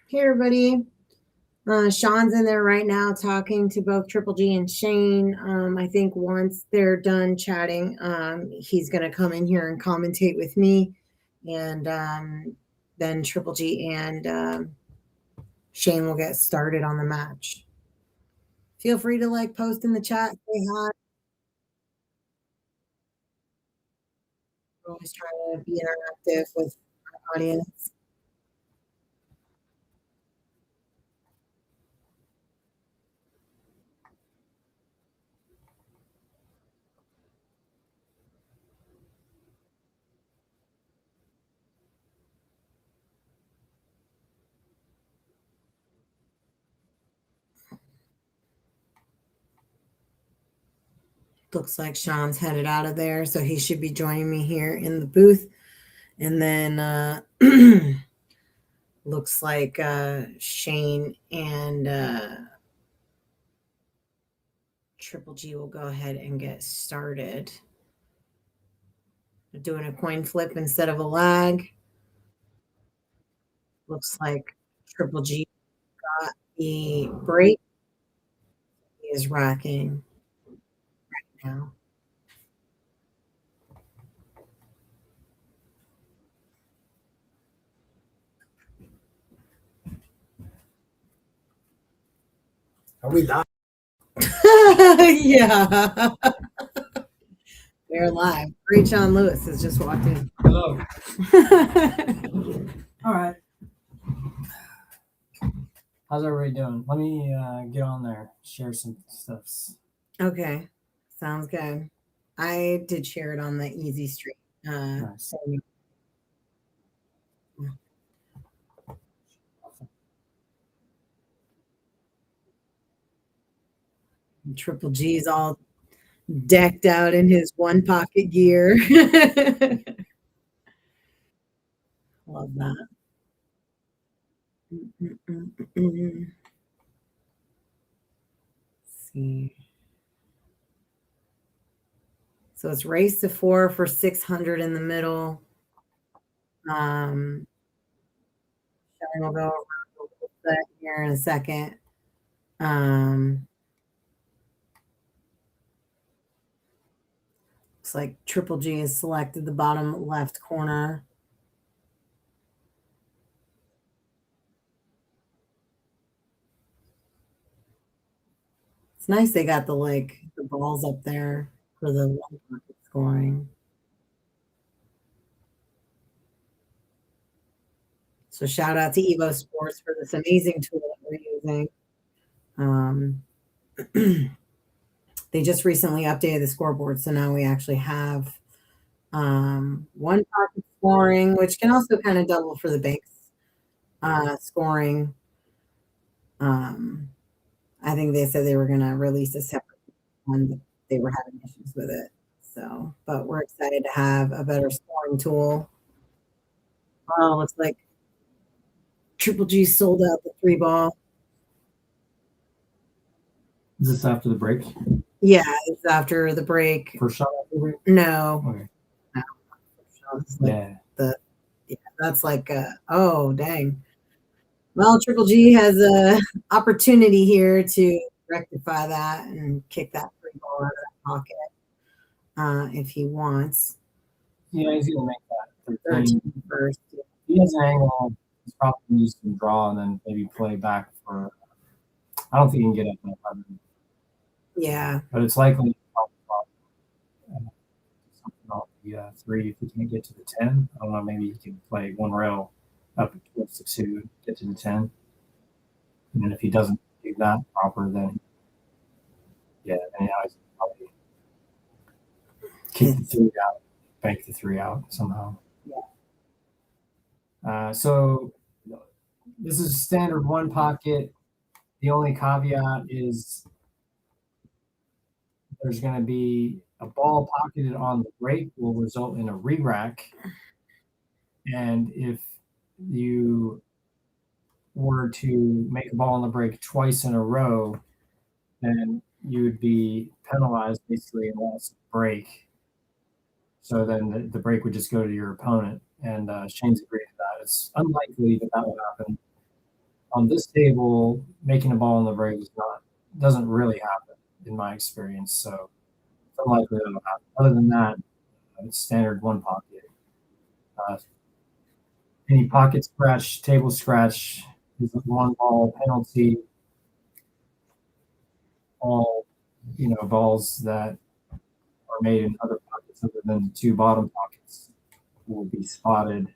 Hey everybody. Shawn's in there right now talking to both Triple G and Shane. I think once they're done chatting, he's going to come in here and commentate with me. And then Triple G and Shane will get started on the match. Feel free to post in the chat, say hi. We're always trying to be interactive with our audience. Looks like Shawn's headed out of there, so he should be joining me here in the booth. And then looks like Shane and Triple G will go ahead and get started. They're doing a coin flip instead of a lag. Looks like Triple G got the break. He is rocking right now. Are we live? Yeah. They're live. Great John Lewis has just walked in. Hello. All right. How's everybody doing? Let me get on there, share some stuffs. Okay. Sounds good. I did share it on the Easy Street. Nice. Triple G's all decked out in his one pocket gear. Love that. Let's see. So it's race to 4 for 600 in the middle. Sharon will go around a little bit here in a second. Looks like Triple G has selected the bottom left corner. It's nice they got the balls up there for the one pocket scoring. So shout out to EvoSports for this amazing tool that we're using. They just recently updated the scoreboard, so now we actually have one pocket scoring, which can also kind of double for the banks scoring. I think they said they were going to release a separate one, but they were having issues with it. So, but we're excited to have a better scoring tool. Oh, looks like Triple G sold out the 3 ball. Is this after the break? Yeah, it's after the break. First shot after the break? No. Okay. No. That's oh, dang. Well, Triple G has a opportunity here to rectify that and kick that 3 ball out of that pocket if he wants. Yeah, he's going to make that 13 first. He has an angle. He's probably going to use some draw and then maybe play back for. I don't think he can get up in 11. Yeah. But it's likely something off the 3 if he can't get to the 10. I don't know, maybe he can play one rail up towards the 2, get to the 10. And then if he doesn't do that proper, then then he's probably kick the 3 out, bank the 3 out somehow. Yeah. So this is standard one pocket. The only caveat is there's going to be a ball pocketed on the break will result in a re-rack. And if you were to make a ball on the break twice in a row, then you would be penalized basically and lost the break. So then the break would just go to your opponent. And Shane's agreed to that. It's unlikely that will happen. on this table, making a ball in the break doesn't really happen in my experience. So it's unlikely that'll happen. Other than that, it's standard one pocket. Any pocket scratch, table scratch is a one ball penalty. All balls that are made in other pockets other than the two bottom pockets will be spotted.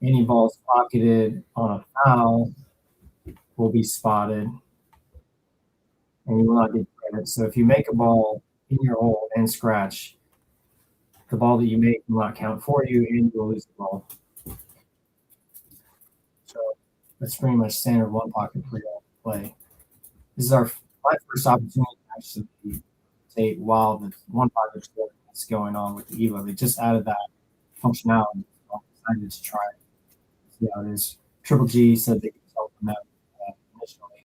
Any balls pocketed on a foul will be spotted, and you will not get credit. So if you make a ball in your hole and scratch, the ball that you make will not count for you, and you'll lose the ball. So that's pretty much standard one pocket for y'all to play. This is my first opportunity to actually take while the one pocket is going on with the Evo. They just added that functionality. So I'm excited to try it. See how it is. Triple G said they could help him out initially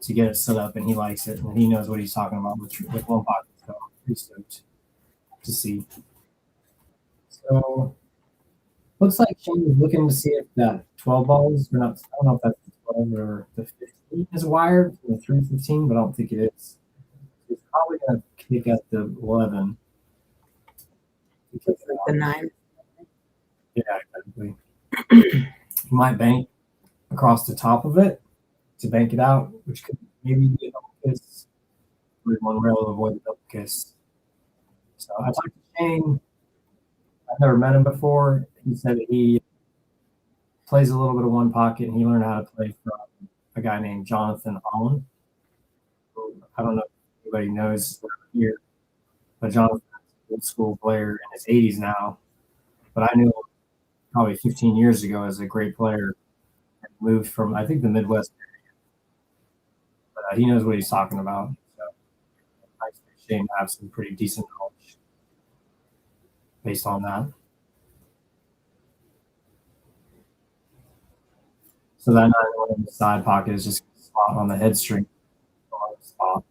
to get it set up, and he likes it, and he knows what he's talking about with one pocket. So I'm pretty stoked to see. So looks like Shane was looking to see if that 12 balls, or not. I don't know if that's the 12 or the 15 is wired, the 315, but I don't think it is. He's probably going to kick at the 11. Like the 9. Yeah, exactly. You might bank across the top of it to bank it out, which could maybe be a double kiss. With one rail to avoid the double kiss. So I talked to Shane. I've never met him before. He said he plays a little bit of one pocket, and he learned how to play from a guy named Jonathan Holland. I don't know if anybody knows here, but Jonathan's an old school player in his 80s now. But I knew him probably 15 years ago as a great player and moved from, I think, the Midwest area. But he knows what he's talking about. So I expect Shane to have some pretty decent knowledge based on that. So that 9-1 in the side pocket is just a spot on the head string. Spot.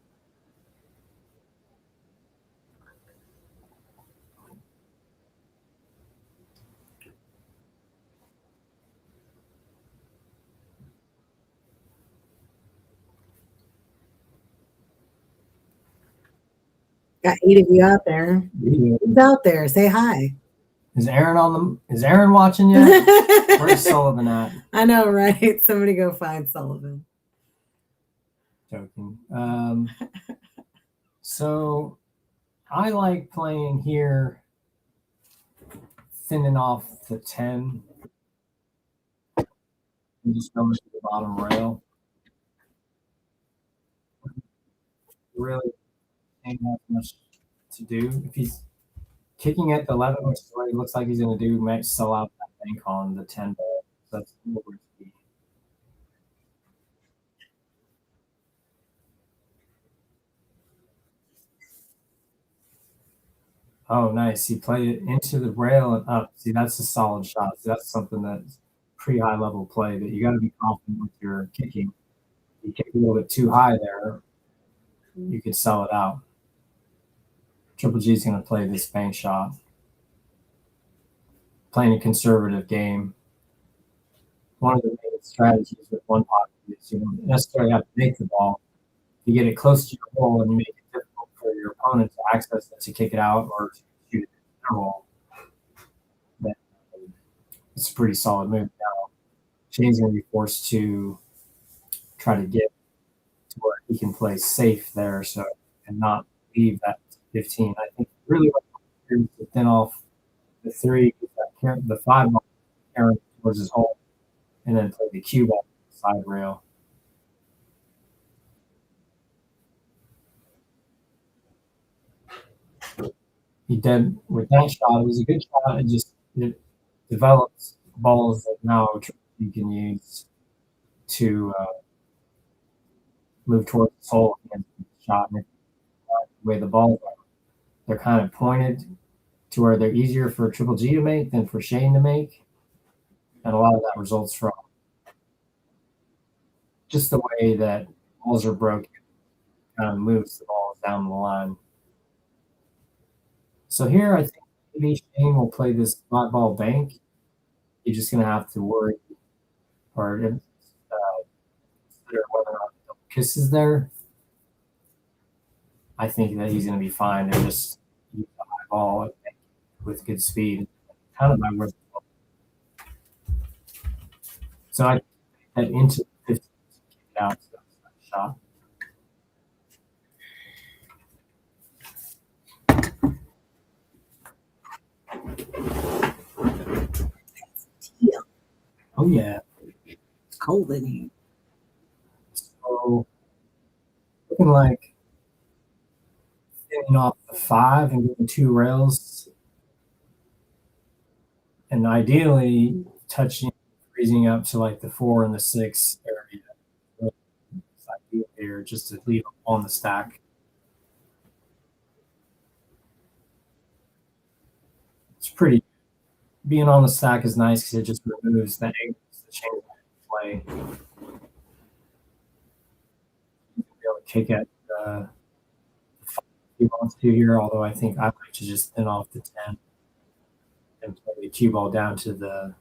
Got 8 of you out there. Who's out there? Say hi. Is Aaron watching yet? Where's Sullivan at? I know, right? Somebody go find Sullivan. Joking. So I like playing here, thinning off the 10 and just going to the bottom rail. Really ain't that much to do. If he's kicking at the 11, which is what he looks like he's going to do, might sell out that bank on the 10 ball. So that's a little risky. Oh, nice. He played it into the rail and up. See, that's a solid shot. See, that's something that's pretty high level play that you got to be confident with your kicking. You kick a little bit too high there, you could sell it out. Triple G is going to play this bank shot. Playing a conservative game. One of the main strategies with one pocket is you don't necessarily have to make the ball. You get it close to your hole and you make it difficult for your opponent to access it, to kick it out or to shoot it in their hole. It's a pretty solid move. Now, Shane's going to be forced to try to get to where he can play safe there, so and not leave that 15. I think really what he wants to thin off the 3, the 5 ball carrying towards his hole, and then play the cue ball side rail. He did with that shot. It was a good shot. It develops balls that now you can use to move towards the hole and shot. And the way the balls are, they're kind of pointed to where they're easier for Triple G to make than for Shane to make. And a lot of that results from just the way that balls are broken, kind of moves the balls down the line. So here, I think maybe Shane will play this flat ball bank. You're just going to have to worry, or whether or not the double kiss is there, I think that he's going to be fine and just use the high ball with good speed, kind of by where. So I head into the 15 to kick it out. So that's a shot. Oh yeah, It's cold in here. so looking like thinning off the 5 and getting 2 rails, and ideally touching, freezing up to like the 4 and the 6 area. It's ideal here, just to leave on the stack. It's pretty. Being on the stack is nice because it just removes the angles, the change of play. You can be able to kick at the 5 if you want to here, although I think I like to just thin off the 10 and play the cue ball down to the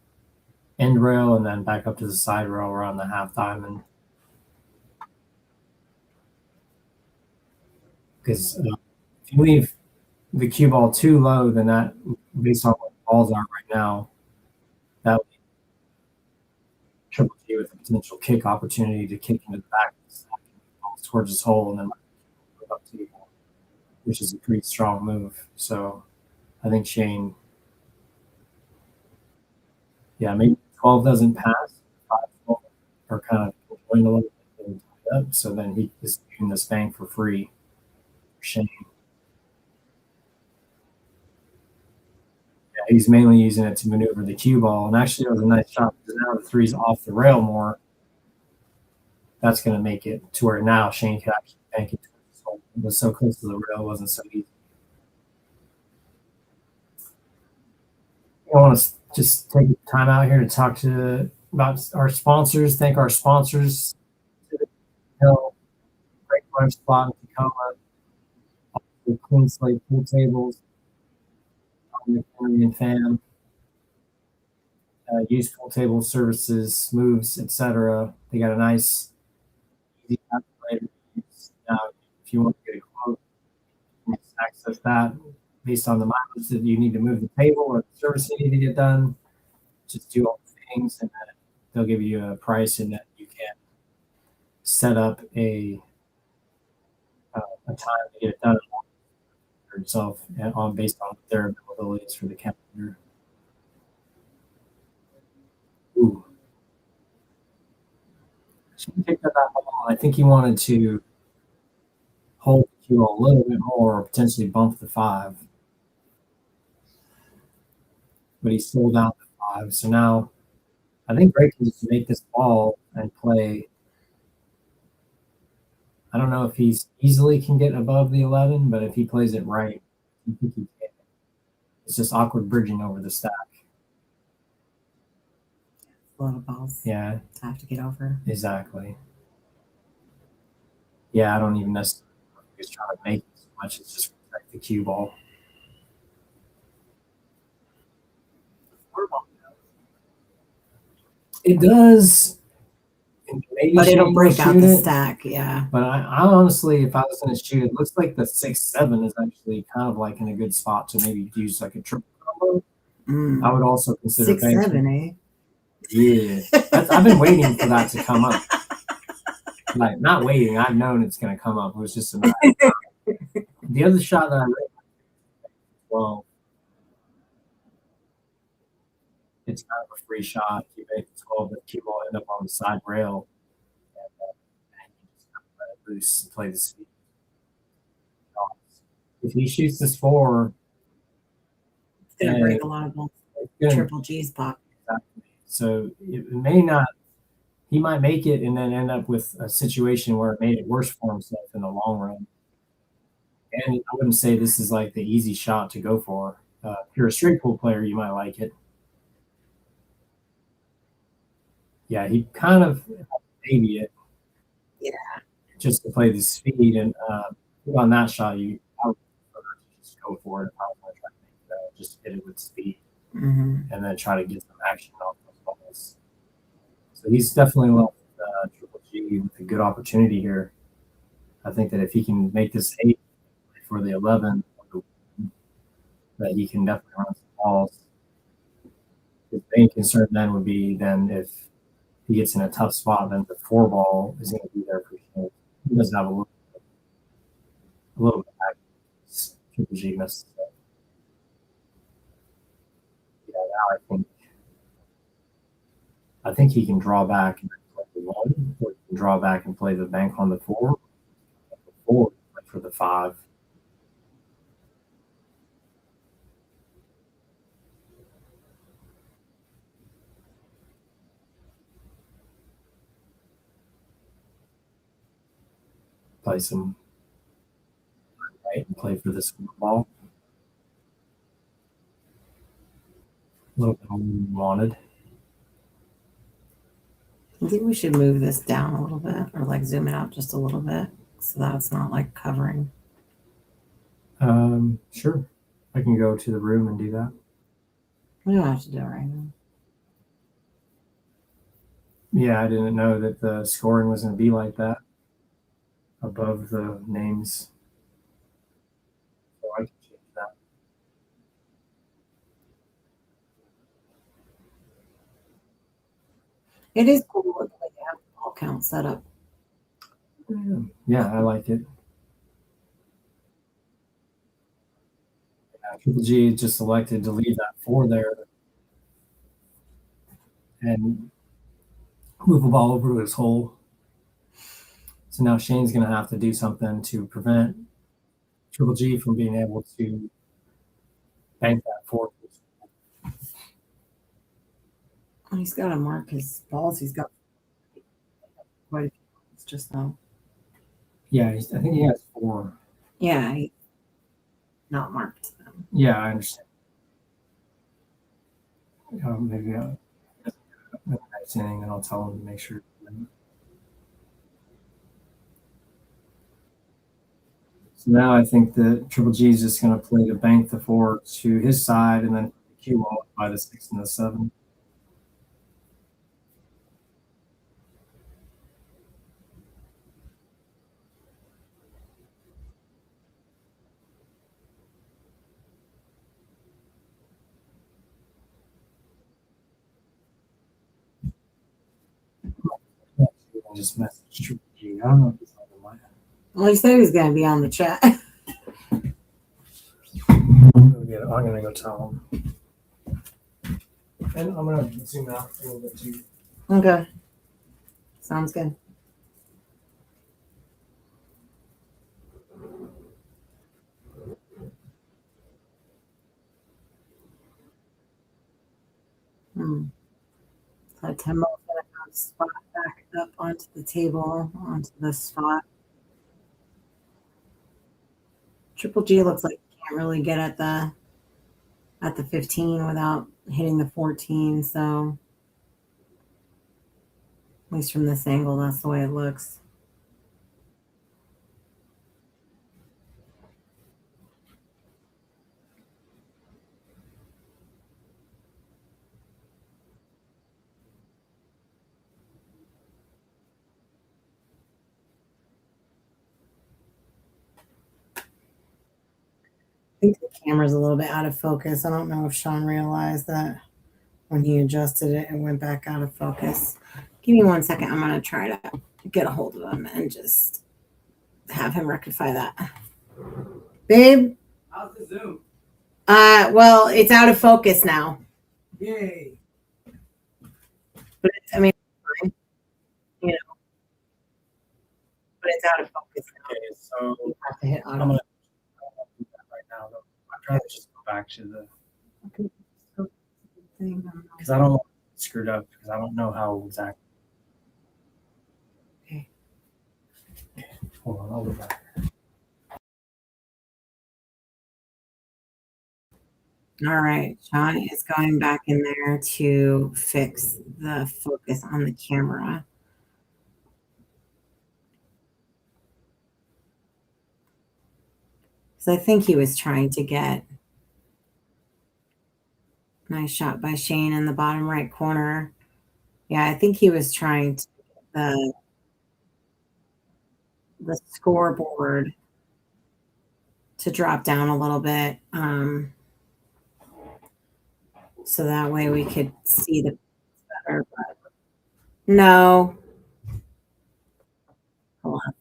end rail and then back up to the side rail around the half diamond. Because if you leave the cue ball too low, then that, based on what the balls are right now, that would be triple G with a potential kick opportunity to kick into the back of the stack and towards his hole and then move up to the ball, which is a pretty strong move. So I think Shane, yeah, maybe 12 doesn't pass, 5 or kind of going a little bit and tied up. So then he is getting this bang for free. Shane. Yeah, he's mainly using it to maneuver the cue ball. And actually, it was a nice shot because now the 3's off the rail more. That's going to make it to where now Shane can actually bank it towards his hole. It was so close to the rail, it wasn't so easy. I want to just take time out here to talk about our sponsors. Thank our sponsors. Tibbitts, great brunch spot in Tacoma. Clean Slate Pool Tables. And fan. Use pool table services, moves, etc. They got a nice, easy calculator. Now, if you want to get a quote, you can access that based on the mileage that you need to move the table or the service you need to get done. Just do all the things, and then they'll give you a price, and then you can set up a time to get it done for yourself, and based on their availabilities for the calendar. Ooh. So he picked up that ball. I think he wanted to hold the cue a little bit more or potentially bump the 5. But he sold out the 5. So now I think Greg can just make this ball and play. I don't know if he's easily can get above the 11, but if he plays it right, I think he can. It's just awkward bridging over the stack. A lot of balls. Yeah. I have to get over. Exactly. Yeah, I don't even necessarily know if he's trying to make it so much. It's just protect the cue ball. It does. Maybe but it'll break out the it, stack, yeah. But I honestly, if I was going to shoot, it looks like the 6-7 is actually kind of like in a good spot to maybe use like a triple combo. I would also consider 6-7, eh? Yeah, I've been waiting for that to come up. Like, not waiting. I've known it's going to come up. It was just a matter of time. The other shot that I really like, well, it's kind of a free shot. You make the 12, the cue ball end up on the side rail, and you just kind of let it loose and play the speed. If he shoots this 4, it's going to break a lot of balls. Triple G's pop. Exactly. So it may not. He might make it and then end up with a situation where it made it worse for himself in the long run. And I wouldn't say this is like the easy shot to go for. If you're a straight pool player, you might like it. Yeah, he kind of maybe it. Yeah. Just to play the speed and on that shot, I would prefer to just go for it. I was going to try to make that, just hit it with speed, and then try to get some action off those balls. So he's definitely left Triple G with a good opportunity here. I think that if he can make this 8 for the 11, that he can definitely run some balls. The main concern then would be then if he gets in a tough spot, then the 4 ball is going to be there for sure. He does have a little bit of back. Triple G missed. Yeah, now I think he can draw back and play the 1, or he can draw back and play the bank on the 4, or for the 5. Play some right and play for the score ball. A little bit more than we wanted. I think we should move this down a little bit, or like zoom it out just a little bit, so that it's not like covering. Sure. I can go to the room and do that. We don't have to do it right now. Yeah, I didn't know that the scoring was going to be like that above the names. So I can change that. It is cool the way they have the ball count set up. Yeah, I like it. Triple G just elected to leave that 4 there and move the ball over to his hole. So now Shane's going to have to do something to prevent Triple G from being able to bank that 4. He's got to mark his balls. He's got quite a few balls just now. Yeah, I think he has 4. Yeah, not marked them. Yeah, I understand. Maybe next inning, and I'll tell him to make sure. So now I think that Triple G is just going to play to bank the 4 to his side, and then cue ball by the 6 and the 7. Just message Triple G. I don't know if he's on the line. Well, he said he was going to be on the chat. I'm going to go tell him. And I'm going to zoom out a little bit too. Okay. Sounds good. So Timbo's going to have spot back up onto the table, onto this spot. Triple G looks like he can't really get at the 15 without hitting the 14. So at least from this angle, that's the way it looks. I think the camera's a little bit out of focus. I don't know if Shawn realized that when he adjusted it, it went back out of focus. Give me 1 second. I'm going to try to get a hold of him and just have him rectify that. Babe? How's the Zoom? Well, it's out of focus now. Yay. But it's, I mean, fine. You know. But it's out of focus now. Okay, so You have to hit I'm auto. going to do that right now. Though. I'm trying to just go back to the, because I don't want to get screwed up, because I don't know how exactly. Okay. Hold on, I'll go back. All right, Shawn is going back in there to fix the focus on the camera. So I think he was trying to get nice shot by Shane in the bottom right corner. Yeah, I think he was trying to get the the scoreboard to drop down a little bit, so that way we could see the better. But no, hold on.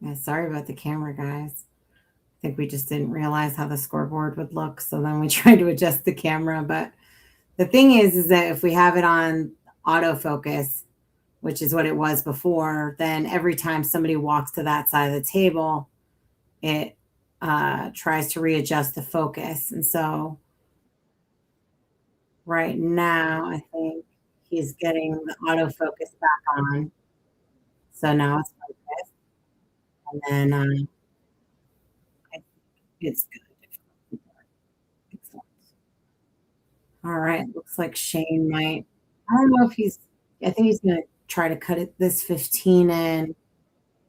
Yeah, sorry about the camera, guys. I think we just didn't realize how the scoreboard would look, so then we tried to adjust the camera. But the thing is that if we have it on autofocus, which is what it was before, then every time somebody walks to that side of the table, it tries to readjust the focus. And so right now, I think he's getting the autofocus back on. So now it's focused. And then it's good. Excellent. All right. Looks like Shane might. I don't know if I think he's going to try to cut this 15 in,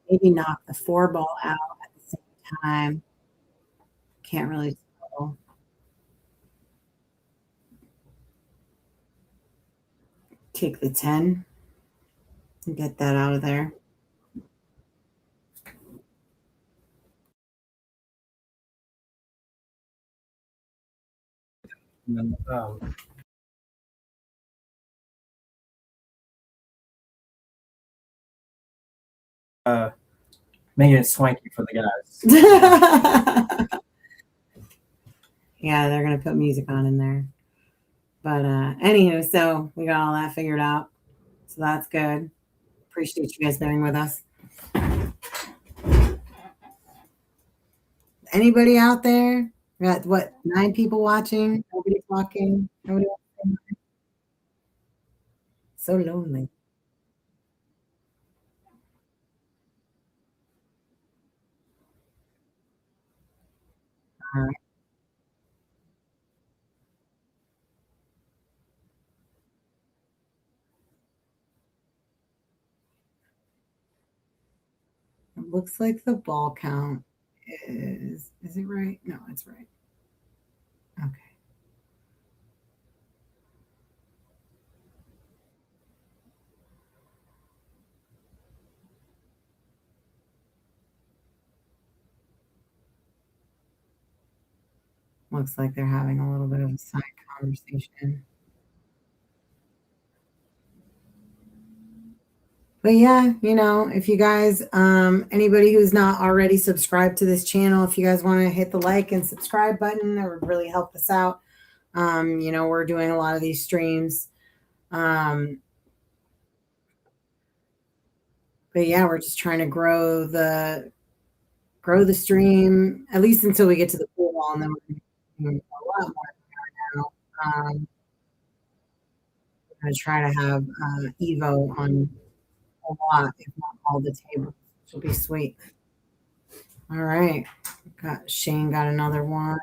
maybe knock the 4-ball out at the same time. Can't really tell. Take the 10 and get that out of there. And then, making it swanky for the guys. Yeah, they're gonna put music on in there. But anywho, so we got all that figured out. So that's good. Appreciate you guys being with us. Anybody out there? We got what, 9 people watching? Nobody talking. Nobody watching. So lonely. All right. It looks like the ball count is it right? No, it's right. Okay. Looks like they're having a little bit of a side conversation. But yeah, if you guys, anybody who's not already subscribed to this channel, if you guys want to hit the like and subscribe button, that would really help us out. We're doing a lot of these streams. But yeah, we're just trying to grow the stream, at least until we get to the pool wall, and then we're going to do a lot more now. I'm going to try to have Evo on a lot, if not all the tables, which will be sweet. All right. Shane got another one.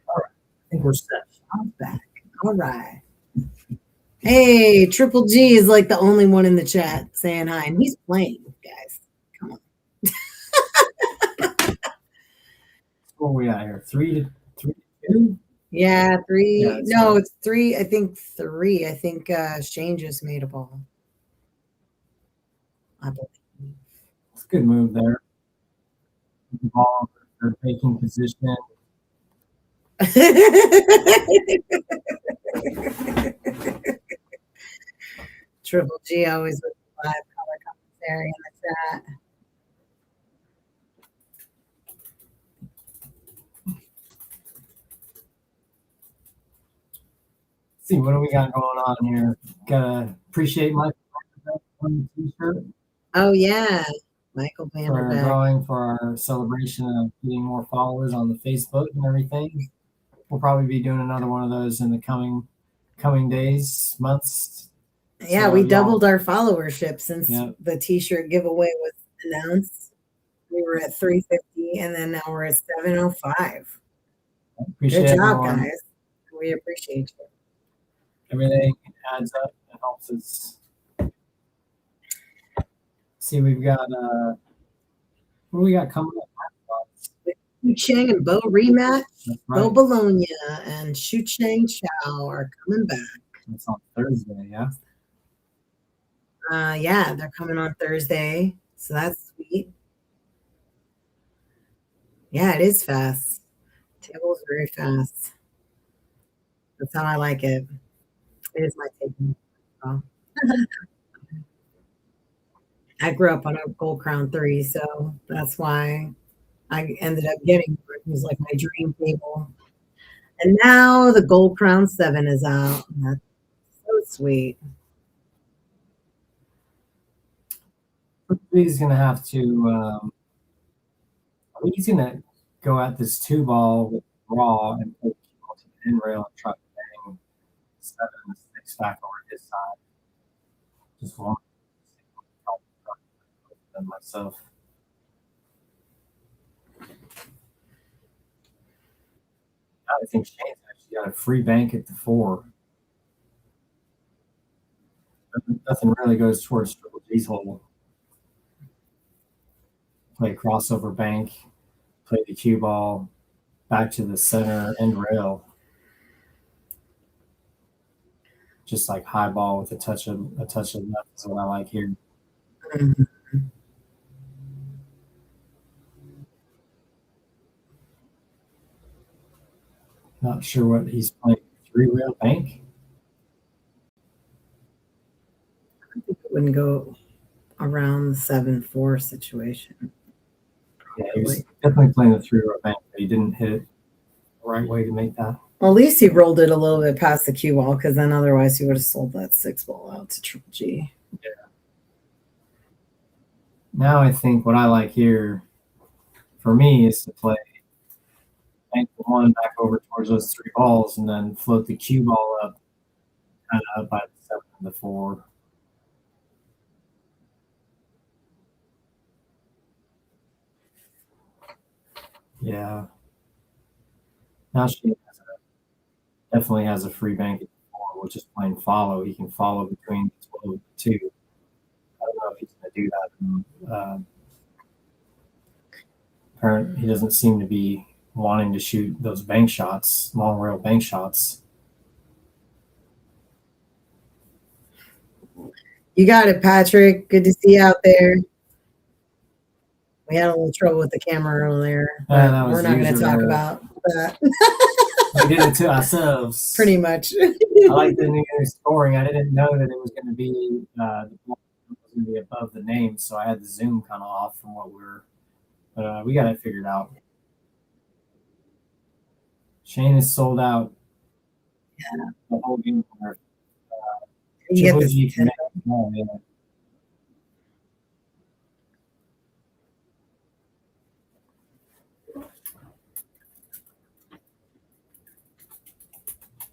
All right. I think we're set. I'm back. All right. Hey, Triple G is like the only one in the chat saying hi, and he's playing, guys. Come on. What are we at here? 3-2? Yeah, 3. Yeah, no, it's 3. I think 3. I think Shane just made a ball. I believe. It's a good move there. The ball, they're taking position. Triple G always with live color commentary in the chat. See, what do we got going on here? Gotta appreciate Michael on the t-shirt. Oh yeah, Michael For Vanderbeck. drawing for our celebration of getting more followers on the Facebook and everything. We'll probably be doing another one of those in the coming coming days, months. Yeah, So we y'all- doubled our followership since Yeah. the t-shirt giveaway was announced. We were at 350 and then now we're at 705. Appreciate Good job, everyone. guys. We appreciate you. Everything adds up and helps us. See, we've got what do we got coming up? Shu Chang and Bo rematch. That's Bo right. Bologna and Shu Chang Chow are coming back. It's on Thursday, yeah. Yeah, they're coming on Thursday. So that's sweet. Yeah, it is fast. Table's very fast. That's how I like it. It is my take. Oh. I grew up on a Gold Crown 3, so that's why I ended up getting it. It was like my dream table. And now the Gold Crown 7 is out. That's so sweet. He's gonna have to. I think he's gonna go at this 2-ball with raw and put the cue ball to the end rail and try to bang 7 and 6 back over his side. Just one. Than myself. I think Shane's actually got a free bank at the 4. Nothing really goes towards Triple G's hole. Play crossover bank, play the cue ball back to the center end rail. Just like high ball with a touch of left is what I like here. Mm-hmm. Not sure what he's playing. 3-rail bank. I think it wouldn't go around the 7-4 situation. Yeah, he was definitely playing the 3-rail bank, but he didn't hit it the right way to make that. Well, at least he rolled it a little bit past the cue ball, because then otherwise he would have sold that 6-ball out to Triple G. Yeah. Now I think what I like here for me is to play bank the 1 back over towards those 3 balls and then float the cue ball up kind of up by the 7 and the 4. Yeah. Now she definitely has a free bank at the 4, which is playing follow. He can follow between the 12 and the 2. I don't know if he's going to do that. Apparently, he doesn't seem to be wanting to shoot those bank shots, long rail bank shots. You got it, Patrick. Good to see you out there. We had a little trouble with the camera earlier. Yeah, But that was we're not going to user talk error. about that. We did it to ourselves. Pretty much. I like the new scoring. I didn't know that it was going to be the ball was going to be above the name, so I had the zoom kind of off from what we were. But we got it figured out. Shane is sold out. Yeah. The whole game. You get this yeah.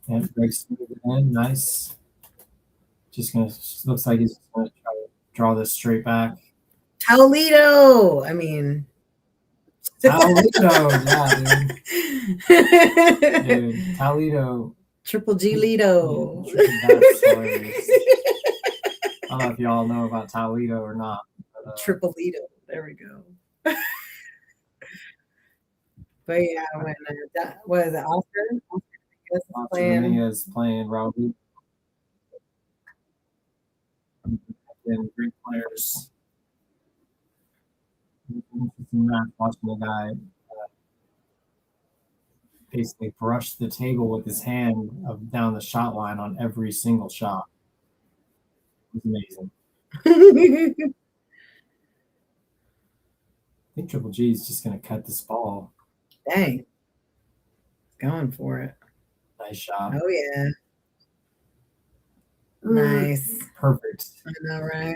Yeah, breaks it in. Nice. Just looks like he's gonna try to draw this straight back. Taolito. I mean. Taolito, yeah, dude. Taolito. Triple G Lito. That's hilarious. I don't know if y'all know about Taolito or not. But, Triple Lito. There we go. But yeah, when what is it, Oscar? Is playing Raul. And great players. Watching the guy basically brush the table with his hand down the shot line on every single shot. It was amazing. I think Triple G is just going to cut this ball. Dang. Going for it. Nice shot. Oh, yeah. Nice. Perfect. I know, right?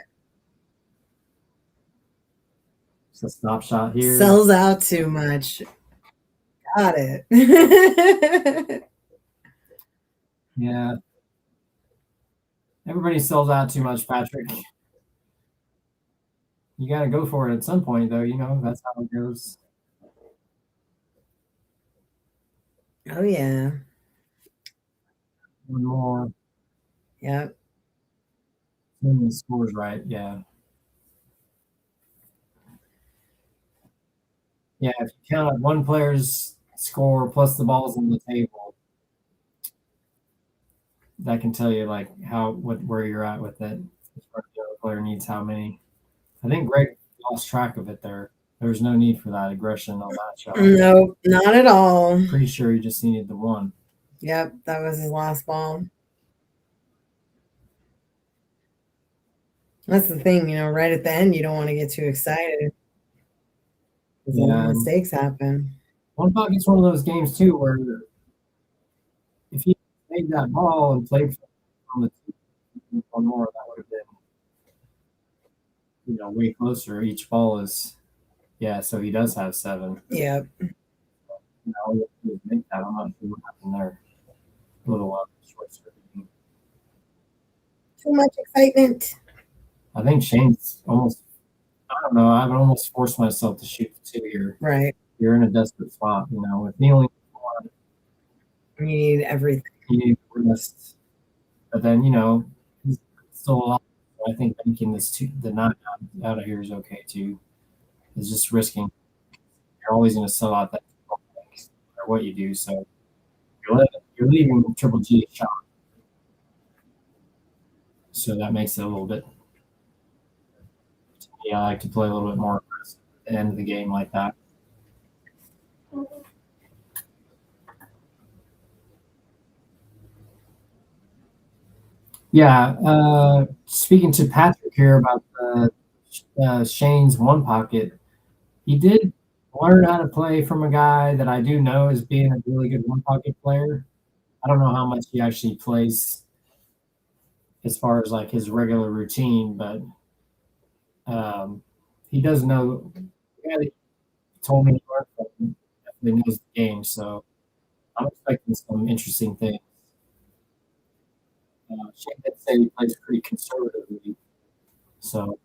It's a stop shot here. Sells out too much. Got it. Yeah. Everybody sells out too much, Patrick. You got to go for it at some point, though. That's how it goes. Oh yeah. One more. Yep. The score's right. Yeah. Yeah. If you count up one player's score plus the balls on the table, that can tell you like where you're at with it. As far as the other player needs how many. I think Greg lost track of it there. There was no need for that aggression on that shot. Nope, not at all. Pretty sure he just needed the one. Yep, that was his last ball. That's the thing, right at the end, you don't want to get too excited. Yeah. Mistakes happen. One pocket's one of those games too where if he made that ball and played on the one more, that would have been way closer. Each ball is so he does have 7. Yep. Make that. I'm not sure what happened there. A little short circuiting. Too much excitement. I think Shane's almost. I don't know. I've almost forced myself to shoot the 2 here. Right. You're in a desperate spot, With me only one, you need everything. You need the rest. But then he's still alive. I think making the 9 out of here is okay too. It's just risking. You're always going to sell out that no matter what you do. So you're leaving Triple G a shot. So that makes it a little bit. I like to play a little bit more aggressive at the end of the game like that. Yeah. Speaking to Patrick here about Shane's one pocket, he did learn how to play from a guy that I do know is being a really good one pocket player. I don't know how much he actually plays as far as like his regular routine, but he does know. The guy that told me he learned from definitely knows the game, so I'm expecting some interesting things. Shane did say he plays pretty conservatively, so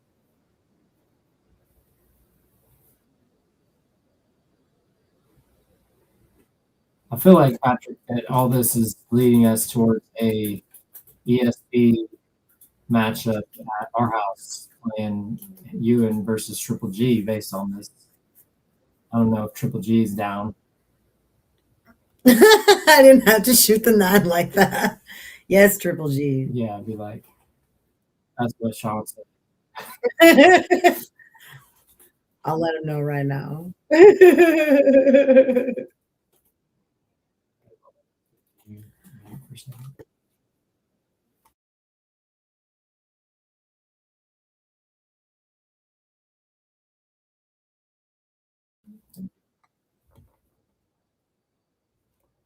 I feel like, Patrick, that all this is leading us towards a ESP matchup at our house, playing you and versus Triple G based on this. I don't know if Triple G is down. I didn't have to shoot the 9 like that. Yes, Triple G. Yeah, I'd be like, that's what Shawn said. I'll let him know right now.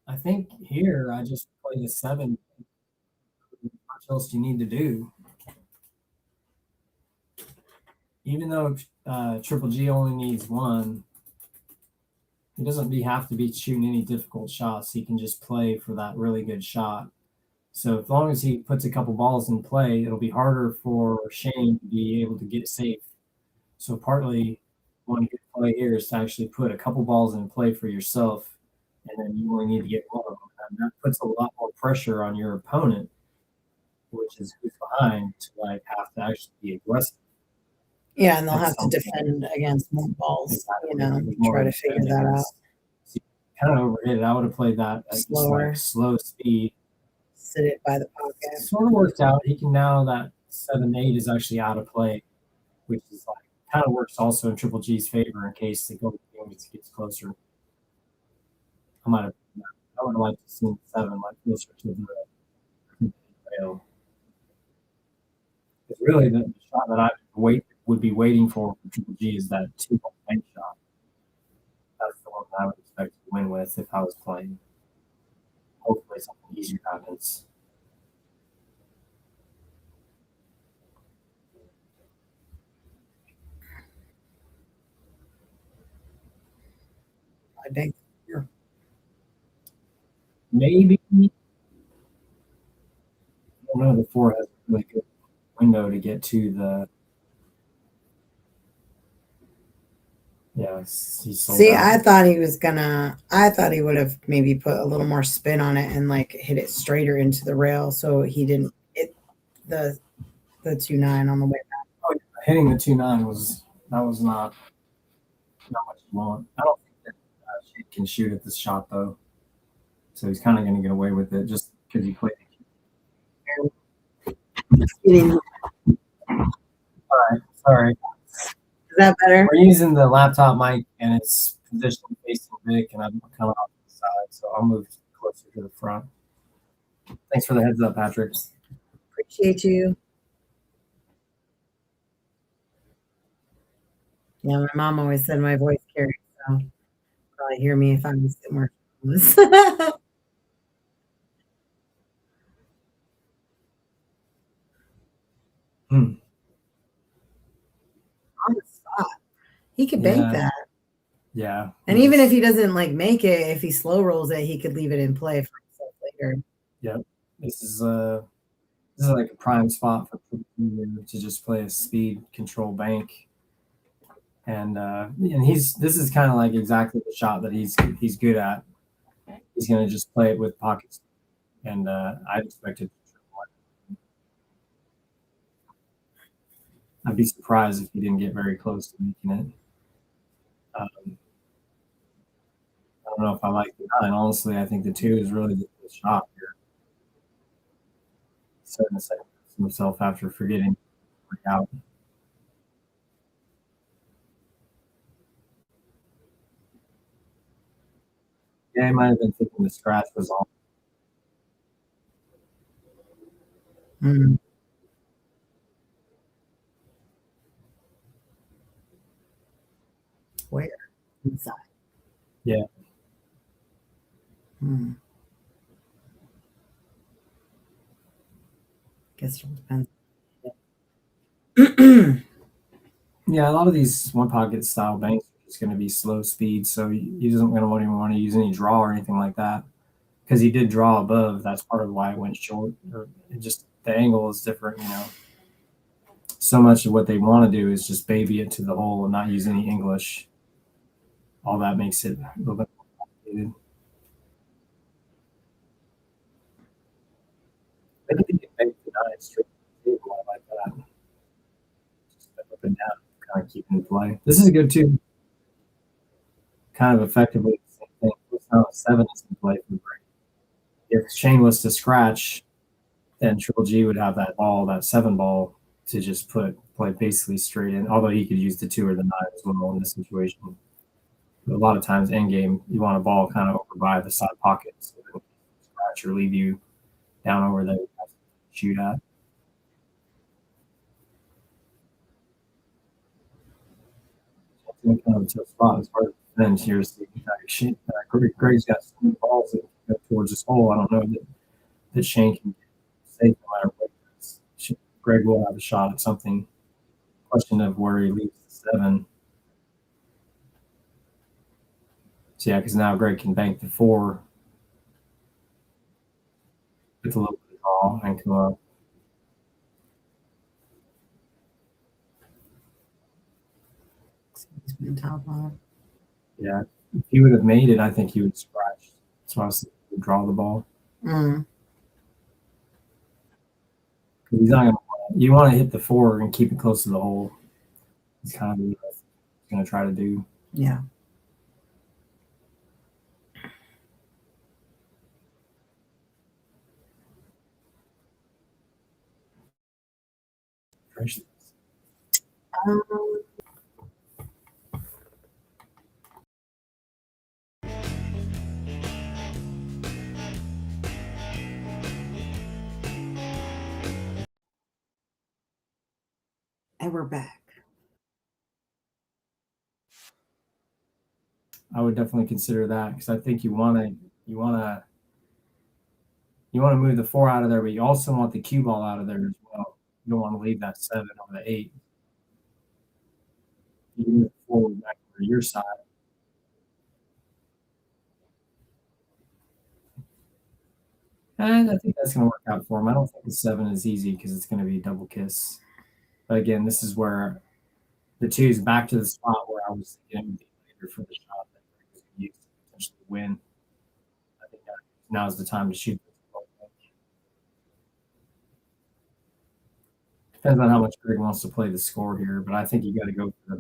I think here I just play the 7. What else do you need to do? Even though Triple G only needs 1, he doesn't have to be shooting any difficult shots. He can just play for that really good shot. So as long as he puts a couple balls in play, it'll be harder for Shane to be able to get safe. So partly one good play here is to actually put a couple balls in play for yourself, and then you only need to get 1 of them. And that puts a lot more pressure on your opponent, which is who's behind, to like have to actually be aggressive. Yeah, and they'll have to defend against more balls, exactly. Try to figure that out. So kind of overhit it. I would have played that at slower, slow speed. Sit it by the pocket. It sort of worked out. He can now that 7-8 is actually out of play, which is like kind of works also in Triple G's favor in case the game gets closer. I would have liked to see 7 like closer to the rail. Because really the shot that I would be waiting for Triple G is that 2-point bank shot. That's the one that I would expect to win with if I was playing. Hopefully something easier happens. I think maybe. I don't know. The 4 has really good window to get to the. Yeah, he's sold See, out. I thought he would have maybe put a little more spin on it and like hit it straighter into the rail so he didn't hit the 2-9 on the way back. Oh, hitting the 2-9 was not what you want. I don't think that Shane can shoot at this shot though, so he's kind of going to get away with it just because he played. All right, sorry. Is that better? We're using the laptop mic and it's positioned facing Vic, and I'm kind of off to the side, so I'll move closer to the front. Thanks for the heads up, Patrick. Appreciate you. Yeah, my mom always said my voice carries, so probably hear me if I'm sitting more. On the spot. He could bank that. Yeah. And even if he doesn't like make it, if he slow rolls it, he could leave it in play for himself later. Yep. This is like a prime spot for to just play a speed control bank. And this is kind of like exactly the shot that he's good at. He's going to just play it with pockets, and I expected. I'd be surprised if he didn't get very close to making it. I don't know if I like the 9. Honestly, I think the 2 is really the shot here. Setting himself after forgetting out. Yeah, he might have been thinking the scratch was on. Mm. Where? Inside. Yeah. Guess it depends. Yeah, a lot of these one pocket style banks are just going to be slow speed, so he doesn't even want to use any draw or anything like that. Because he did draw above, that's part of why it went short. Or just the angle is different, So much of what they want to do is just baby it to the hole and not use any English. All that makes it a little bit more complicated. Maybe you can make the 9 straight to the table. I like that. Just step up and down, kind of keep it in play. This is good too. Kind of effectively the same thing. It's now 7 is in play for the break. If Shane was to scratch, then Triple G would have that ball, that 7 ball, to just play basically straight in. Although he could use the 2 or the 9 as well in this situation. But a lot of times end game, you want a ball kind of over by the side pocket, so that scratch or leave you down over there to shoot at. Kind of a tough spot. It's hard to defend here. Greg's got some balls that go towards this hole. I don't know that Shane can save no matter what. Greg will have a shot at something. Question of where he leaves the 7. So yeah, because now Greg can bank the 4 with a little bit of draw and come up. Yeah, if he would have made it, I think he would scratch. So I was thinking he would draw the ball. He's not going to. You want to hit the 4 and keep it close to the hole. He's kind of what he's going to try to do. Yeah. And we're back. I would definitely consider that because I think you want to move the 4 out of there, but you also want the cue ball out of there as well. You don't want to leave that 7 or the 8. You move the 4 back to your side. And I think that's going to work out for him. I don't think the 7 is easy because it's going to be a double kiss. But again, this is where the 2 is back to the spot where I was thinking later for the shot that Greg was going to use to potentially win. I think now's the time to shoot this ball. Depends on how much Greg wants to play the score here, but I think you got to go for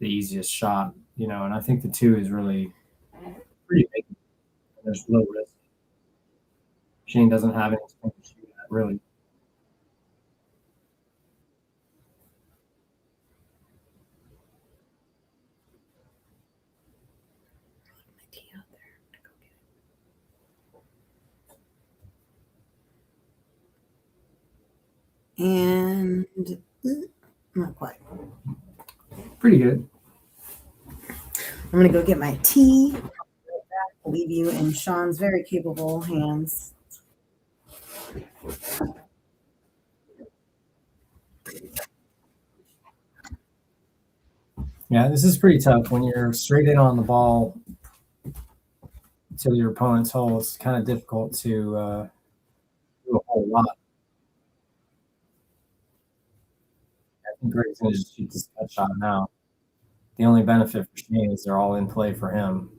the easiest shot, and I think the 2 is really pretty big. There's low risk. Shane doesn't have anything to shoot at, really. And not quite. Pretty good. I'm going to go get my tea. I'll leave you in Shawn's very capable hands. Yeah, this is pretty tough when you're straight in on the ball to your opponent's hole. It's kind of difficult to do a whole lot. I think Greg's going to just shoot this cut shot now. The only benefit for Shane is they're all in play for him.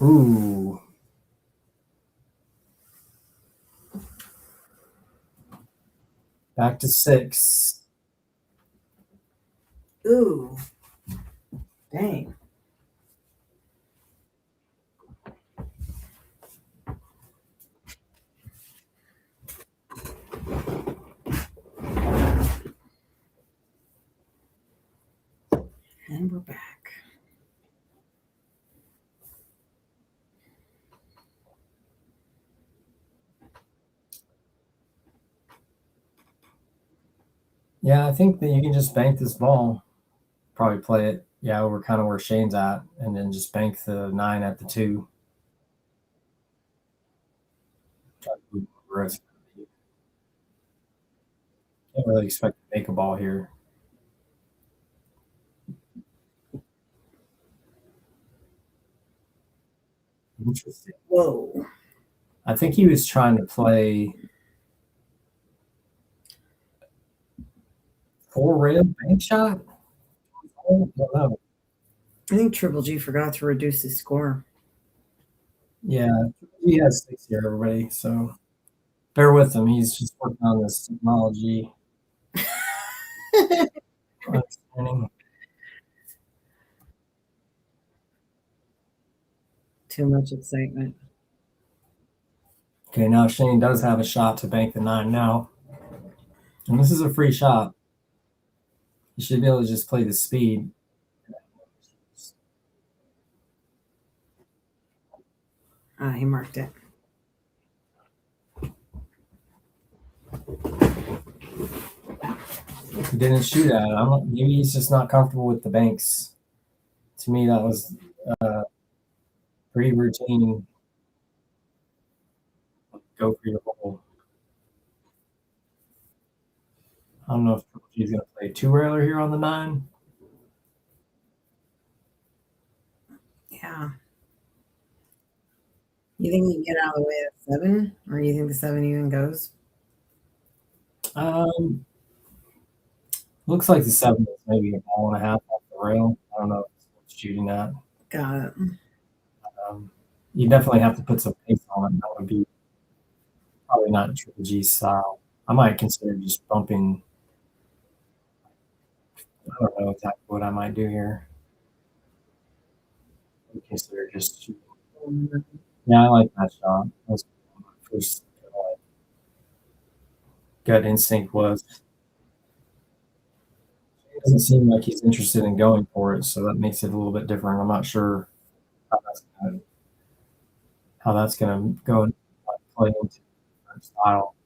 Ooh. Back to 6. Ooh. Dang. And we're back. Yeah, I think that you can just bank this ball. Probably play it, over kind of where Shane's at, and then just bank the 9 at the 2. Can't really expect to make a ball here. Interesting. Whoa. I think he was trying to play 4-rail bank shot. I don't know. I think Triple G forgot to reduce his score. Yeah, he has 6 here, everybody. So bear with him. He's just working on this technology. Understanding. Too much excitement. Okay, now Shane does have a shot to bank the 9 now. And this is a free shot. You should be able to just play the speed. He marked it. He didn't shoot at it. Maybe he's just not comfortable with the banks. To me, that was pretty routine. Go for your hole. I don't know if he's going to play a 2-railer here on the 9. Yeah. You think you can get out of the way of 7? Or you think the 7 even goes? Looks like the 7 is maybe a ball and a half off the rail. I don't know if it's shooting at. Got it. You definitely have to put some pace on it. That would be probably not Triple G style. I might consider just bumping. I don't know exactly what I might do here. Consider just shooting. Yeah, I like that shot. That was my first gut instinct was. It doesn't seem like he's interested in going for it, so that makes it a little bit different. I'm not sure how that's going to go and play into different style.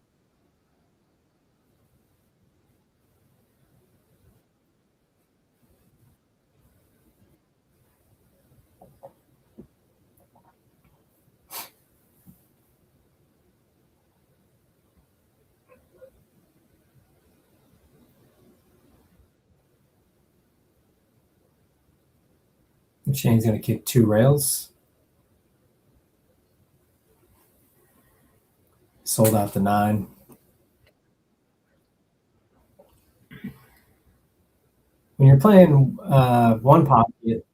Shane's going to kick 2 rails. Sold out the 9. When you're playing one pocket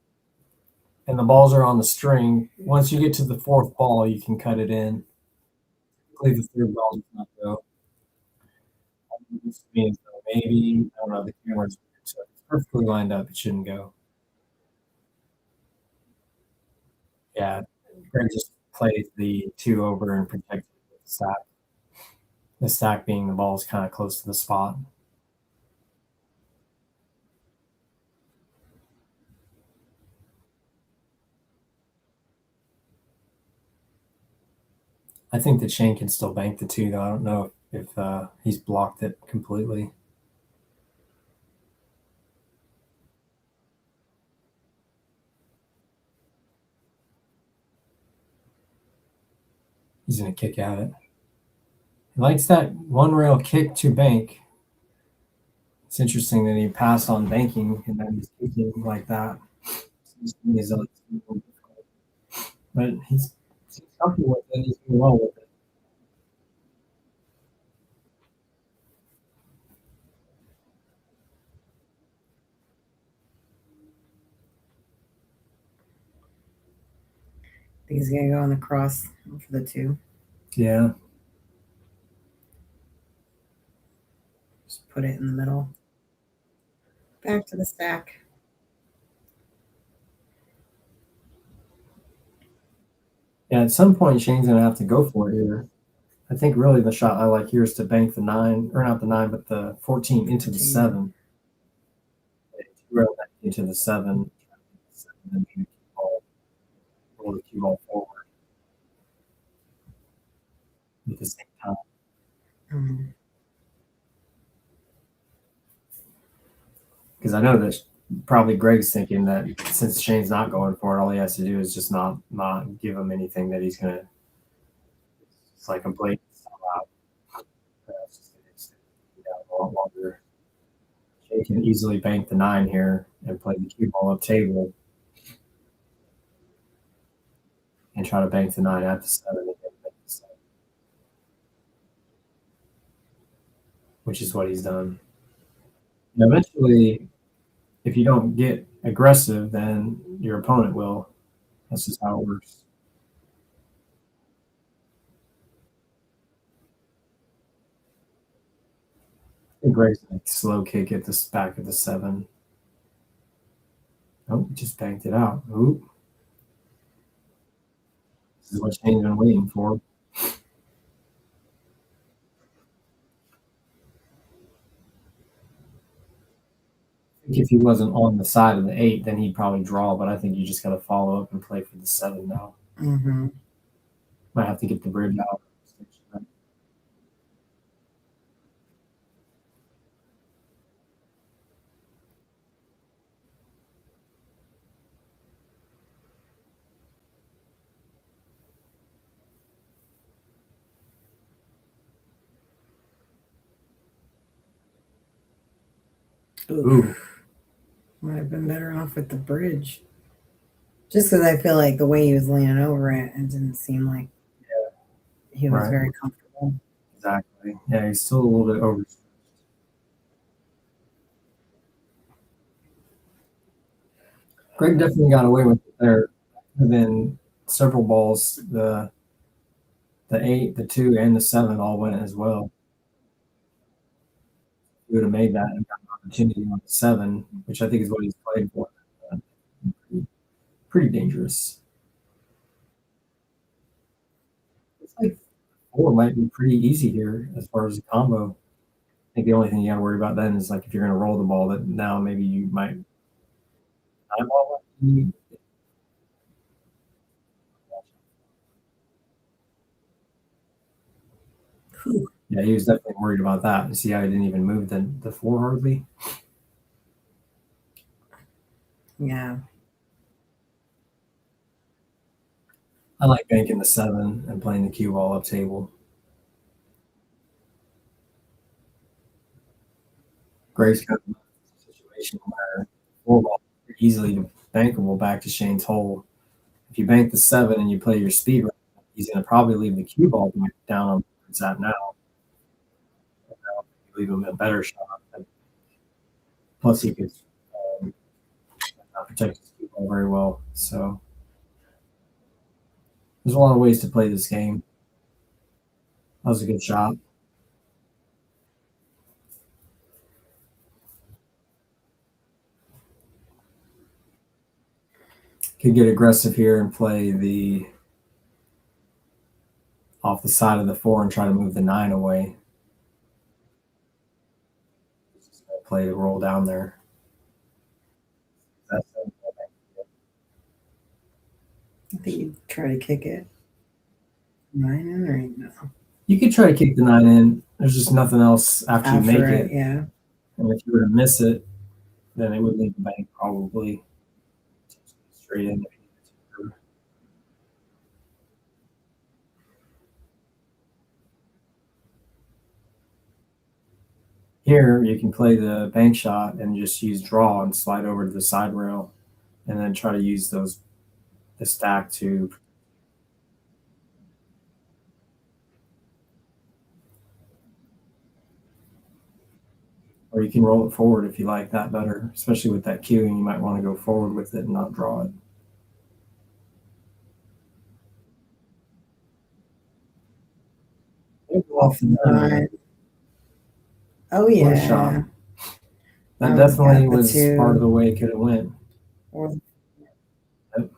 and the balls are on the string, once you get to the 4th ball, you can cut it in. Typically, the 3rd ball does not go. This means maybe, I don't know, the camera's so it's perfectly lined up. It shouldn't go. Yeah, Greg just plays the 2 over and protects the stack. The stack being the ball is kind of close to the spot. I think that Shane can still bank the 2, though. I don't know if he's blocked it completely. He's going to kick at it. He likes that 1 rail kick to bank. It's interesting that he passed on banking and then he's kicking like that. But he's comfortable with it. He's doing well with it. I think he's gonna go on the cross for the 2. Yeah. Just put it in the middle. Back to the stack. Yeah, at some point Shane's gonna have to go for it here. I think really the shot I like here is to bank the 9, or not the 9, but the 14 into the 7. Into the 7, and then roll the cue ball forward at the same time. Because I know that probably Greg's thinking that since Shane's not going for it, all he has to do is just not give him anything that he's gonna. It's like a blatant sellout. It's just gonna extend a lot longer. Shane can easily bank the 9 here and play the cue ball up table, and try to bank the 9 at the 7 again, which is what he's done. And eventually, if you don't get aggressive, then your opponent will. That's just how it works. A great slow kick at the back of the 7. Oh, just banked it out. Oop. This is what Shane's been waiting for. If he wasn't on the side of the 8, then he'd probably draw, but I think you just got to follow up and play for the 7 now. Mm-hmm. Might have to get the bridge out. Ooh. Might have been better off with the bridge. Just because I feel like the way he was leaning over it, it didn't seem like he was very comfortable. Exactly. Yeah, he's still a little bit over. Greg definitely got away with it there. And then several balls, the 8, the 2, and the 7 all went as well. He would have made that and got an opportunity on the 7, which I think is what he's played for. Pretty dangerous. It's like 4 might be pretty easy here as far as the combo. I think the only thing you got to worry about then is like if you're going to roll the ball, that now maybe you might eyeball it. Yeah, he was definitely worried about that. You see how he didn't even move the 4 hardly? Yeah. I like banking the 7 and playing the cue ball up table. Greg's kind of a situation where 4 ball easily bankable back to Shane's hole. If you bank the 7 and you play your speed, he's going to probably leave the cue ball back down on where it's at now. Leave him a better shot. Plus, he could not protect his cue ball very well. So there's a lot of ways to play this game. That was a good shot. Could get aggressive here and play the off the side of the 4 and try to move the 9 away. Play the roll down there. I think you try to kick it 9 in or 8 now. You could try to kick the 9 in. There's just nothing else after you make it. Yeah. And if you were to miss it, then it would leave the bank probably straight in. Here, you can play the bank shot and just use draw and slide over to the side rail, and then try to use the stack to. Or you can roll it forward if you like that better, especially with that queuing. You might want to go forward with it and not draw it. Off the 9. Oh yeah. What a shot. That definitely was part of the way it could have went. Yep.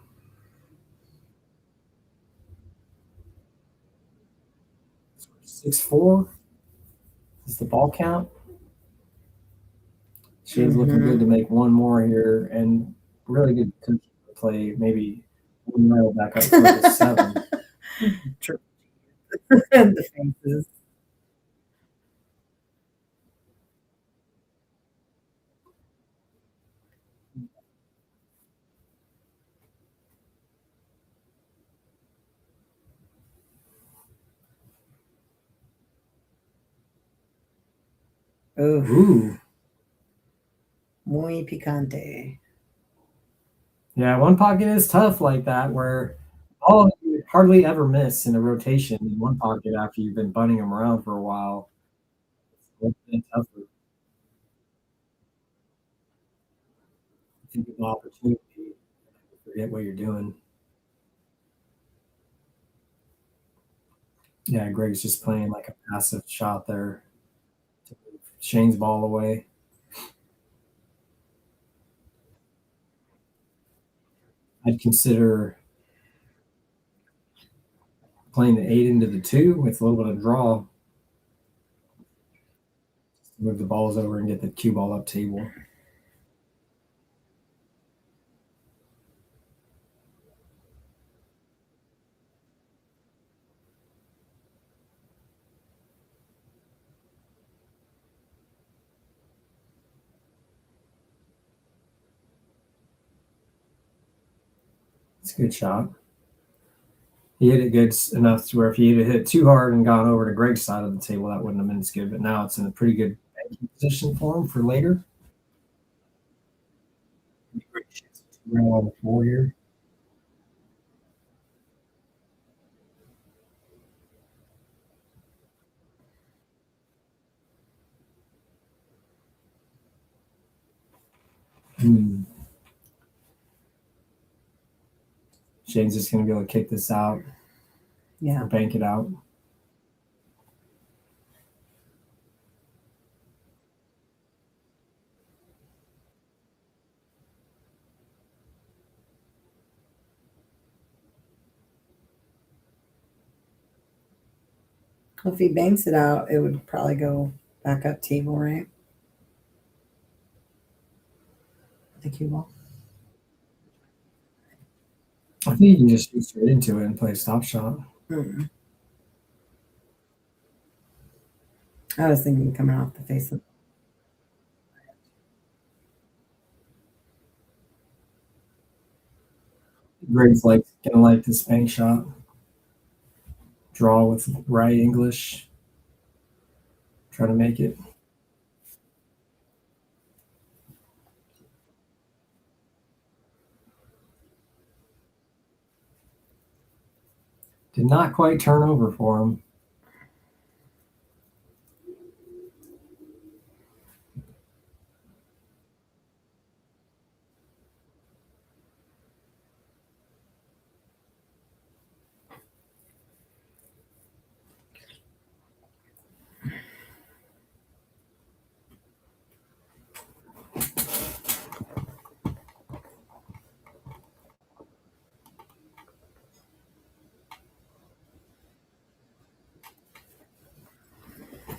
6-4 is the ball count. Shane's looking good to make one more here, and really good to play maybe 1 mile back up to 7. The faces. Ooh. Muy picante. Yeah, one pocket is tough like that, where you hardly ever miss in a rotation in one pocket after you've been bunting them around for a while. It's a bit tougher. Think of an opportunity, forget what you're doing. Yeah, Greg's just playing like a passive shot there to move Shane's ball away. I'd consider playing the 8 into the 2 with a little bit of draw. Move the balls over and get the cue ball up table. It's a good shot. He hit it good enough to where if he had hit it too hard and gone over to Greg's side of the table, that wouldn't have been as good. But now it's in a pretty good banking position for him for later. Great chance to run on the 4 here. Shane's just going to be able to kick this out. Yeah. Or bank it out. Well, if he banks it out, it would probably go back up table, right? The cue ball. I think you can just shoot straight into it and play a stop shot. I was thinking coming off the face of. Greg's gonna like this bank shot. Draw with right English. Try to make it. Did not quite turn over for him.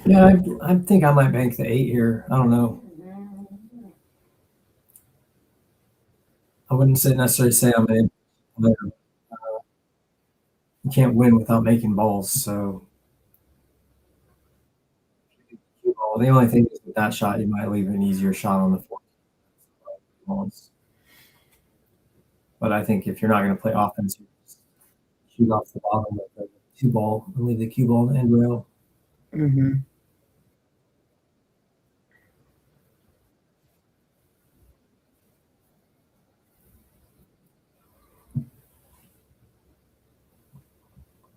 Yeah, I think I might bank the 8 here. I don't know. I wouldn't necessarily say I'm in. You can't win without making balls. So the only thing is with that shot, you might leave an easier shot on the 14. But I think if you're not going to play offense, you just shoot off the bottom of the cue ball and leave the cue ball on the end rail. Mm-hmm.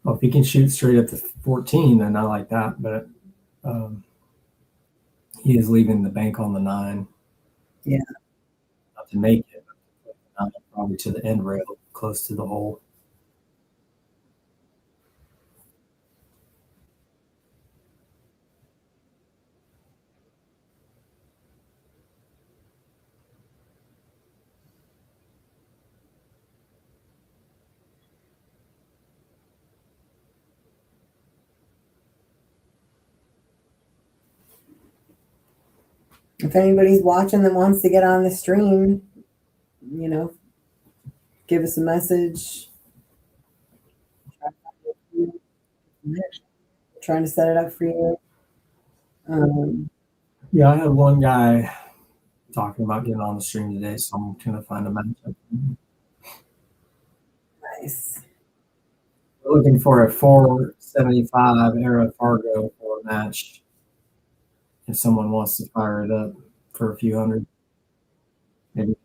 Well, if he can shoot straight at the 14, then I like that. But he is leaving the bank on the 9. Yeah. Not to make it, but probably to the end rail, close to the hole. If anybody's watching that wants to get on the stream, give us a message. Trying to set it up for you. Yeah, I had one guy talking about getting on the stream today, so I'm going to find a matchup. Nice. We're looking for a 475 era Fargo for a match. If someone wants to fire it up for a few hundred, maybe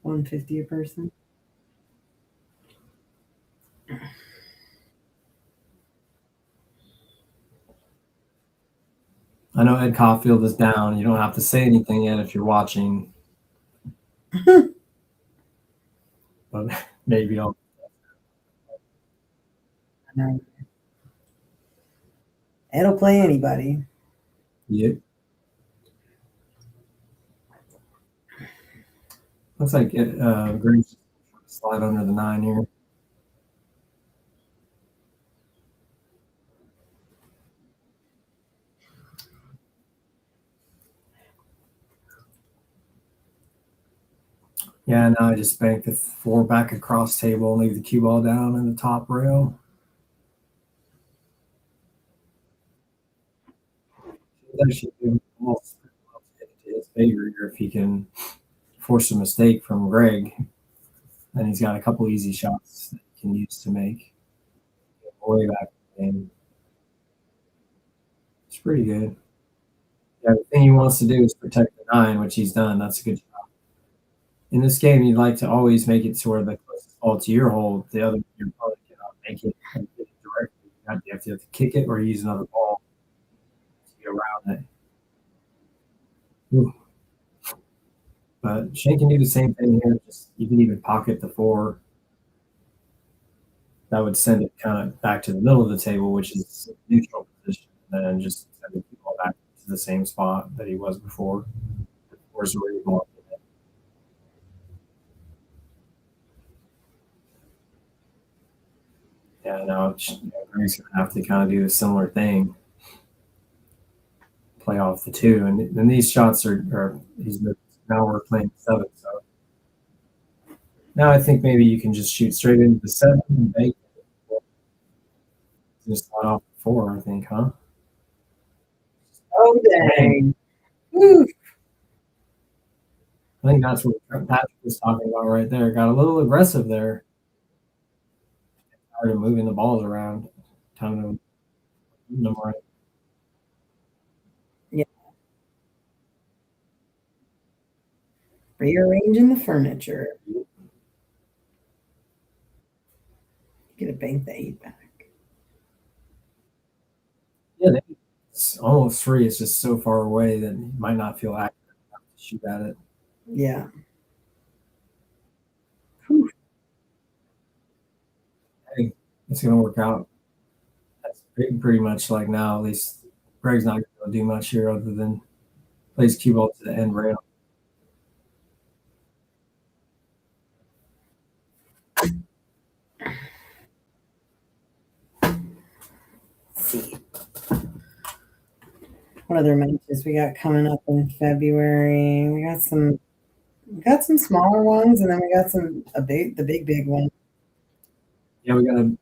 150 a person. I know Ed Caulfield is down. You don't have to say anything yet if you're watching. But maybe I'll. It'll play anybody. Yep. Looks like Green's slide under the 9 here. Yeah, now I just bank the 4 back across table and leave the cue ball down in the top rail. Actually almost to his favor here if he can force a mistake from Greg. Then he's got a couple easy shots that he can use to make way back in the game. It's pretty good. Yeah, the thing he wants to do is protect the 9, which he's done. That's a good shot. In this game, you'd like to always make it to where the closest ball to your hole, the other your opponent cannot make it and hit it directly. You have to kick it or use another ball to get around it. Ooh. But Shane can do the same thing here. Just you can even pocket the 4. That would send it kind of back to the middle of the table, which is neutral position, and then just send the ball back to the same spot that he was before. Where's where you want it. Yeah, now Greg's gonna have to kind of do a similar thing. Play off the 2, and then these shots are he's now we're playing 7, so now I think maybe you can just shoot straight into the 7 and bank it. Just slide off the 4, I think, huh? Oh dang! Woo. I think that's what Patrick was talking about right there. Got a little aggressive there. Tired of moving the balls around. Time to move them right. Yeah. Rearranging the furniture. Get a bank the 8 back. Yeah, it's almost free. It's just so far away that you might not feel accurate enough to shoot at it. Yeah. Hey, it's gonna work out. That's pretty much like now. At least Greg's not gonna do much here other than plays cue ball to the end rail. Let's see. What other matches we got coming up in February? We got some smaller ones, and then we got the big one. Yeah, we got a match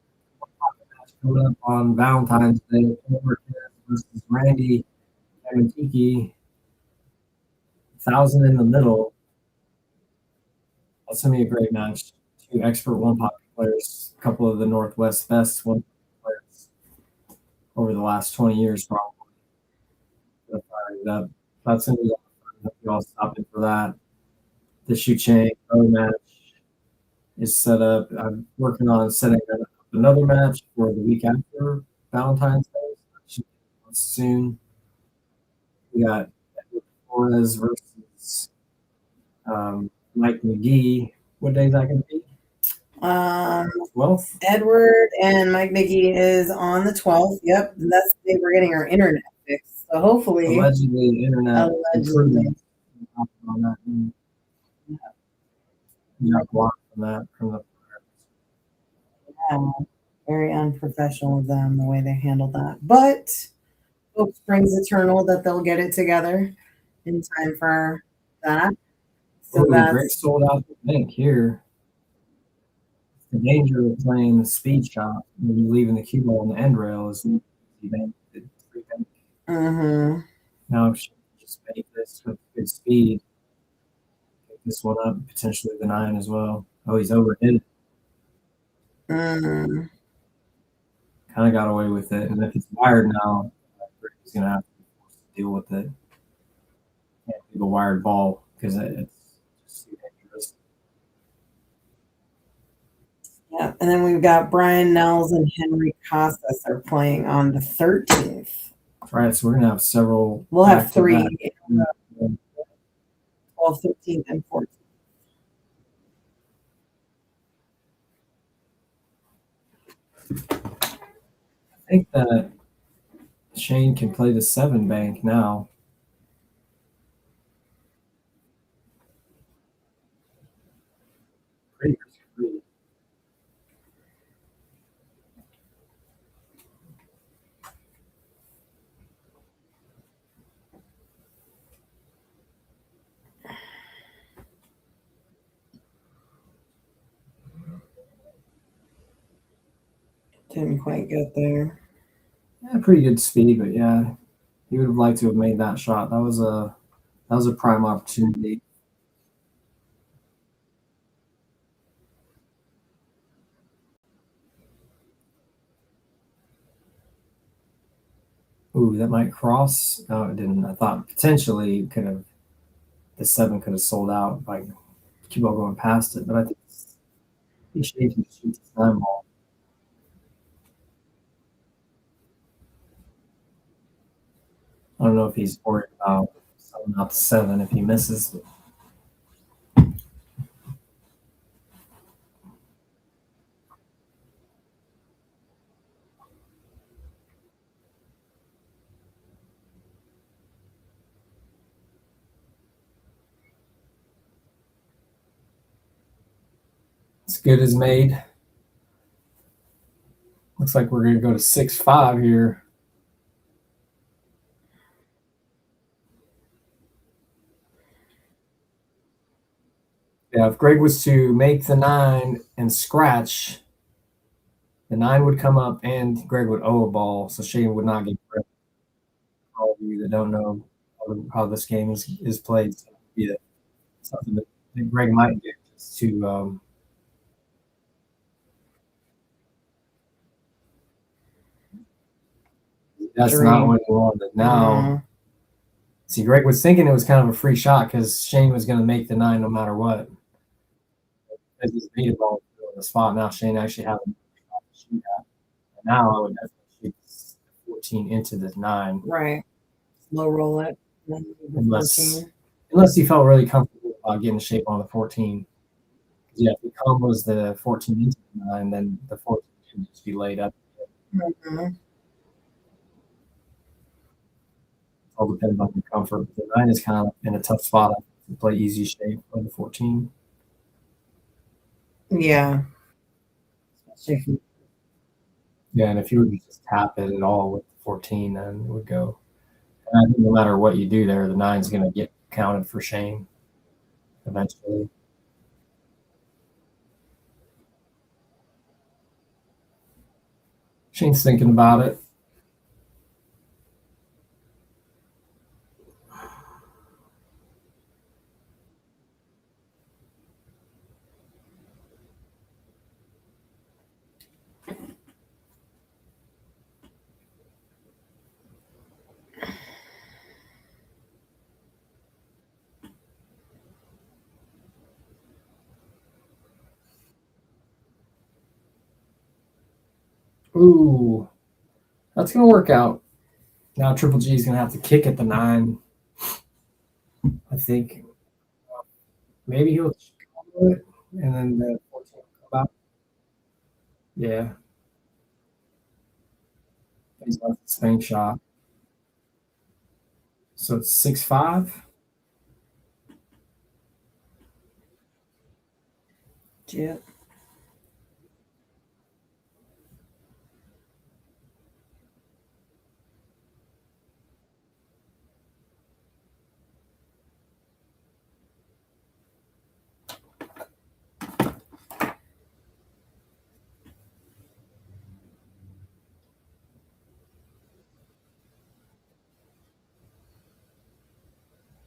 coming up on Valentine's Day. Versus Randy Kamantiki. 1,000 in the middle. That's gonna be a great match. Two expert one pocket players, a couple of the Northwest best one players over the last 20 years, probably. That's gonna be fun. Hope you all stop in for that. The Shayne match is set up. I'm working on setting up another match for the week after Valentine's Day. Should be soon. We got Edward Flores versus Mike McGee. What day is that going to be? 12th. Edward and Mike McGee is on the 12th. Yep, and that's the day we're getting our internet fixed. So hopefully, allegedly, internet improvements on that. You got blocked from that from the. Yeah, very unprofessional of them the way they handled that. But hope springs eternal that they'll get it together in time for that. So Greg sold out the bank here. The danger of playing the speed shot when you're leaving the cue ball on the end rail is now if she just make this with good speed, pick this one up, potentially the 9 as well. Oh, he's overhit it. Kind of got away with it, and if it's wired now, he's gonna have to be forced to deal with it. Can't do the wired ball because it's just too dangerous. Yeah, and then we've got Brian Nels and Henry Casas are playing on the 13th. That's right, so we're gonna have several. We'll have 3. 12th, 13th, and 14th. I think that Shayne can play the 7 bank now. Pretty free. Didn't quite get there. Yeah, pretty good speed, but yeah, he would have liked to have made that shot. That was a prime opportunity. Ooh, that might cross. No, it didn't. I thought potentially the 7 could have sold out by cue ball going past it, but I think Shayne can shoot this 9 ball. I don't know if he's worried about selling out the 7 if he misses. As good as made. Looks like we're going to go to 6-5 here. Yeah, if Greg was to make the 9 and scratch, the 9 would come up and Greg would owe a ball, so Shayne would not get credit. For all of you that don't know how this game is played, so yeah, something that Greg might get just to that's not what he wanted. Now, see, Greg was thinking it was kind of a free shot because Shayne was going to make the 9 no matter what. Because he's made a ball on the spot. Now Shayne actually has a shot shoot at. And now I would definitely shoot the 14 into the 9. Right. Low roll it. Then the Unless 14. you felt really comfortable about getting shape on the 14. Yeah, if the combos the 14 into the 9, then the 14 should just be laid up. Mhm. All depends on your comfort. The 9 is kind of in a tough spot to play easy shape on the 14. Yeah. Especially if you- Yeah, and if you were to just tap it at all with the 14, then it would go. And I think no matter what you do there, the 9's going to get counted for shame eventually. Shane's thinking about it. Ooh, that's going to work out. Now Triple G is going to have to kick at the 9. I think maybe he'll do it, and then the 14 will come out. Yeah. He's got the spank shot. So it's 6-5. Yeah.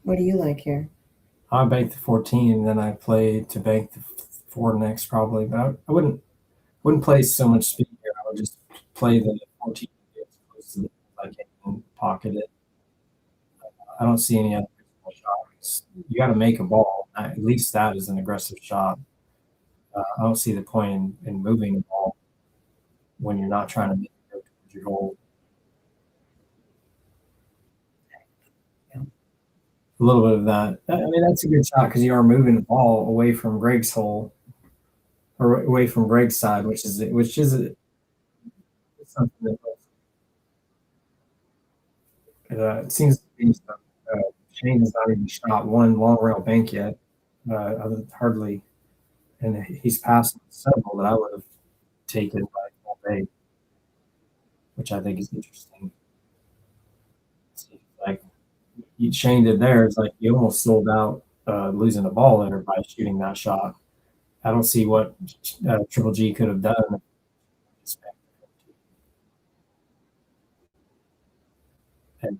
What do you like here? I banked the 14, and then I played to bank the 4 next probably, but I wouldn't play so much speed here. I would just play the 14 as close to the I can and pocket it. I don't see any other shots. You got to make a ball. At least that is an aggressive shot. I don't see the point in moving the ball when you're not trying to make it go towards your goal. A little bit of that. I mean, that's a good shot because you are moving the ball away from Greg's hole or away from Greg's side, which is something that it seems to be. Shane has not even shot one long rail bank yet. Hardly, and he's passed several that I would have taken by all day, which I think is interesting. Like Shane did there, it's like he almost sold out losing the ball there by shooting that shot. I don't see what Triple G could have done. And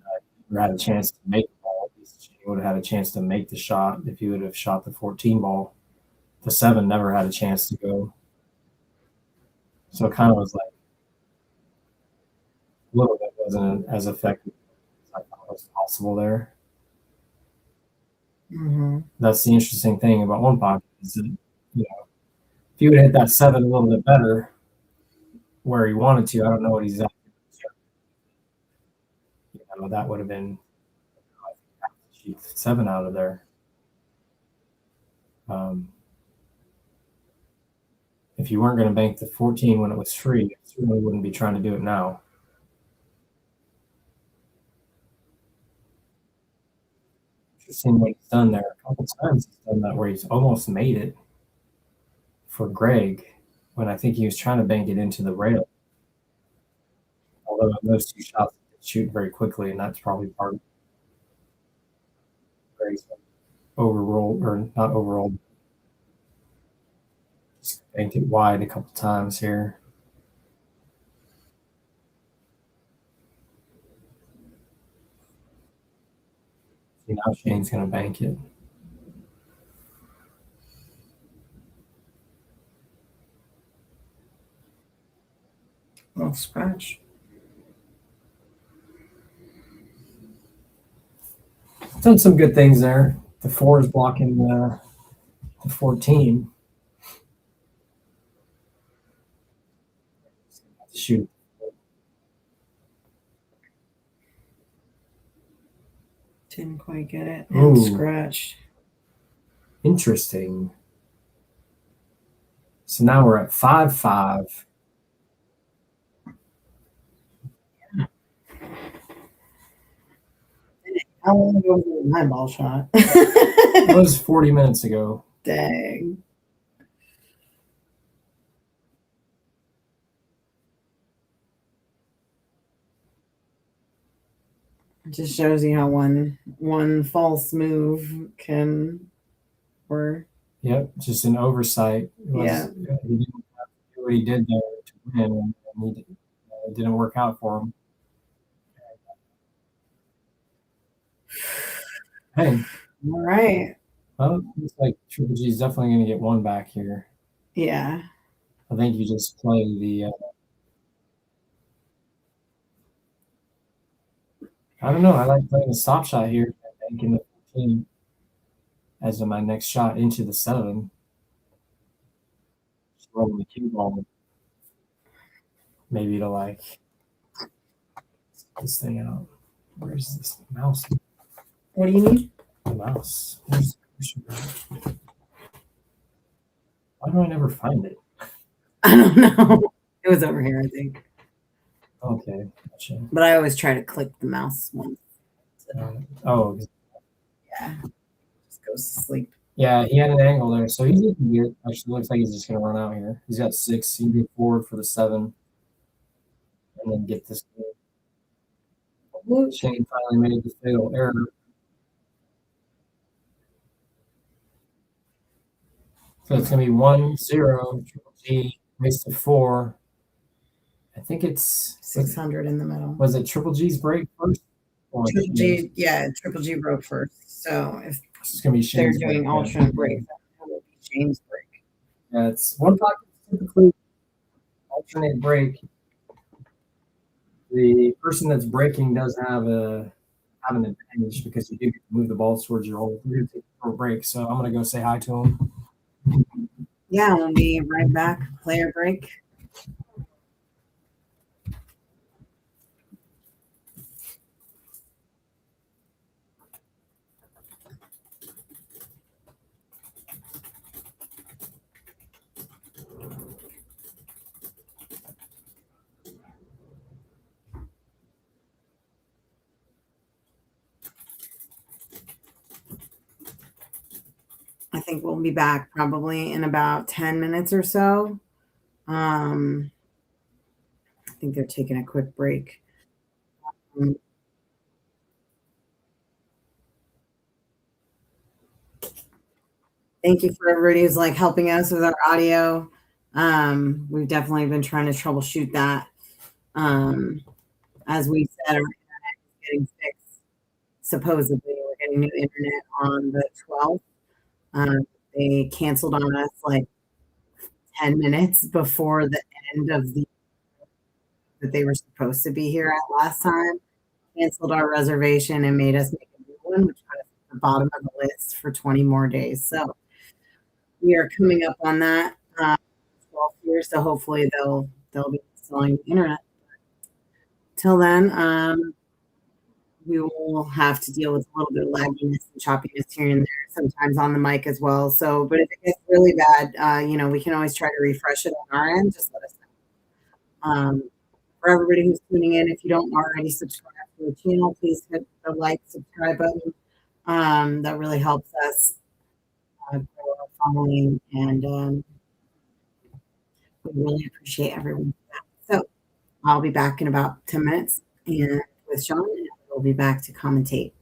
had a chance to make the ball. He would have had a chance to make the shot if he would have shot the 14 ball. The 7 never had a chance to go. So it kind of was like a little bit wasn't as effective as I thought was possible there. Mm-hmm. That's the interesting thing about one pocket is that, if he would have hit that 7 a little bit better where he wanted to, I don't know what exactly. That would have been 7 out of there. If you weren't going to bank the 14 when it was free, you certainly wouldn't be trying to do it now. Interesting what he's done there. A couple times he's done that where he's almost made it for Greg when I think he was trying to bank it into the rail. Although those 2 shots shoot very quickly, and that's probably part of Greg's overrolled or not overrolled. Just banked it wide a couple times here. See, now Shane's going to bank it. Well, scratch. Done some good things there. The 4 is blocking the 14. shoot. Didn't quite get it. And Ooh. scratched. Interesting. So now we're at 5-5. How long ago was my ball shot? It was 40 minutes ago. Dang. It just shows you how one false move can, or Yep, just an oversight. Yeah. He didn't have to do what he did there to win, and it didn't work out for him. Hey, all right. well, looks like Triple G is definitely going to get one back here. Yeah. I think you just play the. I don't know. I like playing the stop shot here. Making the 14 as my next shot into the 7. Just rolling the cue ball. Maybe to like this thing out. Where's this mouse? What do you need? The mouse. Where's why do I never find it? I don't know. It was over here, I think. Okay, gotcha. But I always try to click the mouse once. Oh, Yeah. Just goes to sleep. yeah, he had an angle there, so he's looking good. Actually, looks like he's just gonna run out here. He's got 6. He can go forward for the 7, and then get this. Shane finally made the fatal error. So it's gonna be 1-0. Triple G race to 4. I think it's 600 in the middle. Was it Triple G's break first? Triple G, yeah, Triple G broke first. So if it's gonna be they're Shane's doing break, alternate breaks, that will be Shane's break. Yeah, it's one pocket typically alternate break. The person that's breaking does have an advantage because you do get to move the ball towards your hole. You're gonna take a short break, so I'm gonna go say hi to him. Yeah, we'll be right back. Player break. I think we'll be back probably in about 10 minutes or so. I think they're taking a quick break. Thank you for everybody who's like helping us with our audio. We've definitely been trying to troubleshoot that. As we said, our internet is getting fixed. Supposedly, we're getting new internet on the 12th. They canceled on us like 10 minutes before the end of the that they were supposed to be here at last time. Canceled our reservation and made us make a new one, which put us at the bottom of the list for 20 more days. So we are coming up on that 12 years. So hopefully they'll be installing the internet. Till then, we will have to deal with a little bit of lagginess and choppiness here and there, sometimes on the mic as well. So, but if it gets really bad, we can always try to refresh it on our end. Just let us know. For everybody who's tuning in, if you don't already subscribe to the channel, please hit the like, subscribe button. That really helps us grow our following, and we really appreciate everyone for that. So I'll be back in about 10 minutes and with Shawn, and we'll be back to commentate.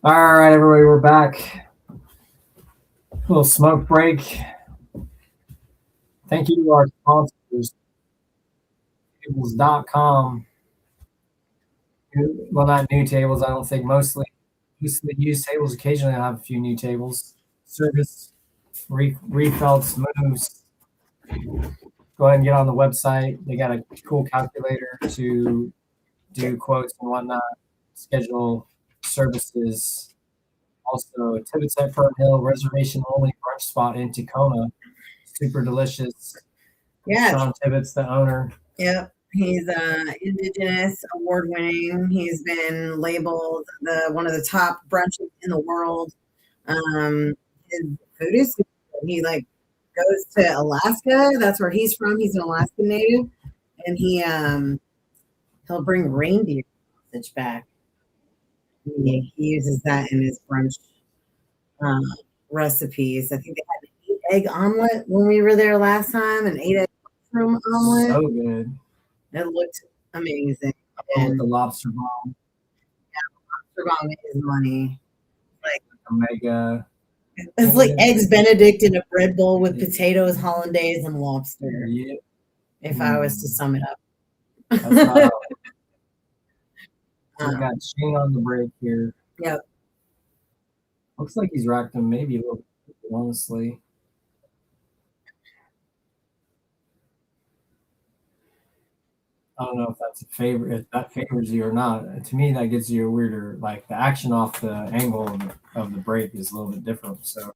All right, everybody, we're back. A little smoke break. Thank you to our sponsors, tables.com. Well, not new tables, I don't think. Mostly used tables. Occasionally, I have a few new tables. Service, refelts, moves. Go ahead and get on the website. They got a cool calculator to do quotes and whatnot, schedule services. Also, Tibbitts at Fernhill, reservation only brunch spot in Tacoma. Super delicious. Yeah. Shawn Tibbitts, the owner. Yep. He's Indigenous, award winning. He's been labeled one of the top brunches in the world. His food is good. He goes to Alaska. That's where he's from. He's an Alaskan native, and he'll bring reindeer sausage back. He uses that in his brunch recipes. I think they had an 8-egg omelet when we were there last time, an 8-egg mushroom omelet. So good. It looked amazing. And the lobster bomb. Yeah, lobster bomb is money. Like Omega. It's like eggs Benedict in a bread bowl with potatoes, hollandaise, and lobster. Yeah. If I was to sum it up. That's not we got Shane on the break here. Yep. Looks like he's racked him maybe a little bit, honestly. I don't know if that's a favor, if that favors you or not. To me, that gives you a weirder, like the action off the angle of the break is a little bit different. So.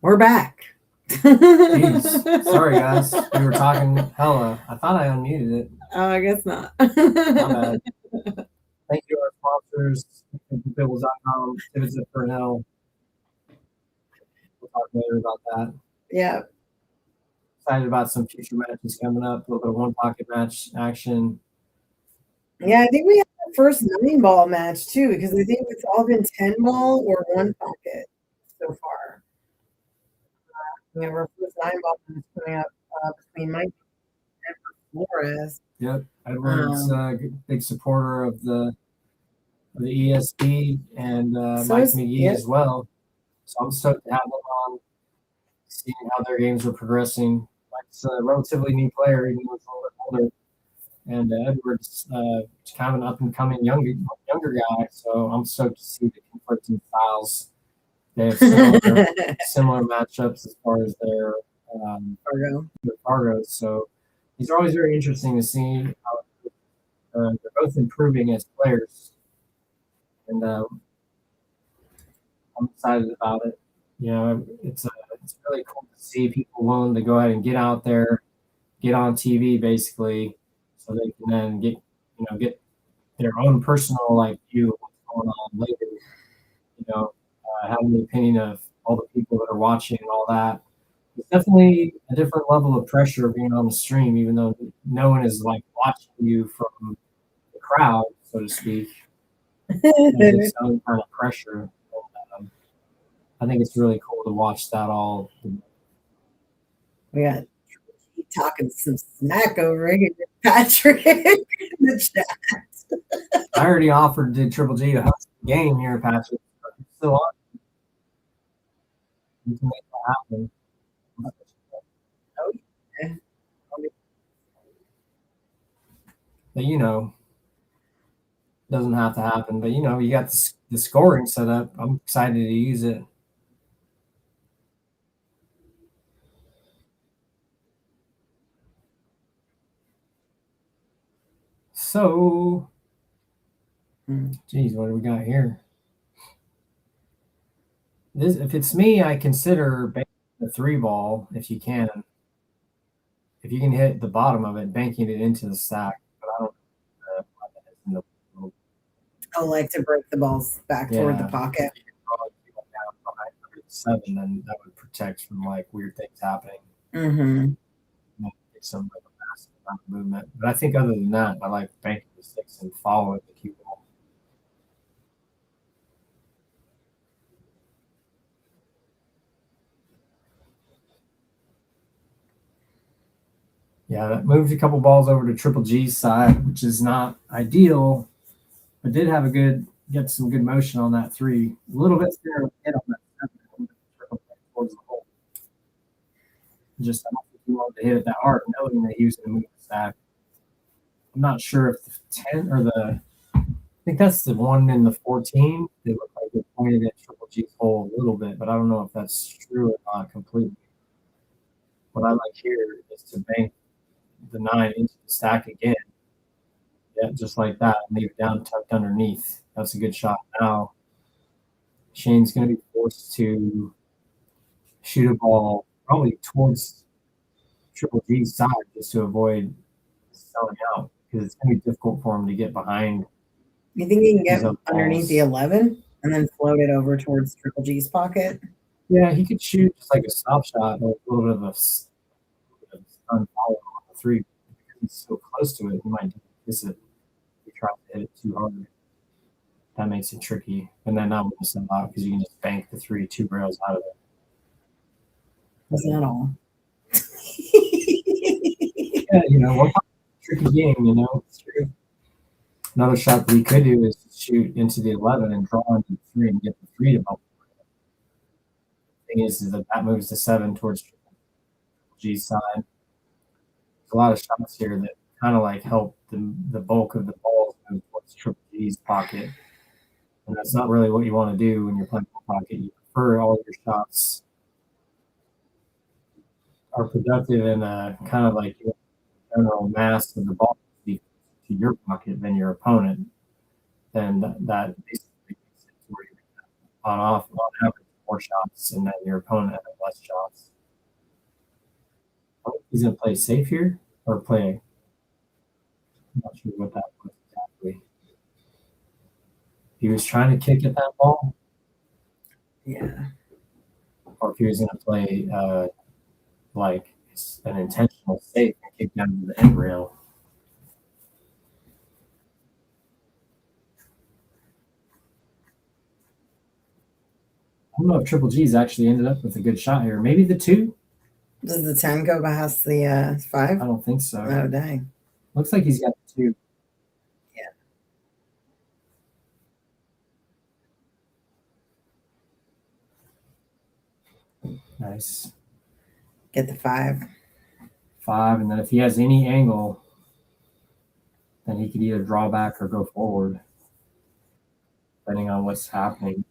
We're back. Jeez. Sorry, guys. We were talking hella. I thought I unmuted it. Oh, I guess not. My bad. Thank you to our sponsors, Tables.com, Tibbitts at Fernhill. We'll talk later about that. Yeah. Excited about some future matches coming up. A little bit of one pocket match action. Yeah, I think we have the first 9-ball match too, because I think it's all been 10-ball or one pocket so far. We have our first 9-ball match coming up between Mike and Flores. Yep, Edward's a big supporter of the ESP and Mike McGee as well. So I'm stoked to have them on, seeing how their games are progressing. Mike's a relatively new player, even though he's a little bit older. And Edward's kind of an up-and-coming younger guy, so I'm stoked to see the conflicting styles. They have similar matchups as far as their cargos. So these are always very interesting to see how they're both improving as players. And I'm excited about it. You know, it's really cool to see people willing to go ahead and get out there, get on TV, basically, so they can then get their own personal view of what's going on later. You know, having the opinion of all the people that are watching and all that. It's definitely a different level of pressure being on the stream, even though no one is watching you from the crowd, so to speak. It's its own kind of pressure. I think it's really cool to watch that all. We got talking some smack over here, Patrick, in the chat. I already offered to Triple G to host the game here, Patrick. It's still on. You can make that happen. Oh, yeah. But doesn't have to happen. But you got the scoring set up. I'm excited to use it. So Geez, what do we got here? This, if it's me, I consider banking the 3 ball if you can. If you can hit the bottom of it, banking it into the stack. But I don't know. Oh, like to break the balls back toward the pocket. If you can probably keep it down behind the 7, then that would protect from like weird things happening. Mm-hmm. Some like a massive amount of movement. But I think other than that, I like banking the 6 and following the cue ball. Yeah, that moved a couple balls over to Triple G's side, which is not ideal, but did have get some good motion on that 3. A little bit scared hit on that 7 towards the hole. Just I don't think he wanted to hit it that hard, knowing that he was going to move the stack. I'm not sure if the 10 or I think that's the one in the 14. They look like they pointed at Triple G's hole a little bit, but I don't know if that's true or not completely. What I like here is to bank the 9 into the stack again. Yeah, just like that, and leave it down tucked underneath. That's a good shot. Now, Shane's going to be forced to shoot a ball probably towards Triple G's side just to avoid selling out, because it's going to be difficult for him to get behind. You think he can get underneath the 11 and then float it over towards Triple G's pocket? Yeah, he could shoot just like a stop shot or a little bit of a stun follow on the 3. Because he's so close to it, he might miss it. He tries to hit it too hard. That makes it tricky. And then not miss them out because you can just bank the 3 2 rails out of it. That's not all. Yeah, one tricky game, It's true. Another shot that we could do is shoot into the 11 and draw into the 3 and get the 3 to bump. The thing is that moves the 7 towards Triple G's side. There's a lot of shots here that kind of like help the bulk of the balls move towards Triple G's pocket. And that's not really what you want to do when you're playing pocket. You prefer all your shots are productive in a kind of like general mass of the ball to your pocket than your opponent. And that basically makes it where you're on average more shots, and then your opponent has less shots. I think he's going to play safe here or play. I'm not sure what that was exactly. He was trying to kick at that ball. Yeah. Or if he was going to play like an intentional safe and kick down to the end rail. I don't know if Triple G's actually ended up with a good shot here. Maybe the 2. Does the 10 go past the 5? I don't think so. Oh, dang. Looks like he's got the 2. Yeah. Nice. Get the 5. 5, and then if he has any angle, then he could either draw back or go forward, depending on what's happening.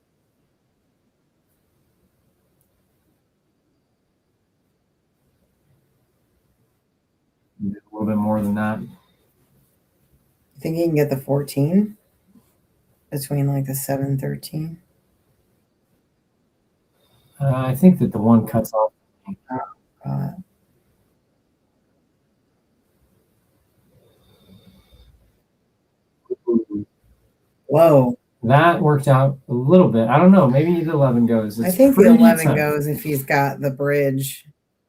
A little bit more than that. You think he can get the 14 between like the 7 and 13? I think that the 1 cuts off. Oh, God. Whoa. That worked out a little bit. I don't know. Maybe the 11 goes. I think the 11 goes if he's got the bridge.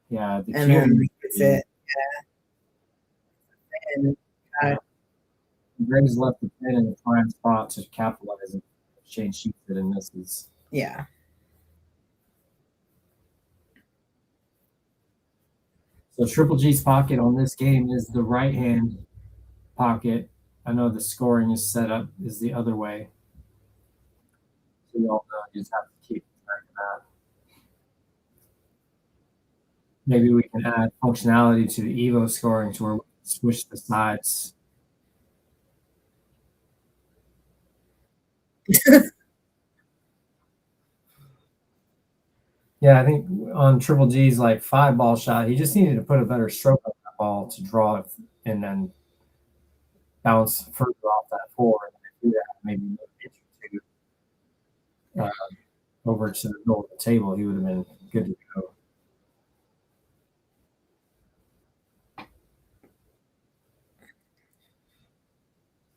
Yeah. And then gets it. Yeah. And Greg's left the 10 in the prime spot to capitalize and Shane shoots it and misses. Yeah. So Triple G's pocket on this game is the right hand pocket. I know the scoring is set up is the other way. So you all know you just have to keep track of that. Maybe we can add functionality to the Evo scoring to where we can switch the sides. Yeah, I think on Triple G's like 5-ball shot, he just needed to put a better stroke on that ball to draw it and then bounce further off that 4 and do that. Maybe over to the middle of the table, he would have been good to go.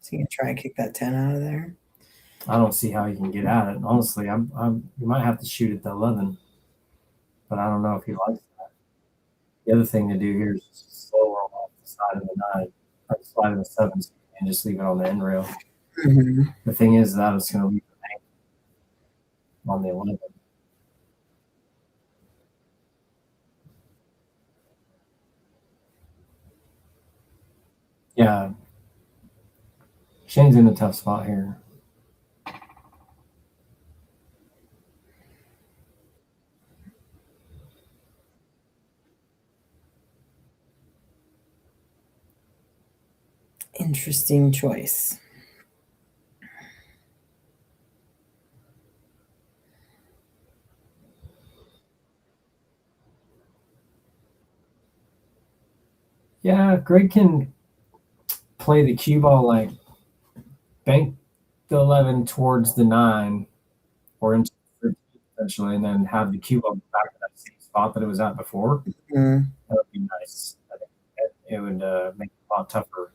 So you can try and kick that 10 out of there. I don't see how he can get at it. Honestly, you might have to shoot at the 11, but I don't know if he likes that. The other thing to do here is just slow roll off the side of the 9, or the side of the 7, and just leave it on the end rail. Mm-hmm. The thing is that it's going to leave the bank on the 11. Yeah. Shane's in a tough spot here. Interesting choice. Yeah, Greg can play the cue ball, like bank the 11 towards the 9 or into the 13 essentially, and then have the cue ball back to that same spot that it was at before. Mm-hmm. That would be nice. I think it would make it a lot tougher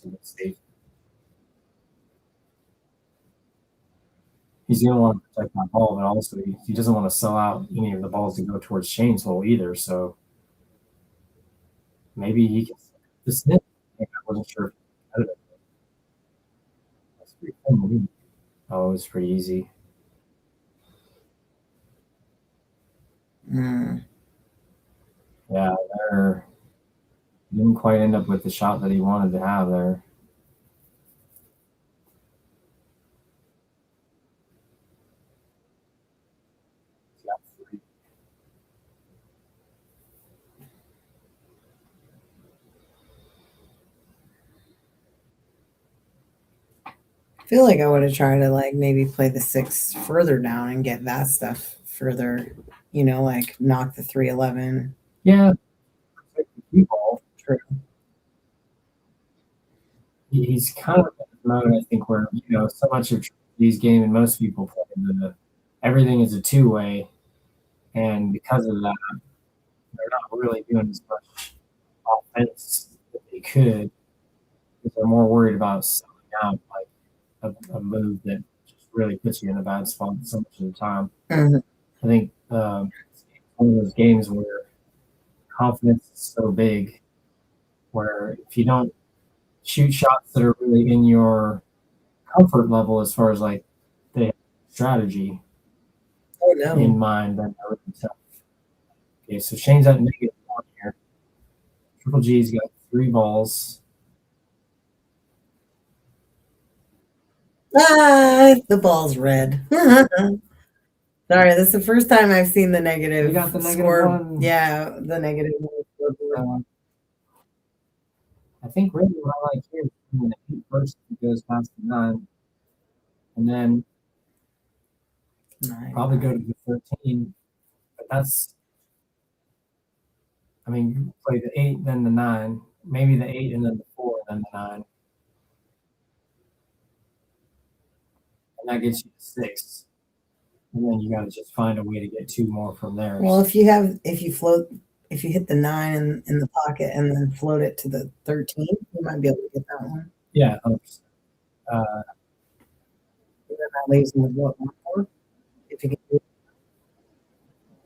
to get safe. He's going to want to protect that ball, but also he doesn't want to sell out any of the balls to go towards Shane's hole either. So maybe he can just hit. I wasn't sure if he had it. That's pretty fun. Oh, it was pretty easy. Mm. Yeah, there didn't quite end up with the shot that he wanted to have there. I feel like I would have tried to like maybe play the 6 further down and get that stuff further, like knock the 3-11. Yeah, the ball. True. He's kind of in a mode, I think, where so much of these games and most people play everything is a two-way, and because of that, they're not really doing as much offense that they could because they're more worried about selling out like a move that just really puts you in a bad spot so much of the time. Mm-hmm. I think it's one of those games where confidence is so big, where if you don't shoot shots that are really in your comfort level as far as like the strategy in mind, then that would be tough. Okay, so Shane's at -1 here. Triple G's got 3 balls. The ball's red. Sorry, this is the first time I've seen the negative. You got the negative score. 1. Yeah, the negative 1. I think really what I like here is when the 8 first goes past the 9, and then 9. probably go to the 13. But that's, I mean, you play the 8, then the 9, maybe the 8 and then the 4, and then the 9. And that gets you to 6. And then you got to just find a way to get 2 more from there. Well, if you hit the 9 in the pocket and then float it to the 13, you might be able to get that one. Yeah, 100%. And then that leaves him with what, 1 more? If you can do it.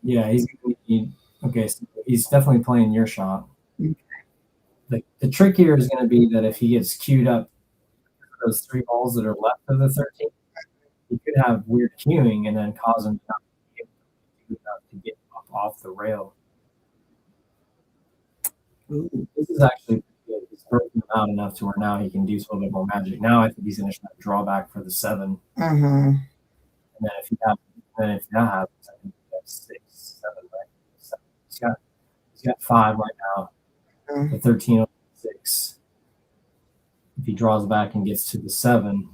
Yeah, he's going to need. Okay, so he's definitely playing your shot. Okay. The trick here is going to be that if he gets queued up those 3 balls that are left of the 13, he could have weird queuing and then cause him not to be able to get up off the rail. Ooh. This is actually good. He's broken him out enough to where now he can do a little bit more magic. Now I think he's going to try to draw back for the 7. Mm-hmm. And then if you not have, I think you have 6, 7, right? 7. He's got 5 right now. Mm-hmm. The 13 over 6. If he draws back and gets to the 7,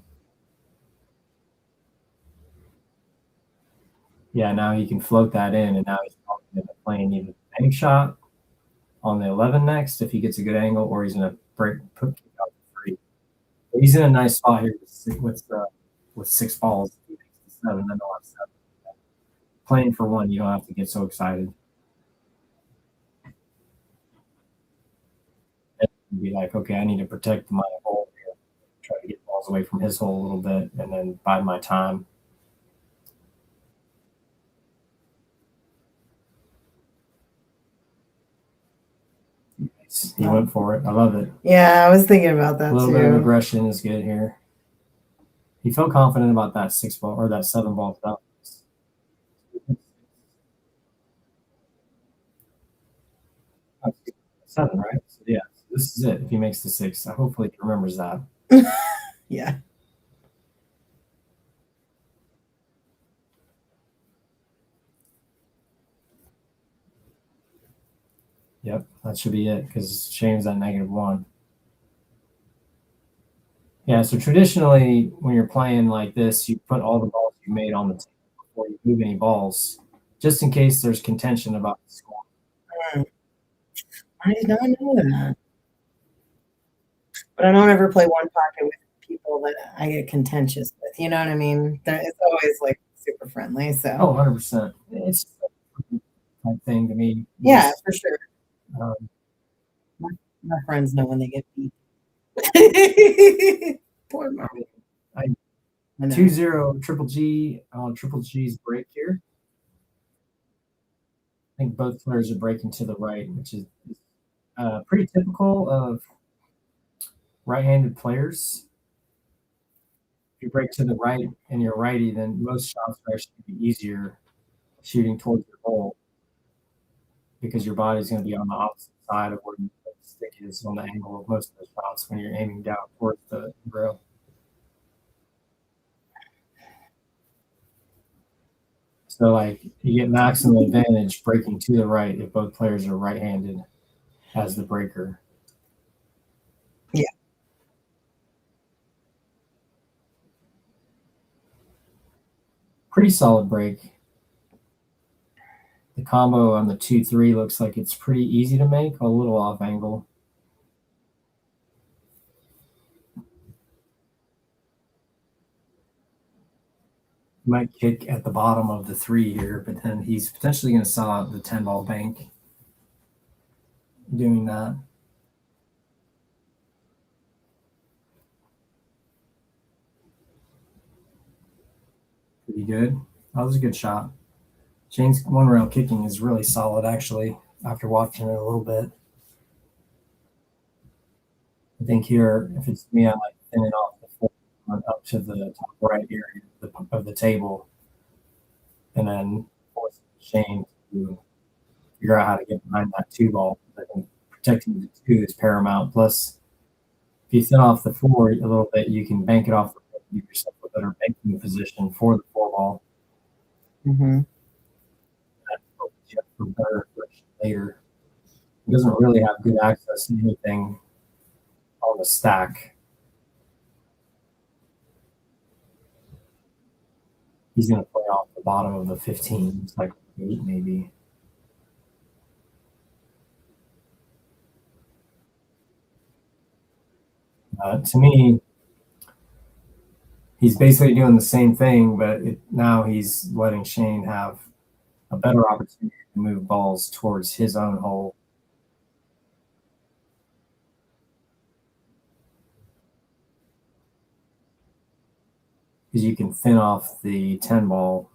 yeah, now he can float that in, and now he's probably going to play either the bank shot on the 11 next if he gets a good angle, or he's going to kick out the 3. But he's in a nice spot here with 6 balls. If he makes the 7, then they'll have 7. playing for one, you don't have to get so excited. And be like, okay, I need to protect my hole here. Try to get balls away from his hole a little bit, and then bide my time. He went for it. I love it. Yeah, I was thinking about that A little too. bit of aggression is good here. He felt confident about that 6 ball or that 7 ball stuff. 7, right? So yeah, this is it. If he makes the 6, hopefully he remembers that. Yeah. Yep, that should be it because Shane's at -1. Yeah, so traditionally when you're playing like this, you put all the balls you made on the table before you move any balls, just in case there's contention about the score. I did not know that. But I don't ever play one pocket with people that I get contentious with. You know what I mean? It's always like super friendly. So. Oh, 100%. It's a thing to me. Yeah, for sure. My friends know when they get beat. Poor Marvin. 2-0 Triple G on Triple G's break here. I think both players are breaking to the right, which is pretty typical of right-handed players. If you break to the right and you're righty, then most shots are actually be easier shooting towards your hole because your body's going to be on the opposite side of where the stick is on the angle of most of the shots when you're aiming down towards the grill. So, like, you get maximum advantage breaking to the right if both players are right-handed as the breaker. Yeah. Pretty solid break. The combo on the 2-3 looks like it's pretty easy to make, a little off angle. Might kick at the bottom of the 3 here, but then he's potentially going to sell out the 10 ball bank doing that. Pretty good. That was a good shot. Shane's one rail kicking is really solid, actually, after watching it a little bit. I think here, if it's me, I like thinning off the floor up to the top right area of the table, and then force Shane to figure out how to get behind that 2 ball. I think protecting the 2 is paramount. Plus, if you thin off the 4 a little bit, you can bank it off the floor, give yourself a better banking position for the 4 ball. Mm-hmm. That opens you up for better aggression later. He doesn't really have good access to anything on the stack. He's going to play off the bottom of the 15. It's like 8 maybe. To me, he's basically doing the same thing, but now he's letting Shane have a better opportunity to move balls towards his own hole. Because you can thin off the 10 ball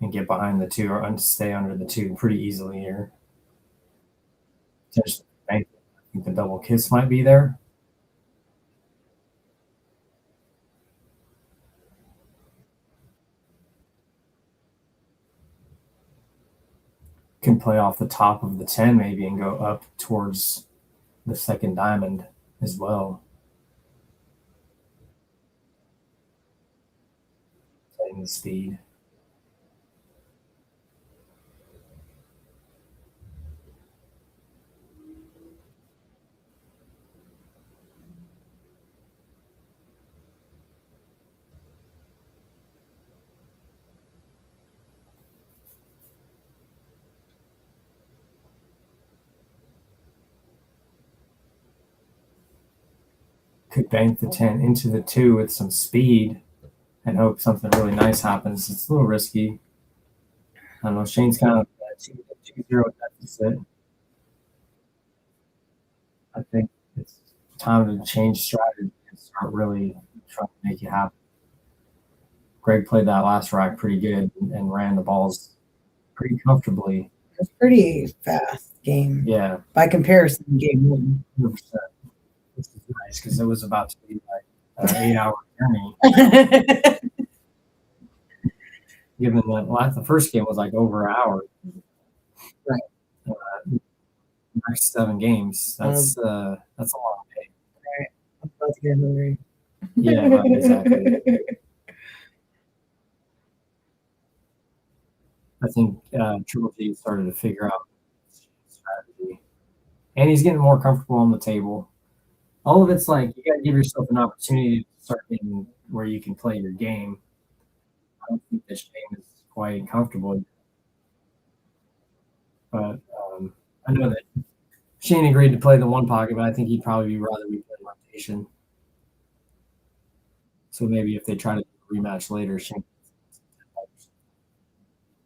and get behind the 2 or stay under the 2 pretty easily here. Potentially, I think the double kiss might be there. Can play off the top of the 10 maybe and go up towards the second diamond as well. Playing the speed. Could bank the 10 into the 2 with some speed and hope something really nice happens. It's a little risky. don't know. Shane's kind of a 2-0 deficit. I think it's time to change strategy and start really trying to make it happen. Greg played that last rack pretty good and ran the balls pretty comfortably. It was pretty fast game. Yeah. By comparison, game 1. 100%. Which is nice because it was about to be like an 8-hour journey. Given that the first game was like over an hour. Right. Next 7 games. That's a long day. Right. I'm about to get hungry. Yeah, right, exactly. I think Triple G started to figure out strategy, and he's getting more comfortable on the table. All of it's like you got to give yourself an opportunity to start getting where you can play your game. I don't think that Shane is quite comfortable, but I know that Shane agreed to play the one pocket, but I think he'd probably rather be playing rotation. So maybe if they try to rematch later, Shane.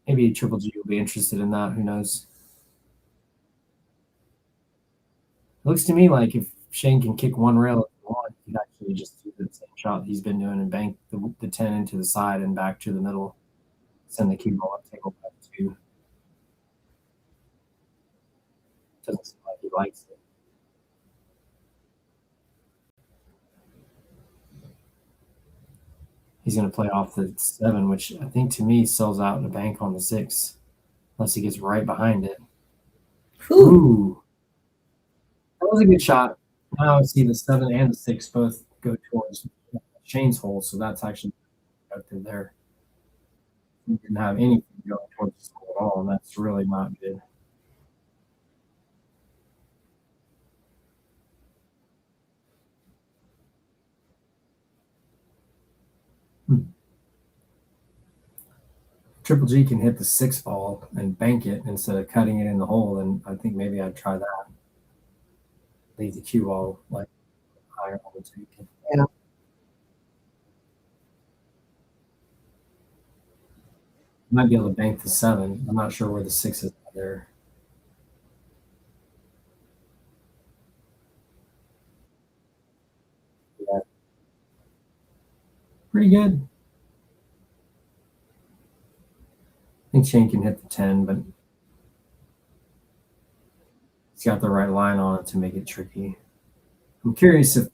Maybe Triple G will be interested in that. Who knows? It looks to me like if Shane can kick one rail if he wants, he could actually just do the same shot he's been doing and bank the 10 into the side and back to the middle. Send the cue ball up, take back to. Doesn't seem like he likes it. He's going to play off the 7, which I think to me sells out in a bank on the 6, unless he gets right behind it. Ooh. That was a good shot. Now I see the 7 and the 6 both go towards Shane's hole, so that's actually productive there. He didn't have anything going towards his hole at all, and that's really not good. Triple G can hit the 6 ball and bank it instead of cutting it in the hole, and I think maybe I'd try that. Leave the cue ball like higher on the tee. Yeah. Might be able to bank the 7. I'm not sure where the 6 is there. Yeah. Pretty good. I think Shane can hit the 10, but he's got the right line on it to make it tricky. I'm curious if 5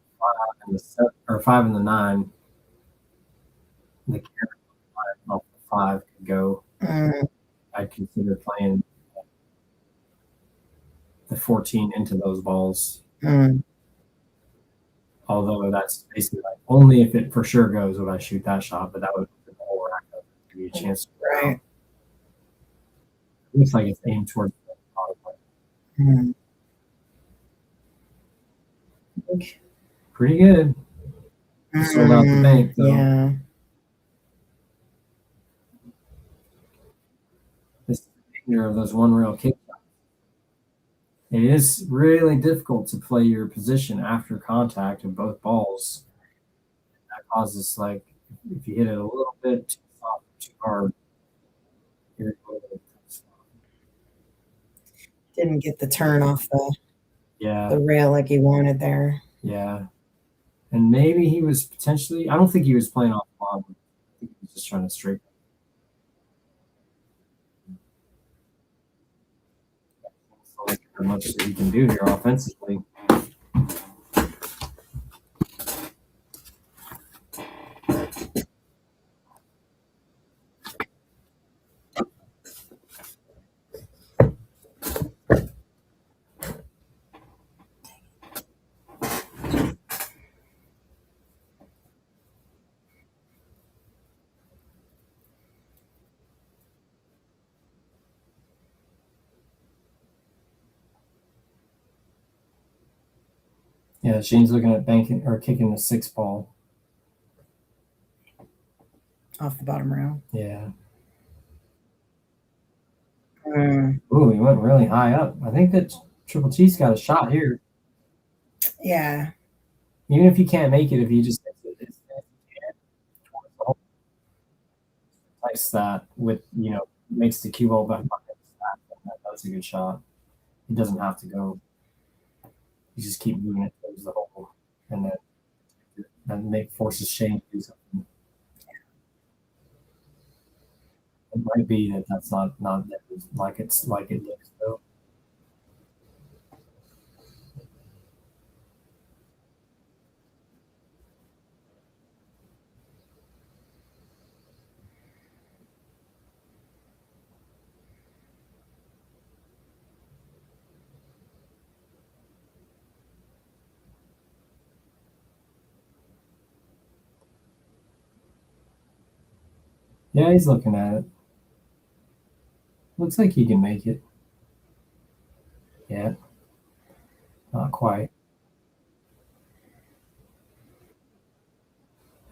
and the 7 or 5 and the 9, the carry off the 5 could go. I'd consider playing the 14 into those balls. Although that's basically like only if it for sure goes would I shoot that shot, but that would put the whole rack up to give you a chance to go. Right. Looks like it's aimed towards the bottom. Pretty good. Sold out the bank though. Yeah. This is the danger of those one rail kick shots. It is really difficult to play your position after contact of both balls. That causes, like, if you hit it a little bit too soft, too hard, you're going to Didn't get the turn off the yeah. the rail like he wanted there. Yeah. And maybe he was potentially, I don't think he was playing off the bottom. I think he was just trying to straighten. So like how much that he can do here offensively. Yeah, Shane's looking at banking or kicking the 6 ball. Off the bottom rail. Yeah. Mm. He went really high up. I think that Triple T's got a shot here. Yeah. Even if he can't make it, if he just hits it, it's towards the hole. Nice that with, makes the cue ball back on his stack, that's a good shot. He doesn't have to go. You just keep moving it towards the hole, and then forces Shane to do something. It might be that's not like it looks though. Yeah, he's looking at it. Looks like he can make it. Yeah, not quite.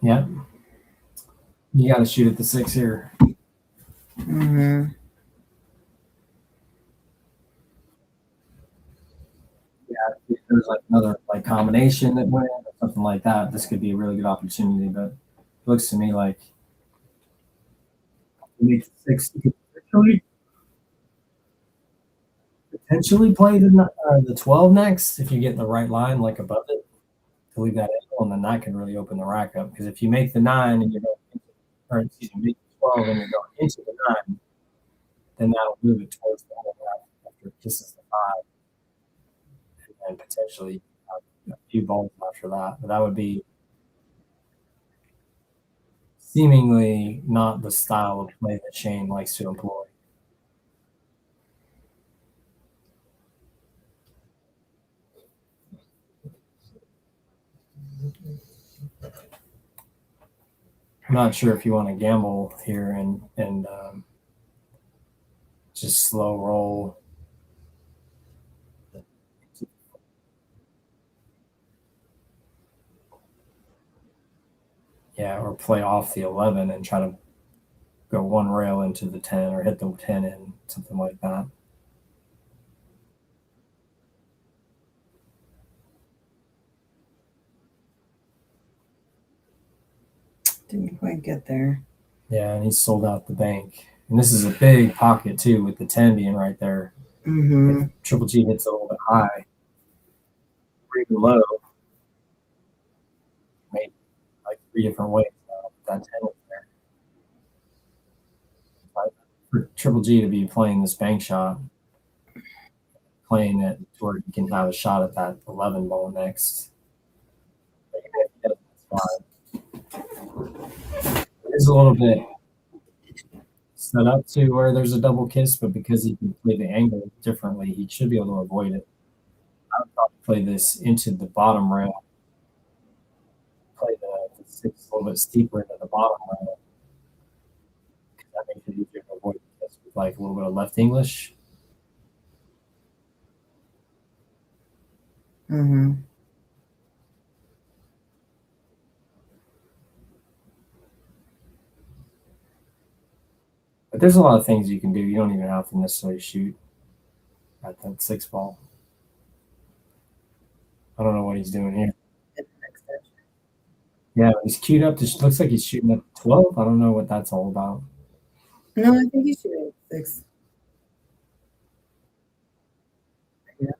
Yeah, you got to shoot at the 6 here. Mm-hmm. Yeah, if there's like another like combination that went or something like that, this could be a really good opportunity. But it looks to me like you make the 6, you could potentially play the 12 next if you get in the right line, like above it, to leave that angle, and then that can really open the rack up. Because if you make the 9 and you're going, or excuse me, make the 12 and you're going into the 9, then that'll move it towards the whole rack after it kisses the 5, and potentially a few balls after that. But that would be seemingly not the style of play that Shane likes to employ. I'm not sure if you want to gamble here and just slow roll. Yeah, or play off the 11 and try to go one rail into the 10 or hit the 10 in, something like that. Didn't quite get there. Yeah, and he sold out the bank. And this is a big pocket too, with the 10 being right there. Mm-hmm. If Triple G hits a little bit high, or even low, maybe like 3 different ways now. That 10 is there. But for Triple G to be playing this bank shot, playing it to where he can have a shot at that 11 ball next. But even if he doesn't, it's fine. It is a little bit set up to where there's a double kiss, but because he can play the angle differently, he should be able to avoid it. I would probably play this into the bottom rail, play the 6 a little bit steeper into the bottom rail. That makes it easier to avoid the kiss with like a little bit of left English. Mm-hmm. But there's a lot of things you can do. You don't even have to necessarily shoot at that 6 ball. I don't know what he's doing here. Yeah, he's queued up. Looks like he's shooting at 12. I don't know what that's all about. No, I think he's shooting 6. Yeah.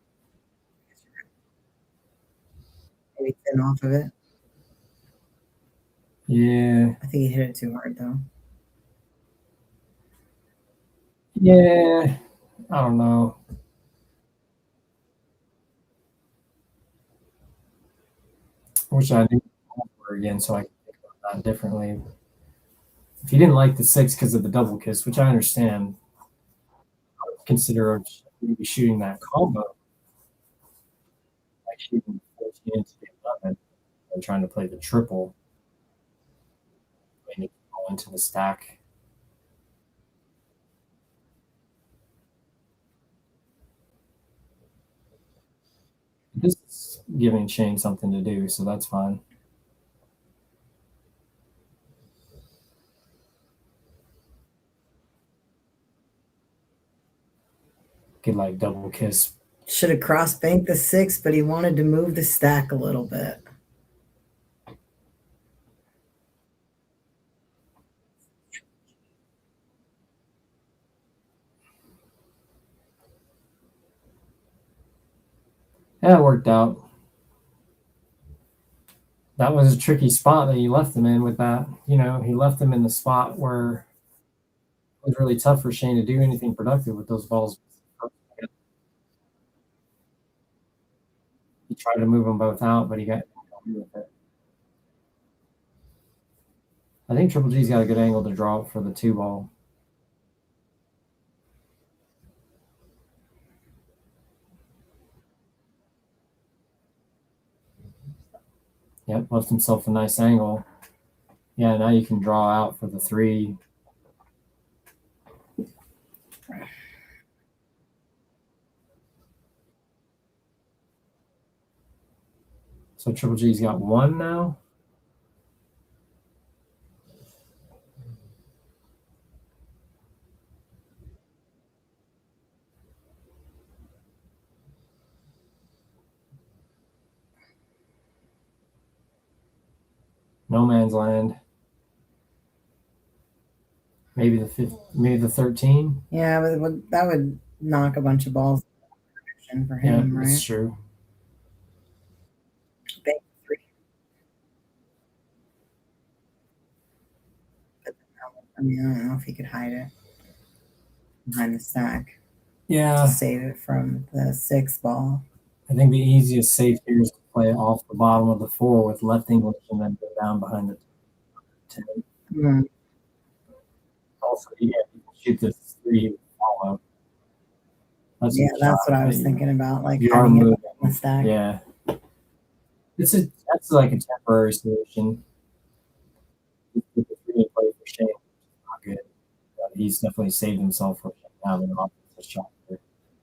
Maybe 10 off of it. Yeah. I think he hit it too hard though. Yeah. I don't know. I wish I knew again so I could think about that differently. If you didn't like the 6 because of the double kiss, which I understand, I would consider maybe shooting that combo, like shooting 14 into the 11 and trying to play the triple, playing it all into the stack. This is giving Shane something to do, so that's fine. Could like double kiss. Should have cross banked the 6, but he wanted to move the stack a little bit. Yeah, it worked out. That was a tricky spot that you left him in with that. You know, he left him in the spot where it was really tough for Shane to do anything productive with those balls. He tried to move them both out, but he got with it. I think Triple G's got a good angle to draw it for the 2-ball. Yep, left himself a nice angle. Yeah, now you can draw out for the 3. So Triple G's got 1 now. No man's land. Maybe the 5th, maybe the 13. Yeah, but that would knock a bunch of balls in for him, Yeah, right? that's true. Bank 3. But I mean, I don't know if he could hide it behind the stack Yeah, to save it from the 6 ball. I think the easiest safe here is to play off the bottom of the 4 with left English and then go down behind the 10. Mm. Also, yeah, you can shoot this 3 follow. That's what I was thinking about, like You are having it moving. on the stack. Yeah. That's like a temporary solution. With the 3 in play for Shane, not good. But he's definitely saved himself from having an offensive shot here.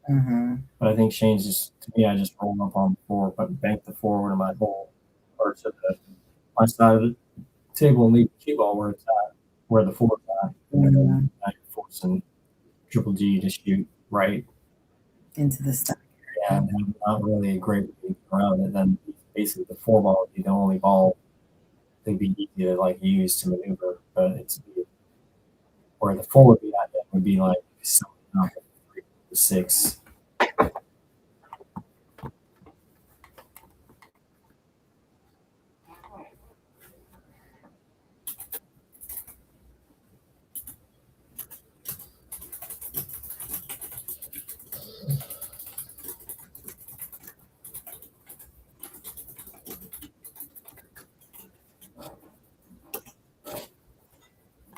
Mm-hmm. But I think Shane's to me, I just rolled up on the 4, but bank the 4 to my hole or to my side of the table and leave the cue ball where it's at, where the 4's at. And then now you're forcing Triple G to shoot right into the stack. Yeah, and not really a great way around it. Then basically the 4 ball would be the only ball that'd be easy to like use to maneuver, but it's where the 4 would be at that would be like something up at 3 to 6.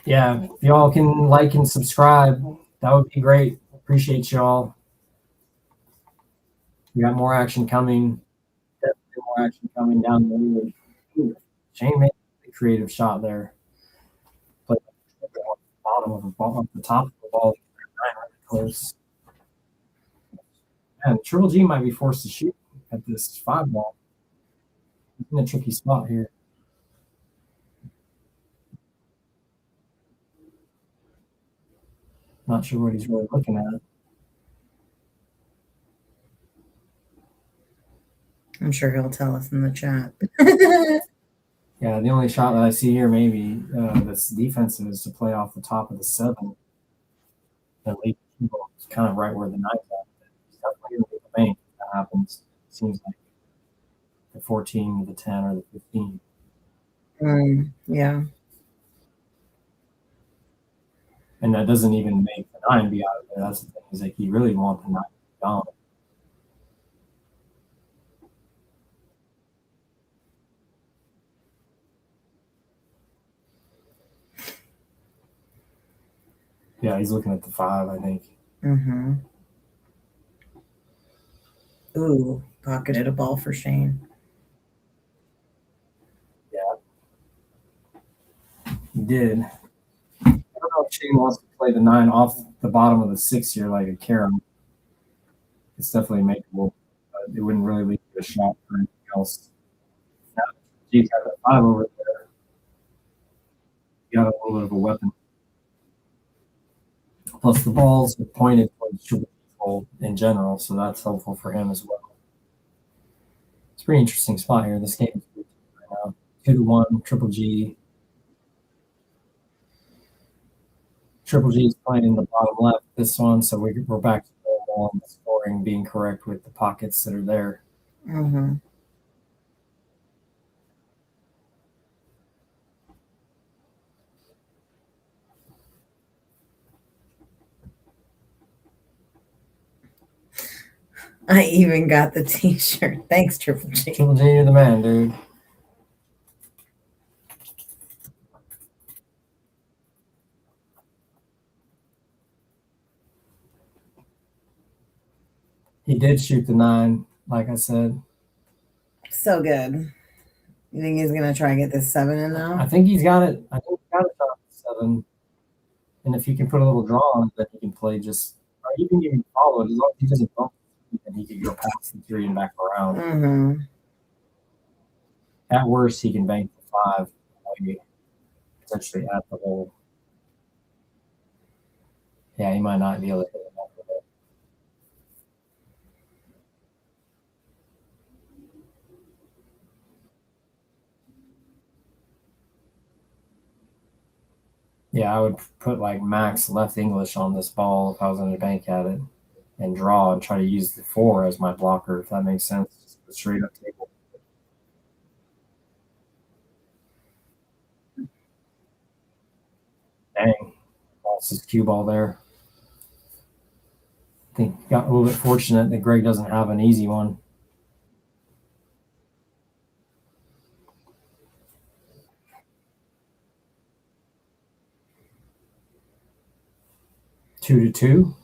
Yeah, if y'all can like and subscribe, that would be great. Appreciate y'all. We got more action coming. Definitely more action coming down the road. Ooh, Shane made a creative shot there. But on the bottom of the ball, on the top of the ball, close. And Triple G might be forced to shoot at this 5 ball. He's in a tricky spot here. Not sure what he's really looking at. I'm sure he'll tell us in the chat. Yeah, the only shot that I see here maybe that's defensive is to play off the top of the 7 and leave the ball kind of right where the 9's at. He's definitely going to the bank if that happens. It seems like the 14, the 10, or the 15. Yeah. And that doesn't even make the 9 be out of there. That's the thing. Is like you really want the 9 to be gone. Yeah, he's looking at the 5, I think. Mm-hmm. Ooh, pocketed a ball for Shane. Yeah. He did. I don't know if Shane wants to play the 9 off the bottom of the 6 here like a carom. It's definitely makeable, but it wouldn't really lead to a shot for anything else. Now, G's got the 5 over there. You got a little bit of a weapon. Plus, the balls are pointed towards Triple G's hole in general, so that's helpful for him as well. It's a pretty interesting spot here. This game is good right now. 2-1, Triple G. Triple G is playing in the bottom left this one, so we're back to normal on the scoring being correct with the pockets that are there. Mm-hmm. I even got the t-shirt. Thanks, Triple G. Triple G, you're the man, dude. He did shoot the 9, like I said. So good. You think he's gonna try and get this 7 in now? I think he's got it. I think he's got it on 7. And if he can put a little draw on it, then he can play just, or you can even follow it. As long as he doesn't bump it, then he could go past the 3 and back around. Mm-hmm. At worst, he can bank the 5, maybe potentially at the hole. Yeah, he might not be able to hit it off of it. Yeah, I would put like max left English on this ball if I was going to bank at it and draw and try to use the 4 as my blocker, if that makes sense. Just a straight up table. Dang. Lost his cue ball there. I think got a little bit fortunate that Greg doesn't have an easy one. Two to 2.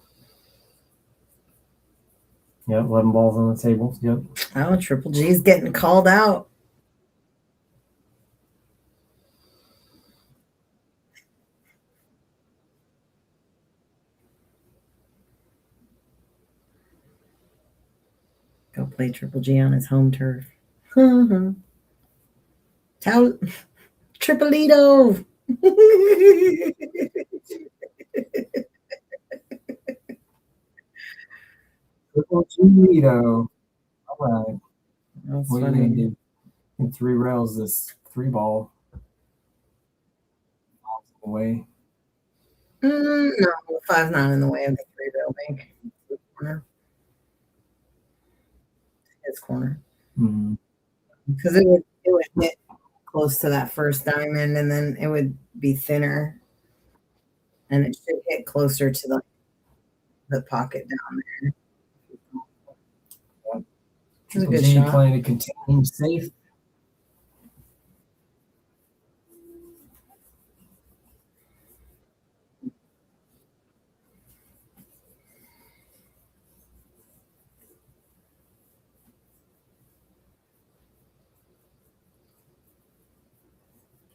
Yep, 11 balls on the table. Yep. Oh, Triple G's getting called out. Go play Triple G on his home turf. Tripolito. Triple G-Lito. All right. That's What are you funny. going to do? In 3 rails, this 3 ball. Away. No, 5's not in the way of the 3 rail bank. Corner. His corner. Mm-hmm. Because it would hit close to that first diamond, and then it would be thinner, and it should hit closer to the pocket down there. It was a good shot. Playing to contain safe.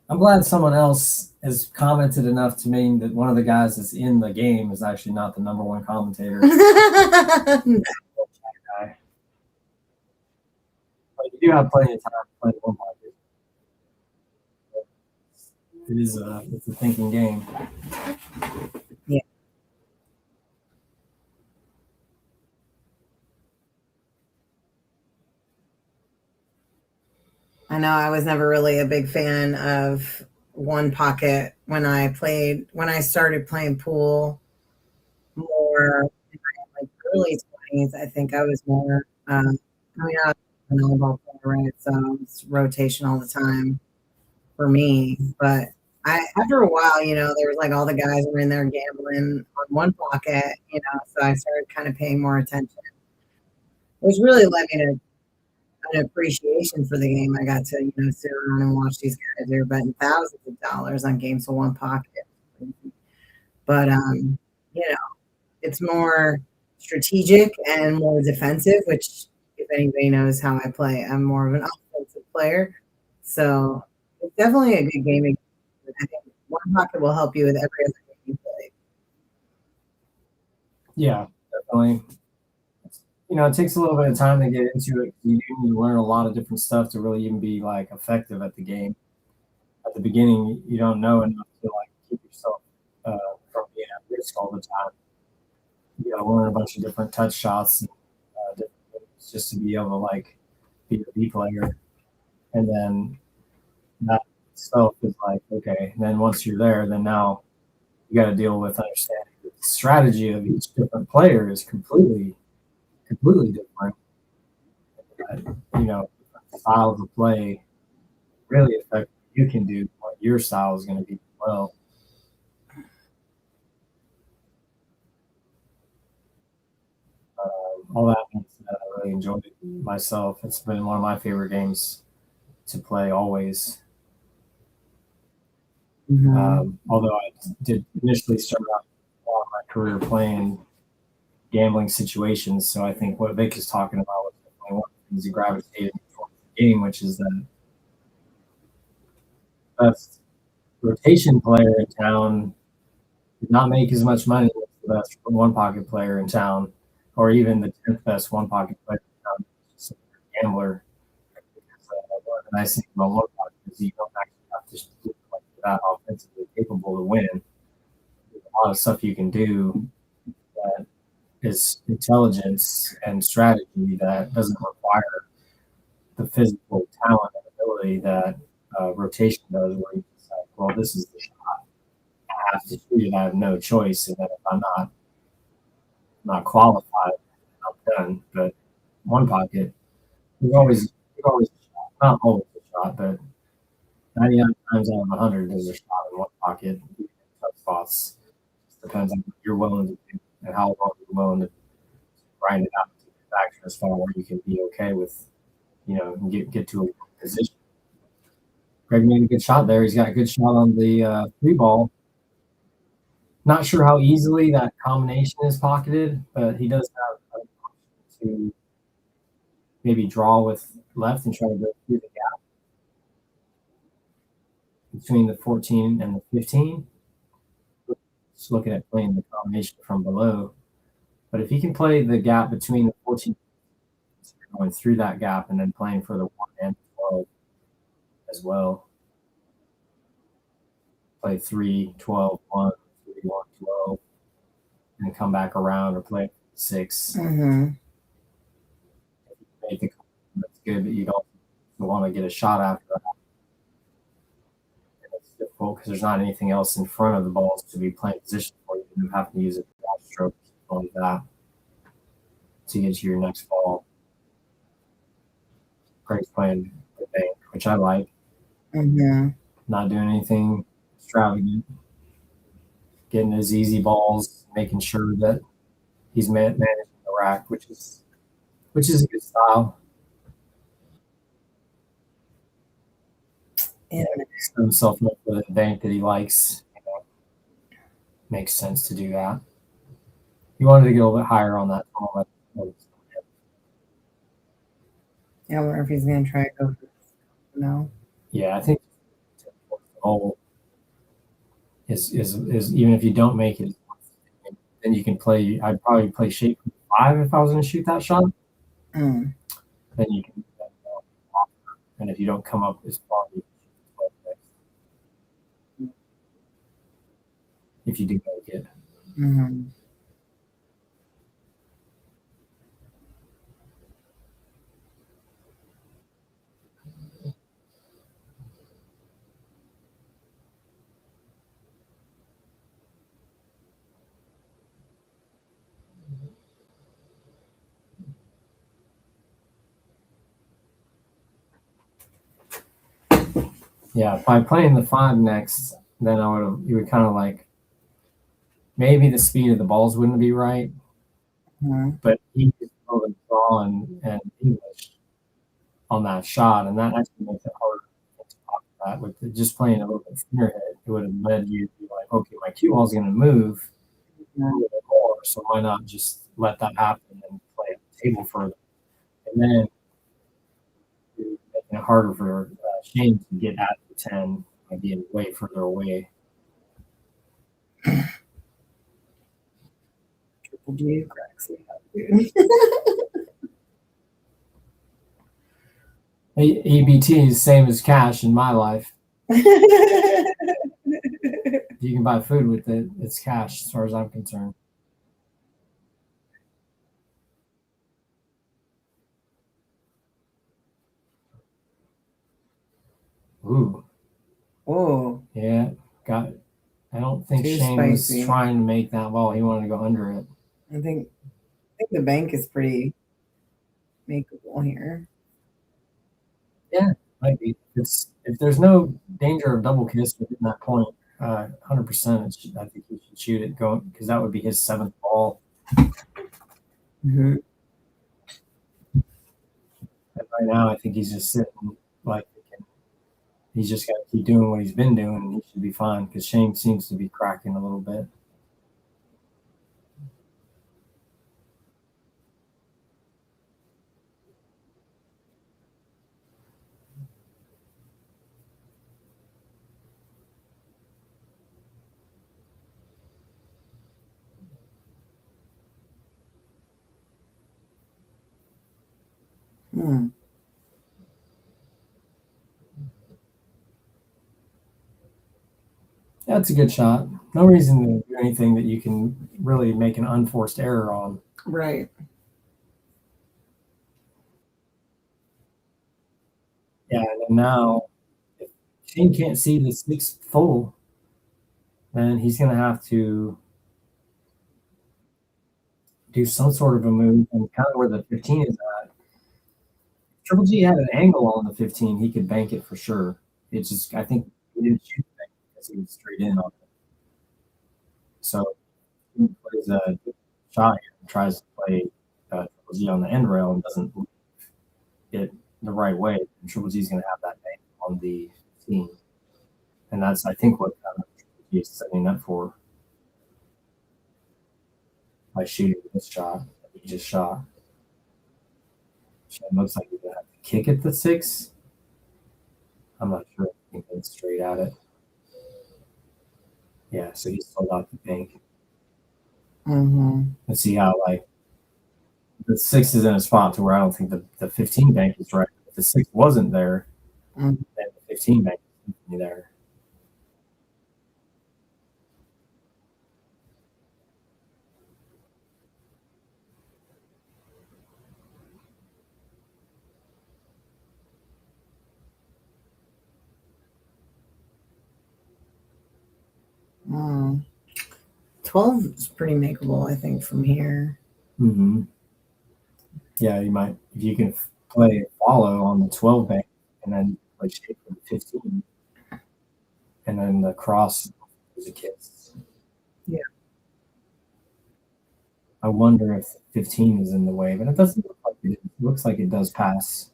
I'm glad someone else has commented enough to mean that one of the guys that's in the game is actually not the number 1 commentator. But you do have plenty of time to play one pocket. It's a thinking game. Yeah. I know I was never really a big fan of one pocket when I started playing pool more in my early 20s. I think I was more, I was an volleyball player, right? So it's rotation all the time for me. But after a while, there was like all the guys were in there gambling on one pocket, so I started kind of paying more attention, which really led me to an appreciation for the game. I got to, sit around and watch these guys. They were betting thousands of dollars on games of one pocket. But, it's more strategic and more defensive, which if anybody knows how I play, I'm more of an offensive player. So it's definitely a good game. I think one pocket will help you with every other game you play. Yeah, definitely. It takes a little bit of time to get into it. You need to learn a lot of different stuff to really even be like effective at the game. At the beginning, you don't know enough to like keep yourself from being at risk all the time. You got to learn a bunch of different touch shots and different things just to be able to like be a B player. And then that itself is like, okay. And then once you're there, then now you got to deal with understanding the strategy of each different player is completely different. styles of play really affect what you can do, what your style is going to be as well. All that means that I really enjoyed it myself. It's been one of my favorite games to play always. Although I did initially start out my career playing gambling situations, so I think what Vic is talking about was definitely one of the things he gravitated towards the game, which is that the best rotation player in town did not make as much money as the best one pocket player in town, or even the 10th best one pocket player in town, just a gambler. One of the nice things about one pocket is you don't actually have to look like that offensively capable to win. There's a lot of stuff you can do that is intelligence and strategy that doesn't require the physical talent and ability that rotation does, where you just like, well, this is the shot. I have to shoot it. I have no choice. And then if I'm not qualified, I'm done. But one pocket, there's always a shot. Not always a shot, but 99 times out of 100, there's a shot in one pocket, even in tough spots. It depends on what you're willing to do and how long you're willing to grind it out to get back to as far where you can be okay with, get to a position. Greg made a good shot there. He's got a good shot on the three ball. Not sure how easily that combination is pocketed, but he does have an option to maybe draw with left and try to go through the gap between the 14 and the 15. Just looking at playing the combination from below. But if he can play the gap between the 14, going through that gap and then playing for the 1 and 12 as well. Play 3, 12, 1, 3, 1, 12, and come back around or play 6. Make the that's good, but you don't want to get a shot after that. And it's difficult because there's not anything else in front of the balls to be playing position for you. You have to use a ball stroke like that to get to your next ball. Greg's playing the bank, which I like. Not doing anything extravagant. Getting his easy balls, making sure that he's managing the rack, which is a good style. Yeah, set himself up for the bank that he likes. Makes sense to do that. He wanted to get a little bit higher on that ball. Yeah, I wonder if he's going to try to go for no. Yeah, I think the hole is even if you don't make it, then you can play. I'd probably play shape 5 if I was going to shoot that shot. Then you can, and if you don't come up as far, you can shoot if you do make it. Yeah, by playing the 5 next, then you would kind of like maybe the speed of the balls wouldn't be right, but he could still draw and English on that shot, and that actually makes it harder to pop that. With just playing a little bit thinner hit, it would have led you to be like, okay, my cue ball is going to move a little bit more, so why not just let that happen and play at the table further, and then making it harder for Shane to get at the 10 by being way further away. Triple G cracks me up, dude. EBT is the same as cash in my life. You can buy food with it. It's cash as far as I'm concerned. Ooh. Oh. Yeah, got it. I don't think Too Shane spicy. was trying to make that ball. He wanted to go under it. I think the bank is pretty makeable here. Yeah, might be. If there's no danger of double kiss within that point, 100%, I think he should shoot it going because that would be his 7th ball. Mhm. And right now, I think he's just sitting like he's just got to keep doing what he's been doing, and he should be fine because Shane seems to be cracking a little bit. Hmm. That's a good shot. No reason to do anything that you can really make an unforced error on. Right. Yeah, and then now if Shane can't see the 6 full, then he's going to have to do some sort of a move and kind of where the 15 is at. Triple G had an angle on the 15, he could bank it for sure. It's just, I think he didn't shoot the bank because he was straight in on it. So he plays a shot here and tries to play Triple G on the end rail and doesn't it the right way. And Triple G is going to have that bank on the 15. And that's, I think, what Triple G is setting up for by shooting this shot that he just shot. It looks like he's going to have to kick at the 6. I'm not sure. I think it's straight at it. Yeah, so he still got the bank. Mm-hmm. Let's see how, like, the 6 is in a spot to where I don't think the 15 bank is right. If the 6 wasn't there, then the 15 bank is there. Mm. 12 is pretty makeable, I think, from here. Mm-hmm. Yeah, you might, if you can play follow on the 12 bank and then play shape for the 15, and then the cross is a kiss. Yeah. I wonder if 15 is in the way, but it doesn't look like it is. It looks like it does pass.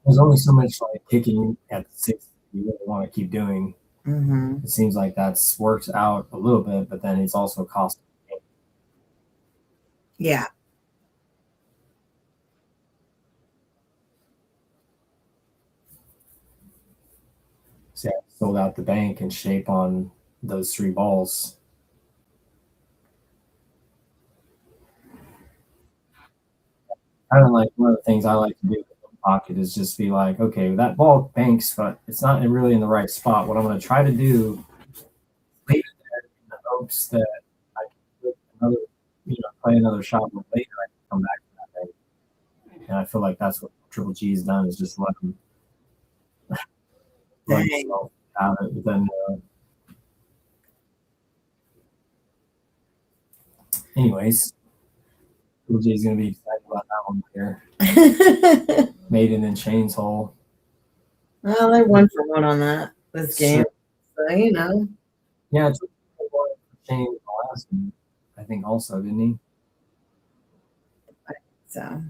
There's only so much like kicking at the 6 you really want to keep doing. Mm-hmm. It seems like that's worked out a little bit, but then it's also costing. Yeah. So yeah, sold out the bank and shape on those 3 balls. Kind of like one of the things I like to do in the pocket is just be like, okay, that ball banks, but it's not really in the right spot. What I'm going to try to do, leave it there in the hopes that I can put another, play another shot later. I can come back to that bank. And I feel like that's what Triple G's done is just let himself have it. But then, anyways, Triple G's going to be excited about that one here. Maiden and Shane's hole. Well, they're 1-for-1 on this game. So, Yeah, it's Shane the last one, I think also, didn't he? So.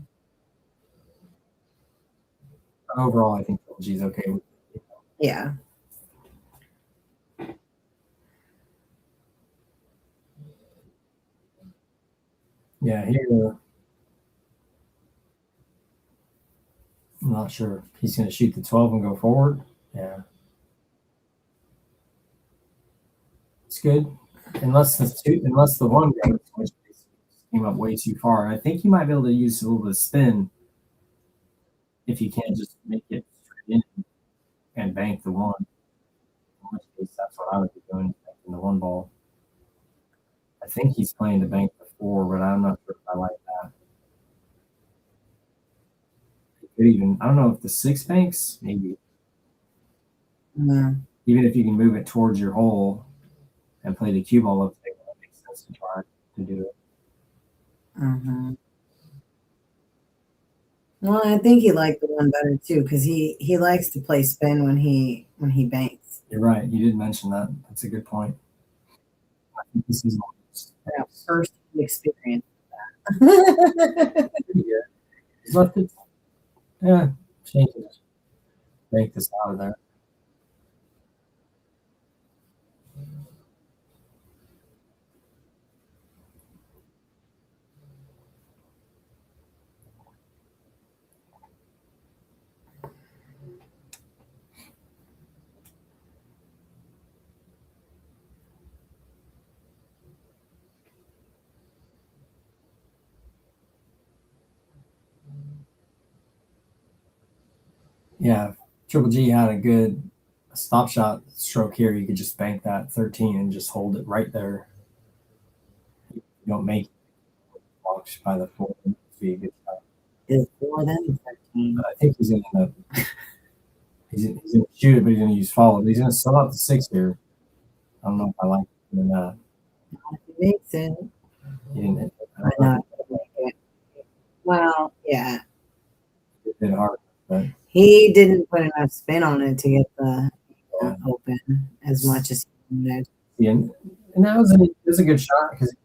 Overall, I think Triple G's okay with it. Yeah. Yeah, here, I'm not sure. He's going to shoot the 12 and go forward. Yeah. It's good. Unless the one came up way too far. I think you might be able to use a little bit of spin if you can't just make it straight in and bank the 1. In which case, that's what I would be doing, banking the 1 ball. I think he's playing to bank the 4, but I'm not sure if I like that. I don't know if the 6 banks, maybe. Mm-hmm. Even if you can move it towards your hole and play the cue ball up there, that makes sense to try to do it. Mm-hmm. Well, I think he liked the one better too because he likes to play spin when he banks. You're right. You did mention that. That's a good point. I think this is Yeah, first experience. pretty good. He's left it. Yeah, change it. Make this out of there. Yeah, Triple G had a good stop shot stroke here. You could just bank that 13 and just hold it right there. You don't make it watch by the 4. Is more than 13. But I think he's going to he's going to shoot it, but he's going to use follow. But he's going to sell out the 6 here. I don't know if I like doing that. He makes it. He didn't hit it. I know. Well, yeah. It did hard, but He didn't put enough spin on it to get the Yeah. open as much as he wanted. yeah, and that was a good shot because he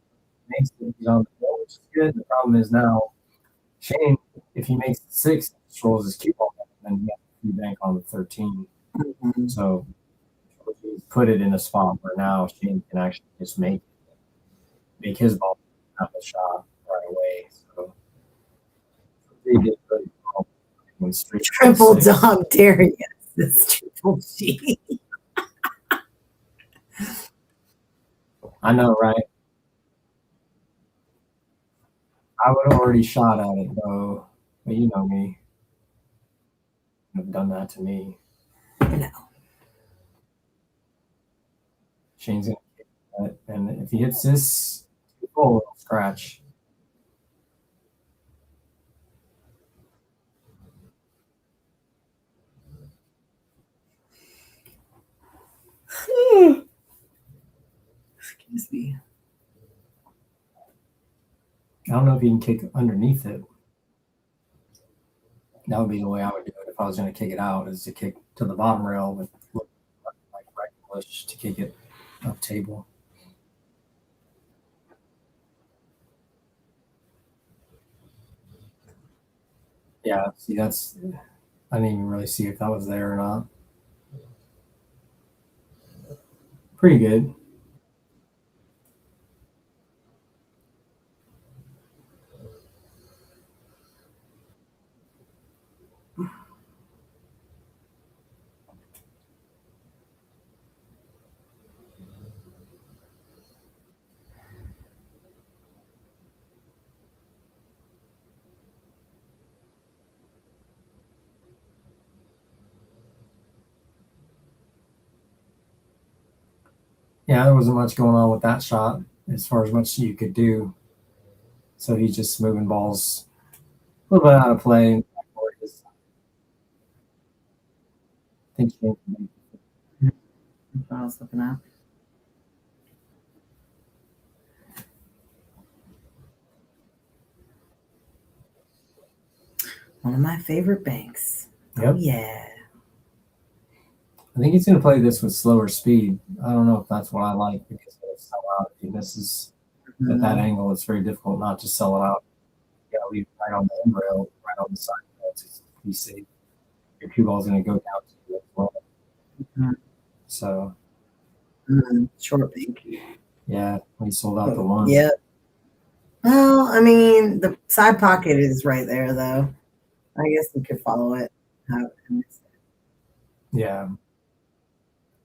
makes it. He's on the board, which is good. The problem is now Shane, if he makes the 6, he rolls his cue ball, then he has to bank on the 13. Mhm. So put it in a spot where now Shane can actually just make his ball have a shot right away. So he did really well when straight Triple 6. dog dare, yes. It's Triple G. I know, right? I would have already shot at it though, but you know me. You've done that to me. No. Shane's gonna kick that, and if he hits this, it'll scratch. Excuse me. I don't know if you can kick underneath it. That would be the way I would do it if I was going to kick it out, is to kick to the bottom rail with like right push to kick it up table. Yeah, see, that's I didn't even really see if that was there or not. Pretty good. Yeah, there wasn't much going on with that shot as far as much you could do. So he's just moving balls a little bit out of play. I think Shane can make That's what I was looking at. One of my favorite banks. Yep. Oh, yeah. I think he's going to play this with slower speed. I don't know if that's what I like because it'll sell out if he misses at that angle. It's very difficult not to sell it out. You got to leave it right on the end rail, right on the side rail to be safe. Your cue ball is going to go down to you as well. Mhm. So, Short bank. yeah, we sold out the one. Yep. Well, I mean, the side pocket is right there, though. I guess you could follow it. Yeah.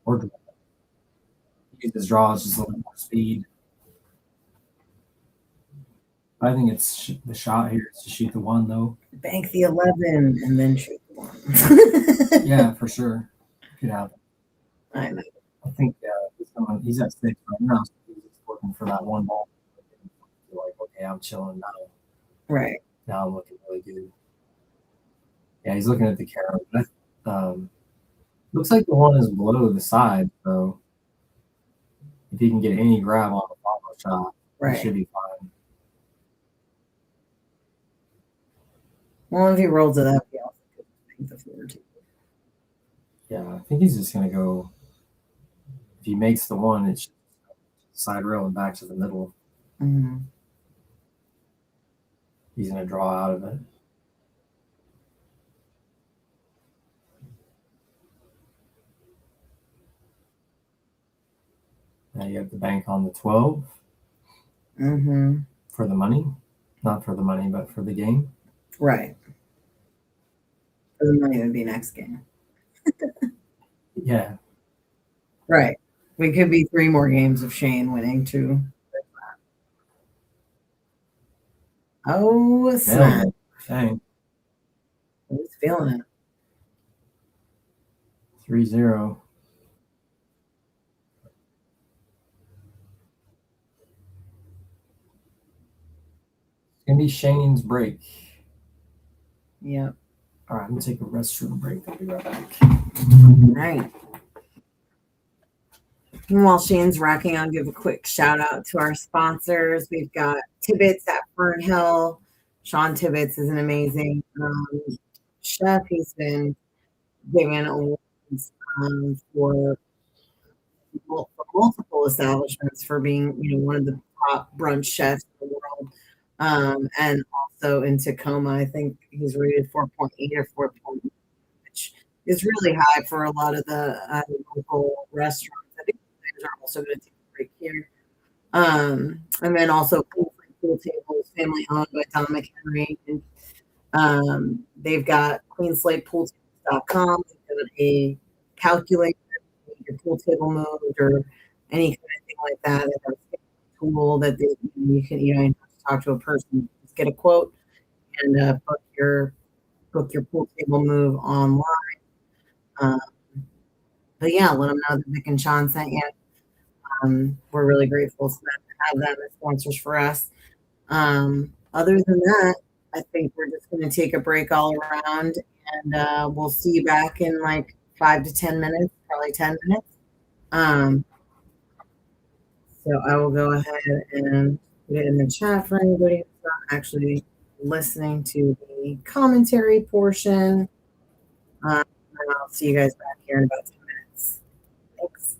Or use his draws just a little more speed. I think it's the shot here is to shoot the one, though. Bank the 11 and then shoot the one. Yeah, for sure. Could happen. I know. I think he's at 6 right now. So he's just working for that one ball. Like, okay, I'm chilling now. Right. Now I'm looking really good. Yeah, he's looking at the camera. But, looks like the one is below the side, so if he can get any grab on the follow shot, Right. he should be fine. Well, if he rolls it up, he also could make the floor too. Yeah, I think he's just gonna go. If he makes the one, it's side rail and back to the middle. Mm-hmm. He's gonna draw out of it. Now you have the bank on the 12 Mm-hmm. for the money. Not for the money, but for the game. Right. For the money would be next game. Yeah. Right. We could be 3 more games of Shane winning too. Oh, snap. Nailed it. Dang. Who's feeling it? 3-0. It's gonna be Shane's break. Yep. All right, I'm gonna take a restroom break. I'll be right back. Right. And while Shane's racking, I'll give a quick shout out to our sponsors. We've got Tibbitts at Fernhill. Shawn Tibbitts is an amazing chef. He's been given awards for multiple establishments for being, one of the top brunch chefs in the world. And also in Tacoma, I think he's rated 4.8 or 4.9, which is really high for a lot of the local restaurants. I think players are also going to take a break here. And then also Slate Pool Tables, family owned by Tom McHenry. And they've got queenslatepooltables.com. They've got a calculator, your pool table moved or any kind of thing like that. They have a tool that you can, you have to talk to a person, just get a quote and book your pool table move online. But yeah, let them know that Vic and Shawn sent you. We're really grateful to have them as sponsors for us. Other than that, I think we're just going to take a break all around, and we'll see you back in like 5 to 10 minutes, probably 10 minutes. So I will go ahead and put it in the chat for anybody who's not actually listening to the commentary portion. And I'll see you guys back here in about 10 minutes. Thanks.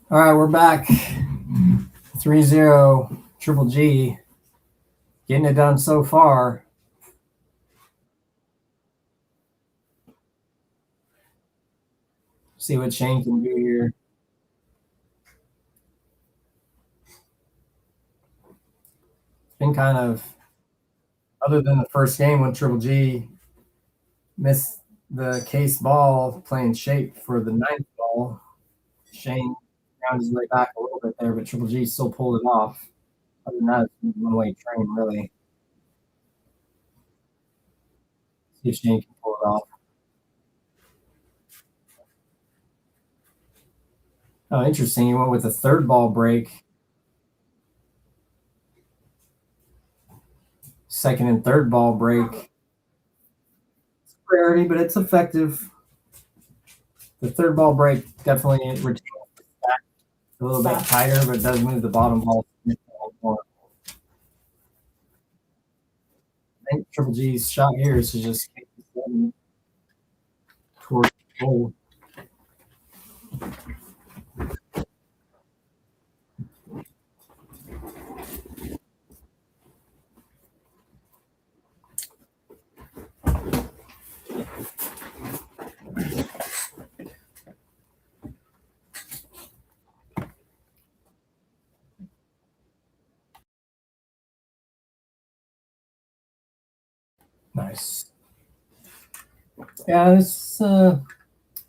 All right, we're back. 3-0 Triple G. Getting it done so far. See what Shane can do here. It's been kind of, other than the first game when Triple G missed the case ball playing shape for the ninth ball, Shane found his way back a little bit there, but Triple G still pulled it off. Other than that, it's a one-way train, really. See if Shane can pull it off. Oh, interesting. He went with a third ball break. Second and third ball break. It's a rarity, but it's effective. The third ball break definitely retains the stack a little bit tighter, but does move the bottom ball more. I think Triple G's shot here is to just kick the seven towards the goal. Nice. Yeah, it's a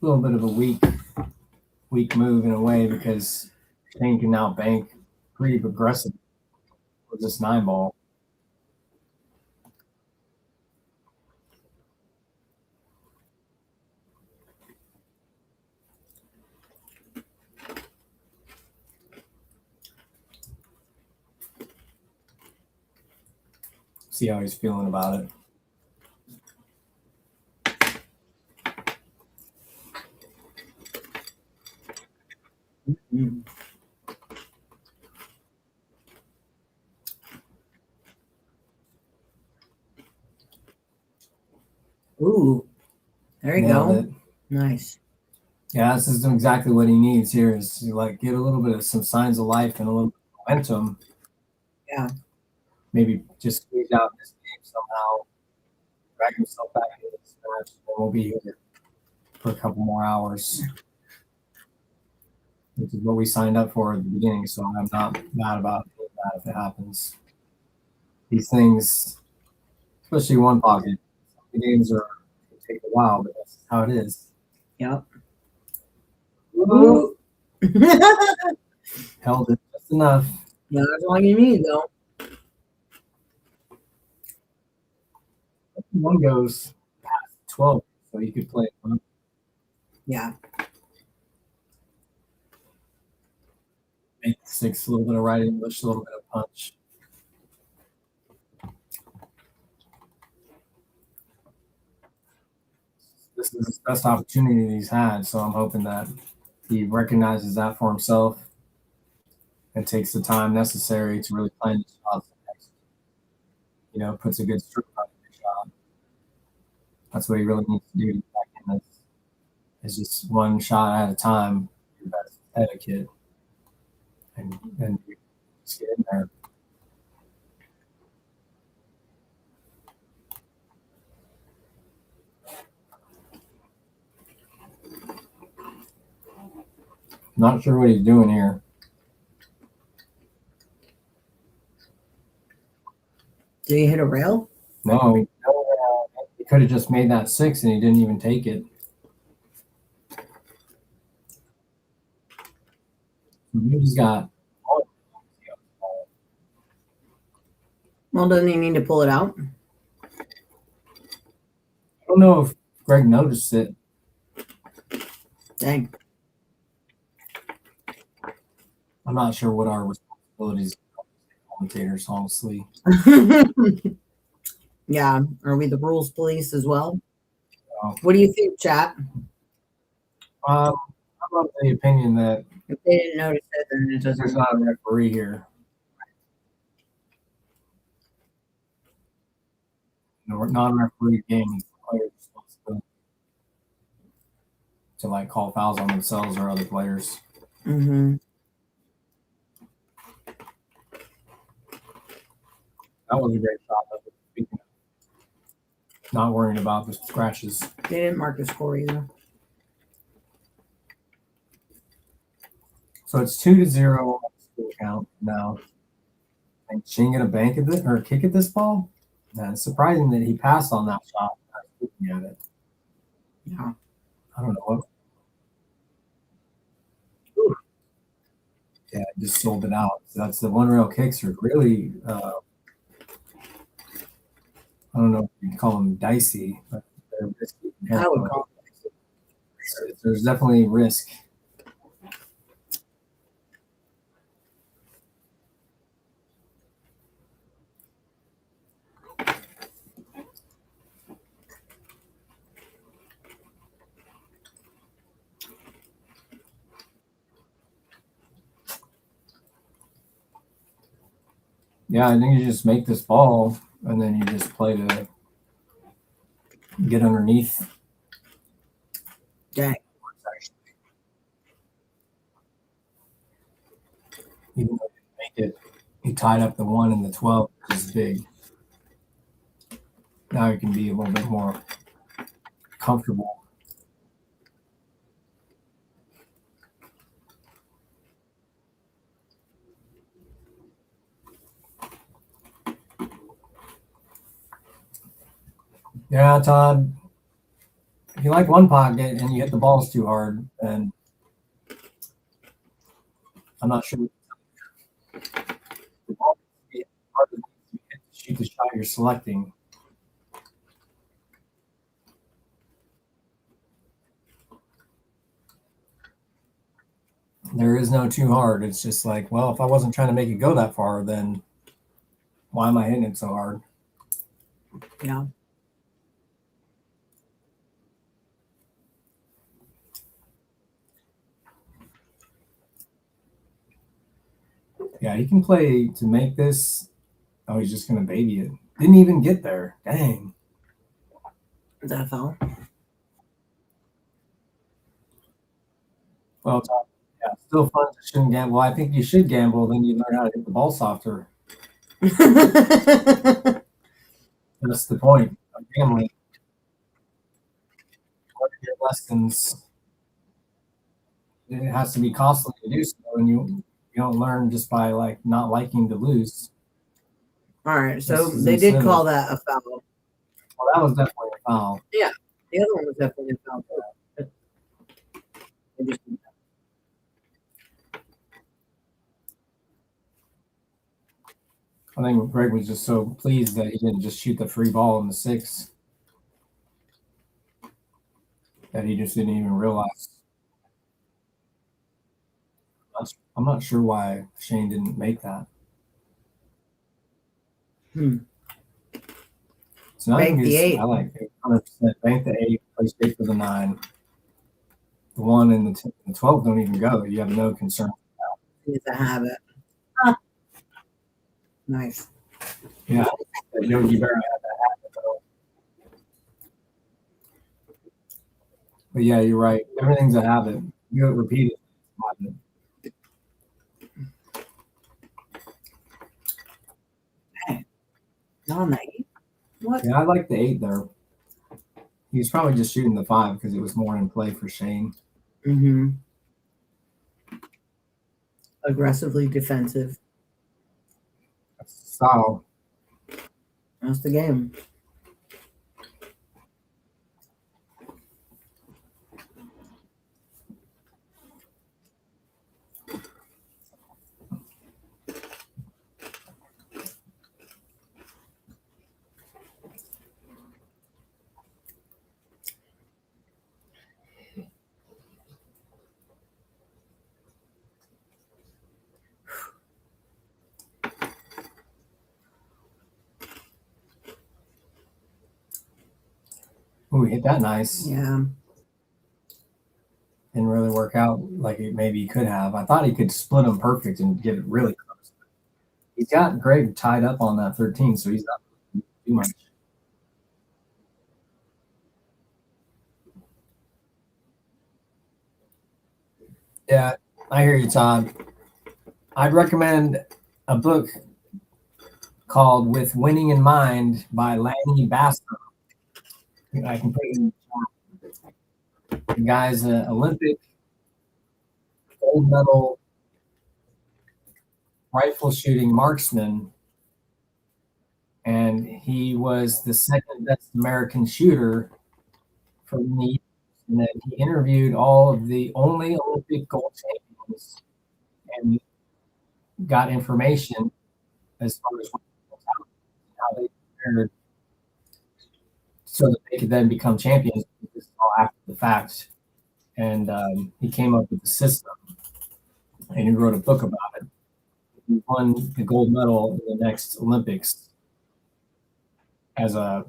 little bit of a weak move in a way because Shane can now bank pretty aggressive with this 9 ball. See how he's feeling about it. Ooh, there you Nailed go. it. Nice. Yeah, this is exactly what he needs here is to like get a little bit of some signs of life and a little bit of momentum. Yeah. Maybe just squeeze out this game somehow, drag himself back into this match, and we'll be here for a couple more hours. Which is what we signed up for at the beginning, so I'm not mad about that if it happens. These things, especially one pocket, the games take a while, but that's how it is. Yep. Ooh. Held it just enough. Yeah, that's all you need, though. One goes past 12, so you could play it. Yeah. 6, a little bit of right English, a little bit of punch. This is his best opportunity that he's had, so I'm hoping that he recognizes that for himself and takes the time necessary to really plan his shots next. Puts a good stroke on every shot. That's what he really needs to do to get back in this. It's just one shot at a time, your best etiquette, and just get in there. Not sure what he's doing here. Did he hit a rail? No, he could have just made that 6 and he didn't even take it. He's got. Well, doesn't he need to pull it out? I don't know if Greg noticed it. Dang. I'm not sure what our responsibilities are as commentators, honestly. Yeah. Are we the rules police as well? Oh. What do you think, chat? I'm of the opinion that If they didn't notice it, then it doesn't. there's not a referee here. Non-referee games, players responsibility to call fouls on themselves or other players. Mm-hmm. That was a great shot. Speaking of not worrying about the scratches. They didn't mark the score either. So it's 2-0 on the school count now. And Shane gonna bank at this or kick at this ball? Man, it's surprising that he passed on that shot. I was looking at it. Yeah. I don't know what. Yeah, just sold it out. So that's the one rail kicks are really. I don't know if you can call them dicey, but they're risky. I would call There's definitely risk. Yeah, I think you just make this ball and then you just play to get underneath. Dang. Even though he didn't make it, he tied up the 1 and the 12, which is big. Now he can be a little bit more comfortable. Yeah, Todd. If you like one pocket and you hit the balls too hard, then I'm not sure. The ball needs to be harder than you hit to shoot the shot you're selecting. There is no too hard. It's just like, well, if I wasn't trying to make it go that far, then why am I hitting it so hard? Yeah. Yeah, he can play to make this. Oh, he's just going to baby it. Didn't even get there. Dang. Is that a foul? Well, yeah, still fun. Shouldn't gamble. I think you should gamble. Then you learn how to hit the ball softer. That's the point of gambling. Learn your lessons. It has to be costly to do so, and you don't learn just by like not liking to lose. All right, so This is they did incentive. call that a foul. Well, that was definitely a foul. Yeah, the other one was definitely a foul. They just- I think Greg was just so pleased that he didn't just shoot the free ball in the 6 that he just didn't even realize. I'm not sure why Shane didn't make that. So I Bank think the 8. I like it. 100% bank the 8, play straight for the 9. The 1 and the 12 don't even go. You have no concern. It's a habit. Nice. Yeah, Yogi Berra had that happen though. But yeah, you're right. Everything's a habit. You do it repeatedly. Not on the 8. What? Yeah, I like the 8 there. He's probably just shooting the 5 because it was more in play for Shane. Mm-hmm. Aggressively defensive. That's the style. That's the game. Ooh, he hit that nice. Yeah. Didn't really work out like it maybe he could have. I thought he could split them perfect and get it really close. He's got Greg tied up on that 13, so he's not too much. Yeah, I hear you, Todd. I'd recommend a book called "With Winning in Mind" by Lanny Basso. I can put it in the chat. The guy's an Olympic gold medal rifle shooting marksman, and he was the second best American shooter for many years. And then he interviewed all of the only Olympic gold champions and got information as far as how they prepared so that they could then become champions. This is all after the fact. And he came up with the system, and he wrote a book about it. He won the gold medal in the next Olympics as a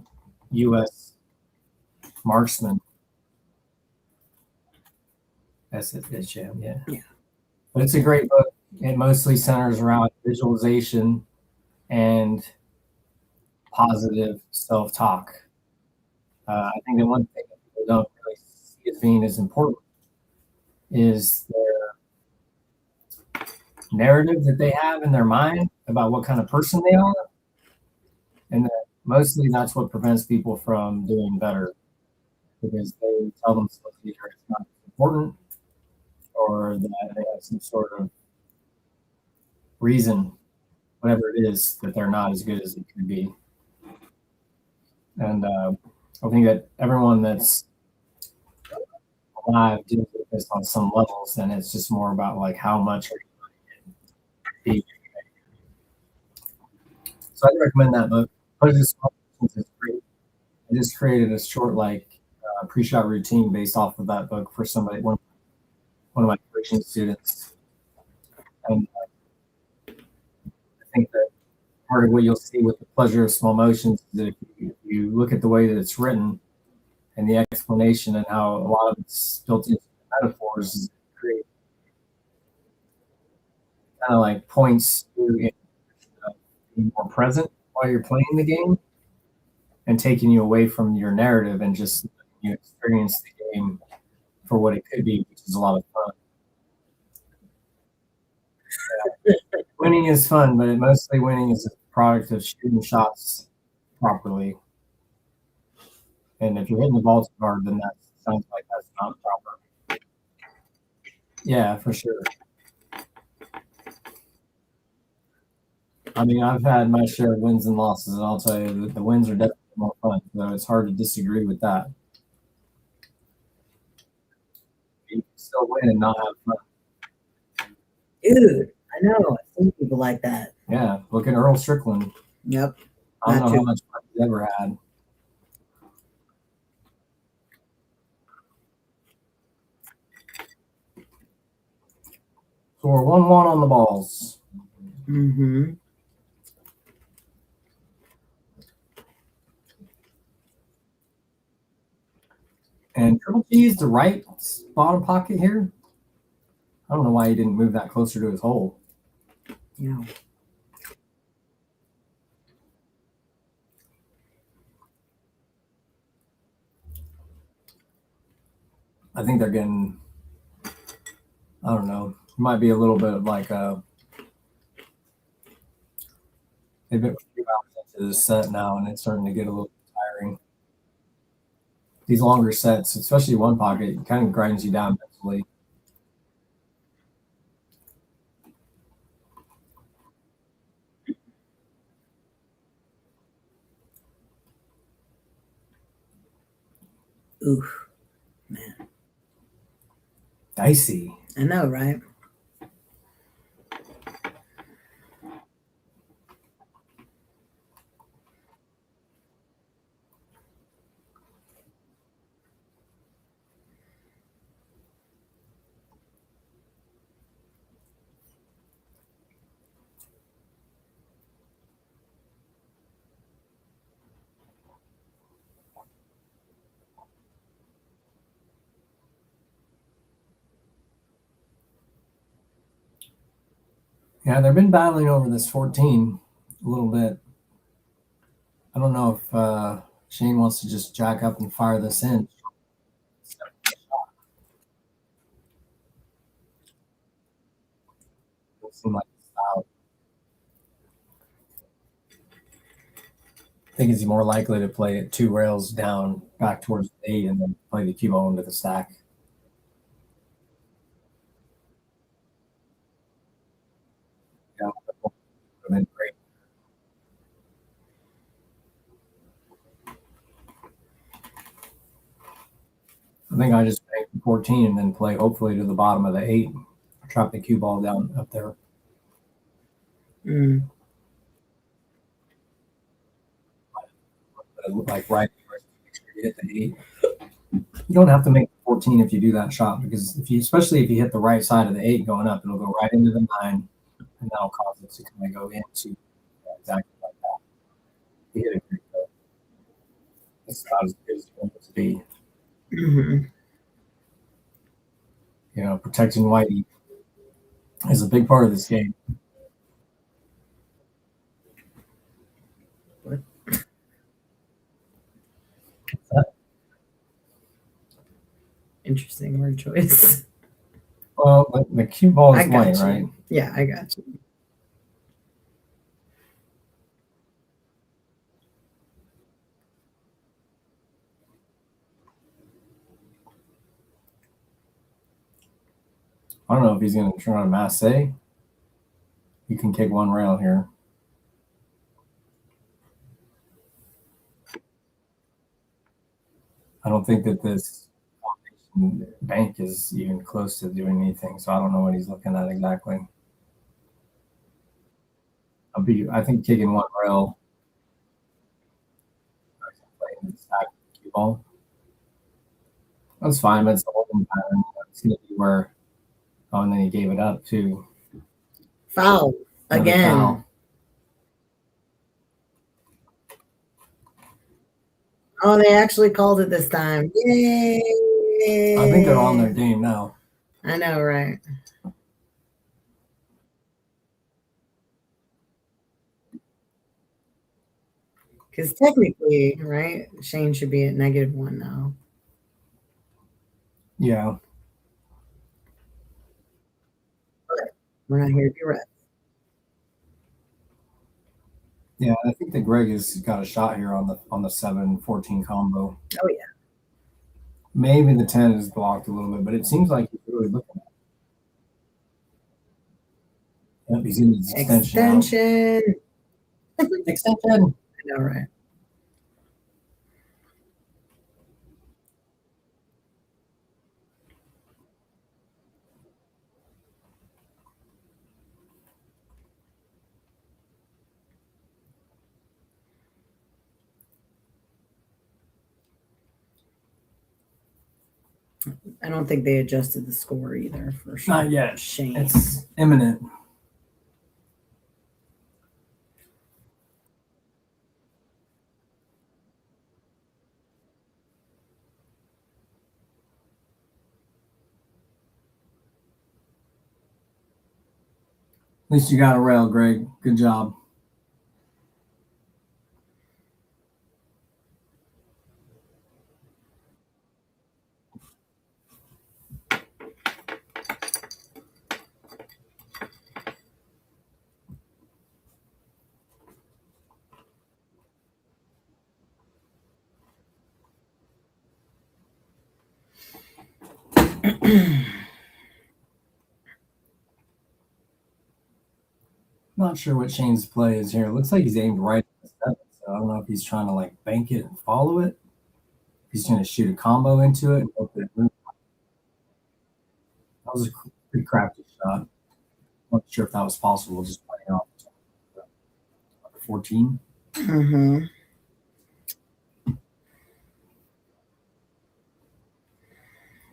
U.S. marksman. That's it, yeah. But it's a great book. It mostly centers around visualization and positive self-talk. I think the one thing that people don't really see as being as important is their narrative that they have in their mind about what kind of person they are. And that mostly that's what prevents people from doing better, because they tell themselves either it's not important or that they have some sort of reason, whatever it is, that they're not as good as it could be. And I think that everyone that's alive deals with this on some levels, and it's just more about like how much are you going to be. So I'd recommend that book. It's great. I just created a short pre-shot routine based off of that book for somebody, one of my coaching students. And I think that part of what you'll see with the pleasure of small motions is that if you look at the way that it's written and the explanation and how a lot of it's built into metaphors, is great. Kind of like points to being more present while you're playing the game and taking you away from your narrative and just you experience the game for what it could be, which is a lot of fun. Winning is fun, but mostly winning is a product of shooting shots properly. And if you're hitting the ball too hard, then that sounds like that's not proper. Yeah, for sure. I mean, I've had my share of wins and losses, and I'll tell you that the wins are definitely more fun. So it's hard to disagree with that. You can still win and not have fun. Dude, I know. I've seen people like that. Yeah, look at Earl Strickland. Yep. I don't know how much fun he's ever had. So we're 1-1 on the balls. Mm-hmm. And Triple G is the right bottom pocket here. I don't know why he didn't move that closer to his hole. Yeah. I think they're getting, I don't know, might be a little bit of like they've been a few hours into this set now, and it's starting to get a little tiring. These longer sets, especially one pocket, kind of grinds you down mentally. Oof, man. Dicey. I know, right? Yeah, they've been battling over this 14 a little bit. I don't know if Shane wants to just jack up and fire this in. It seemed like it's out. think he's more likely to play it 2 rails down back towards the 8 and then play the cue ball into the stack. Yeah, great. I think I just bank 14 and then play hopefully to the bottom of the 8. Trap the cue ball down up there. Mm. Like right, make sure you hit the 8. You don't have to make 14 if you do that shot, because especially if you hit the right side of the 8 going up, it'll go right into the 9, and that'll cause it to kind of go into exactly like that. You hit a great goal. It's about as good as you want it to be. Mm-hmm. You know, protecting whitey is a big part of this game. What? Interesting word choice. Well, the cue ball is I got white, you. right? Yeah, I got you. I don't know if he's going to turn on a masse. You can kick 1 rail here. I don't think that this bank is even close to doing anything, so I don't know what he's looking at exactly. I think kicking 1 rail, playing the stack cue ball. That's fine, but it's the holding pattern. It's going to be where, and then he gave it up too. Foul again. Foul. Oh, they actually called it this time. Yay! I think they're on their game now. I know, right? Because technically, right, Shane should be at -1 now. Yeah. But we're not here to be right. Yeah, I think that Greg has got a shot here on the 7-14 combo. Oh yeah. Maybe the 10 is blocked a little bit, but it seems like he's really looking at it. Yep, he's in his extension. Extension. I know, right? I don't think they adjusted the score either for sure. Not yet. Shane. It's imminent. At least you got a rail, Greg. Good job. Not sure what Shane's play is here. It looks like he's aimed right at the 7, so I don't know if he's trying to like bank it and follow it. He's going to shoot a combo into it and hope that it moves. That was a pretty crafty shot. Not sure if that was possible, just playing off 14. Mm-hmm.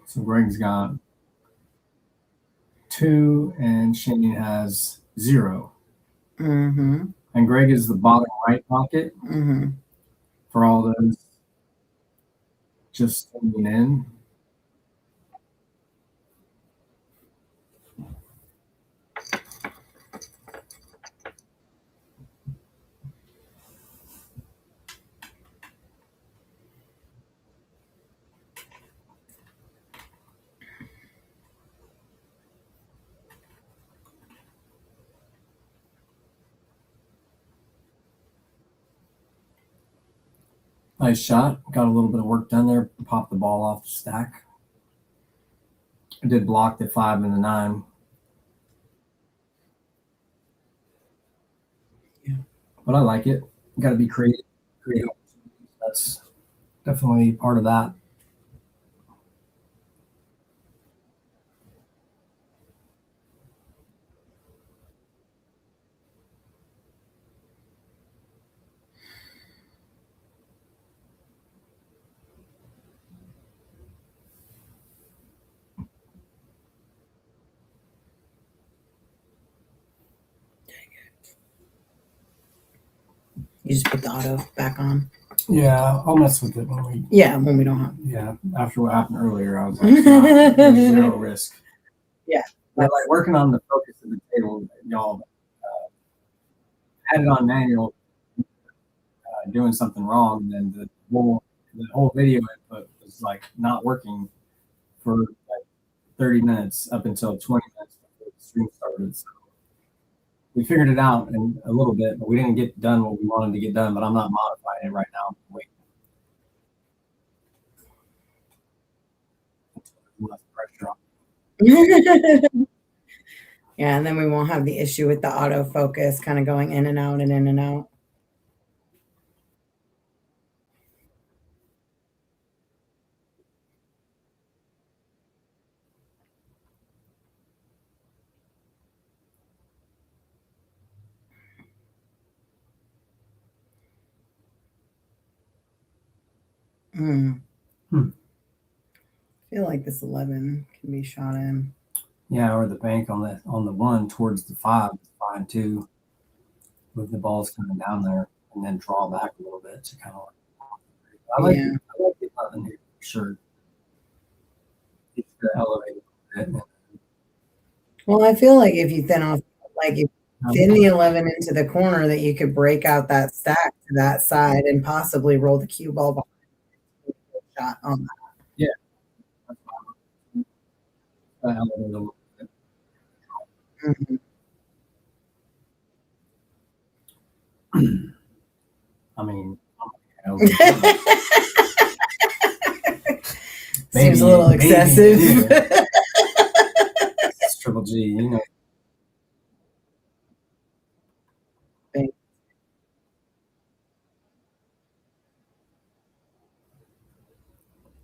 So Greg's got 2 and Shane has 0. Mm-hmm. And Greg is the bottom right pocket Mm-hmm. for all those just tuning in. Nice shot. Got a little bit of work done there. Popped the ball off the stack. I did block the 5 and the 9. Yeah. But I like it. Got to be creative. That's definitely part of that. You just put the auto back on. Yeah, I'll mess with it when we. Yeah, when we don't have. Yeah, after what happened earlier, I was like, there's zero risk. Yeah, but like working on the focus of the table, y'all had it on manual, doing something wrong, and then the whole video input was like not working for like 30 minutes up until 20 minutes before the stream started. So we figured it out in a little bit, but we didn't get done what we wanted to get done. But I'm not modifying it right now. Wait. Less pressure on. Yeah, and then we won't have the issue with the autofocus kind of going in and out and in and out. I feel like this 11 can be shot in. Yeah, or the bank on the 1 towards the 5 is fine too. With the balls coming down there and then draw back a little bit to kind of. I like the 11 here for sure. It's the elevated a bit. Well, I feel like if you thin off, like if you thin the 11 into the corner, that you could break out that stack to that side and possibly roll the cue ball behind shot on that. Yeah. Elevate a little bit. I mean, seems a little excessive. It's Triple G, you know.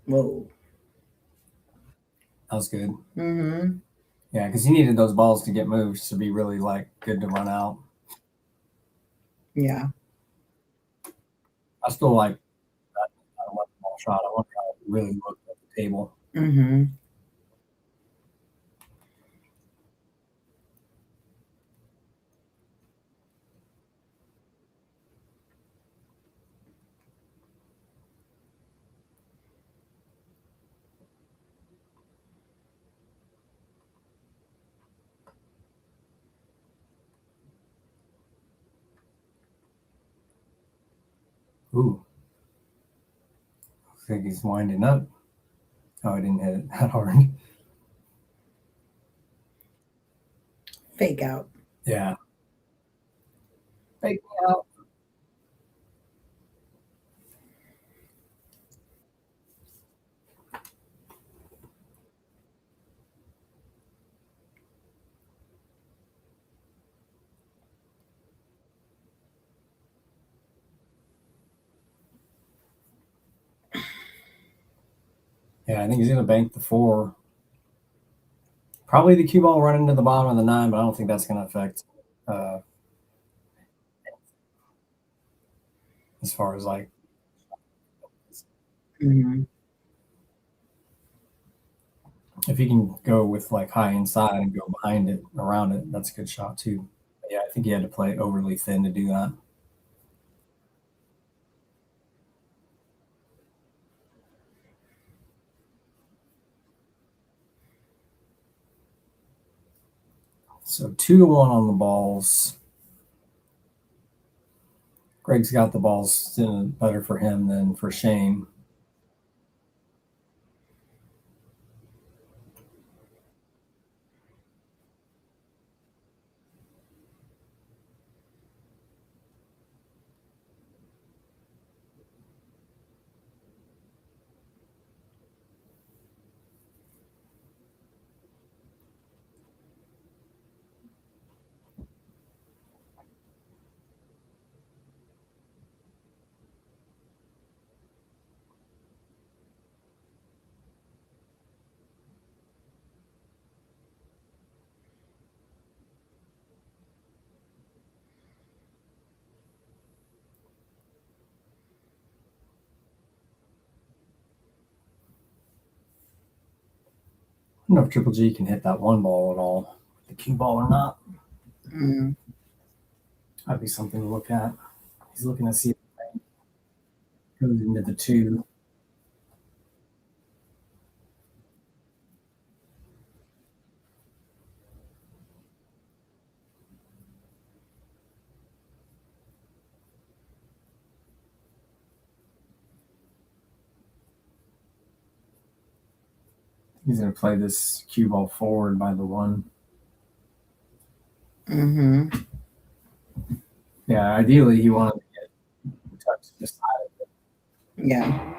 Whoa. That was good. Mm-hmm. Yeah, because he needed those balls to get moved to be really like good to run out. Yeah. I still like that 11 ball shot. I wonder how it really looked at the table. Mm-hmm. Ooh. Looks like he's winding up. Oh, I didn't hit it that hard. Fake out. Yeah. Fake out. Yeah, I think he's going to bank the 4. Probably the cue ball running to the bottom of the 9, but I don't think that's going to affect as far as like. Mm-hmm. If he can go with like high inside and go behind it, around it, that's a good shot too. But yeah, I think he had to play overly thin to do that. So 2-1 on the balls. Greg's got the balls better for him than for Shane. don't know if Triple G can hit that one ball at all, the cue ball or not. Mm. That'd be something to look at. He's looking to see if it goes into the two. He's going to play this cue ball forward by the one. Mm-hmm. Yeah, ideally he wanted to get touch the side of it. Yeah.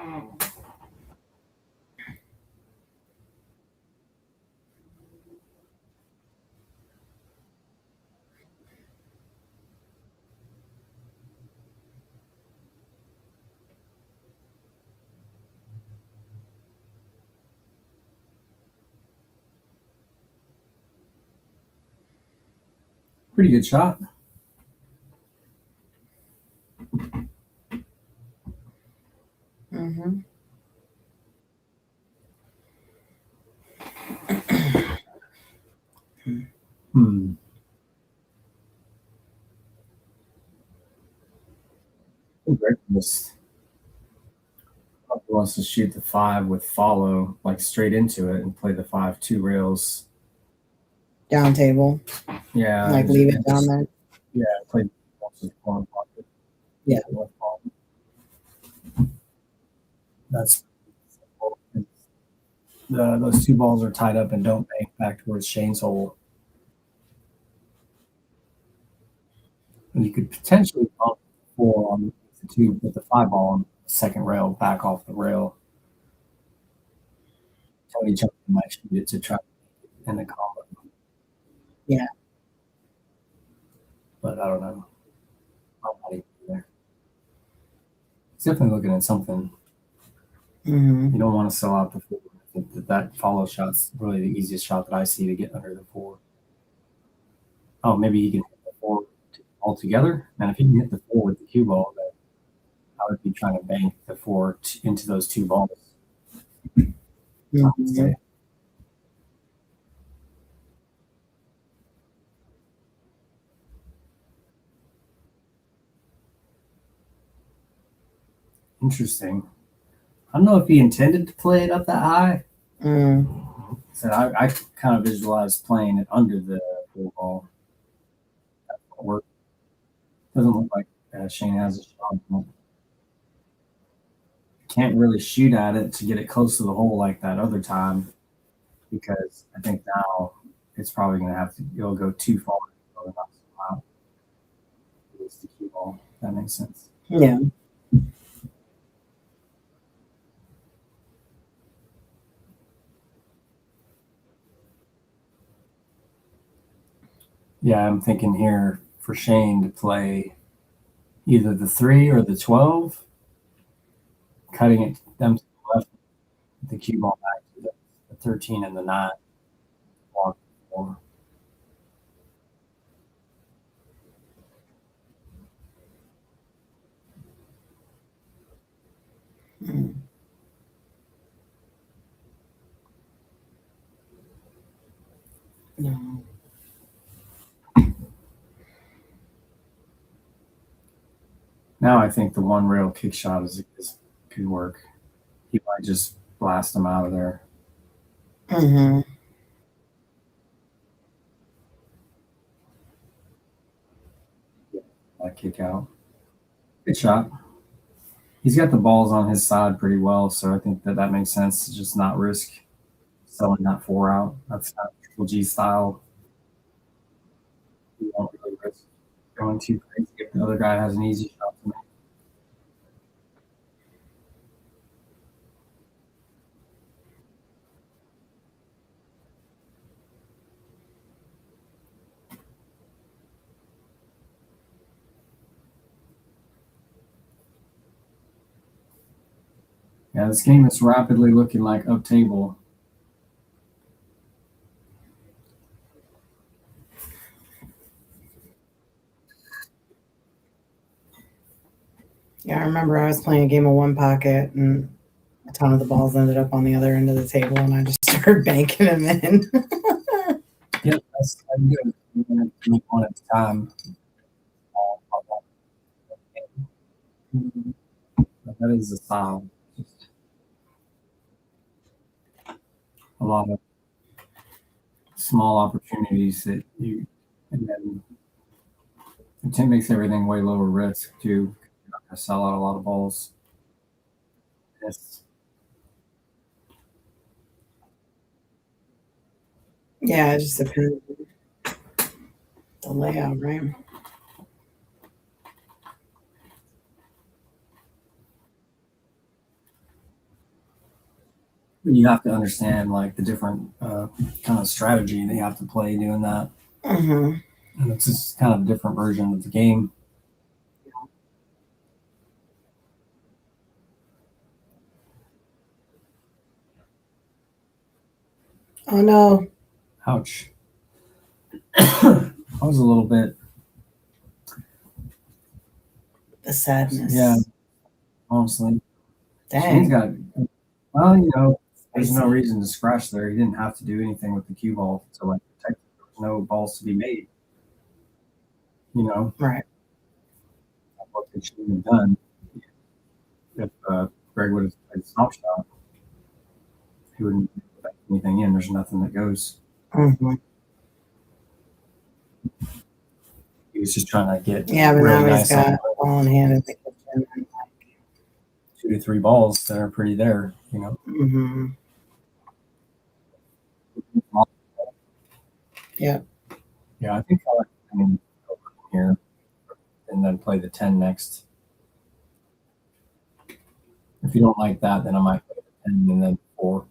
Pretty good shot. Mm-hmm. Hmm. Breakfast. Wants to shoot the 5 with follow, like straight into it, and play the 5 2 rails. Down table. Yeah, Like leave it down there. Yeah, play corner pocket. Yeah. That's those two balls are tied up and don't bank back towards Shane's hole. And you could potentially bump the 4 on the 2 with the 5 ball on the second rail, back off the rail. Tony Johnson might shoot it to try in the combo. Yeah. But I don't know. I'm not even there. He's definitely looking at something. Mm-hmm. You don't want to sell out the 4. I think that follow shot's really the easiest shot that I see to get under the 4. Oh, maybe he can hit the 4 altogether. And if he can hit the 4 with the cue ball, then I would be trying to bank the 4 into those 2 balls. Mm-hmm. Interesting. I don't know if he intended to play it up that high. Mm. So I kind of visualized playing it under the 4 ball. That won't work. Doesn't look like Shane has a shot. Can't really shoot at it to get it close to the hole like that other time, because I think now it's probably going to have to, it'll go too far. It's the cue ball. That makes sense. Yeah. Yeah, I'm thinking here for Shane to play either the 3 or the 12, cutting it them to the left, the cue ball back to the 13 and the 9. Walk 4. Mm. No. Now I think the 1 rail kick shot is could work. He might just blast them out of there. Mm-hmm. That kick out. Good shot. He's got the balls on his side pretty well, so I think that makes sense to just not risk selling that 4 out. That's not Triple G style. You won't really risk going too crazy if the other guy has an easy shot to make. Yeah, this game is rapidly looking like up table. Yeah, I remember I was playing a game of 1 pocket and a ton of the balls ended up on the other end of the table, and I just started banking them in. Yep, I'm good. I'm gonna make one at a time. That is the style. Just a lot of small opportunities that you, and then it makes everything way lower risk too. You're not gonna sell out a lot of balls. Yes. Yeah, it just depends on the layout, right? You have to understand like the different kind of strategy that you have to play doing that. Mm-hmm. And it's just kind of a different version of the game. Oh no. Ouch. I was a little bit, The sadness. yeah, honestly. Dang. He's got, well, you know, there's Spicy. no reason to scratch there. He didn't have to do anything with the cue ball to like protect it. There was no balls to be made. You know, Right. what they should have done if Greg would have played stop shot, he wouldn't put anything in. There's nothing that goes. Mm-hmm. He was just trying to get Yeah, but really now nice he's got on ball in hand in the kitchen. 2 to 3 balls that are pretty there. You know. Mm-hmm. Yeah. Yeah, I think I like here and then play the 10 next. If you don't like that, then I might play the 10 and then 4.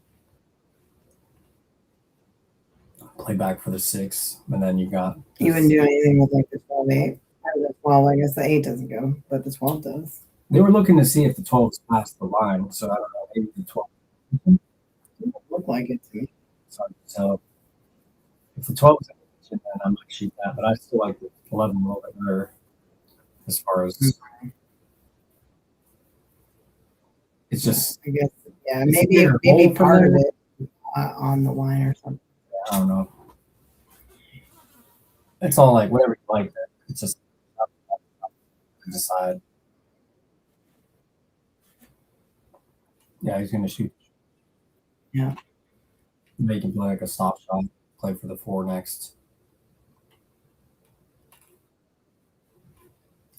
Play back for the 6, and then you got. You wouldn't do anything with like the 12-8. Or the 12, I guess the 8 doesn't go, but the 12 does. They were looking to see if the 12 is past the line, so I don't know. Maybe the 12. It doesn't look like it to me. So if the 12 is in the kitchen, then I might shoot that, but I still like the 11 a little bit better as far as. It's just. I guess, yeah, It's maybe either hold from part of there. it on the line or something. I don't know. It's all like whatever you like. It's just decide. Yeah, he's gonna shoot. Yeah. Maybe you can play like a stop shot. Play for the 4 next.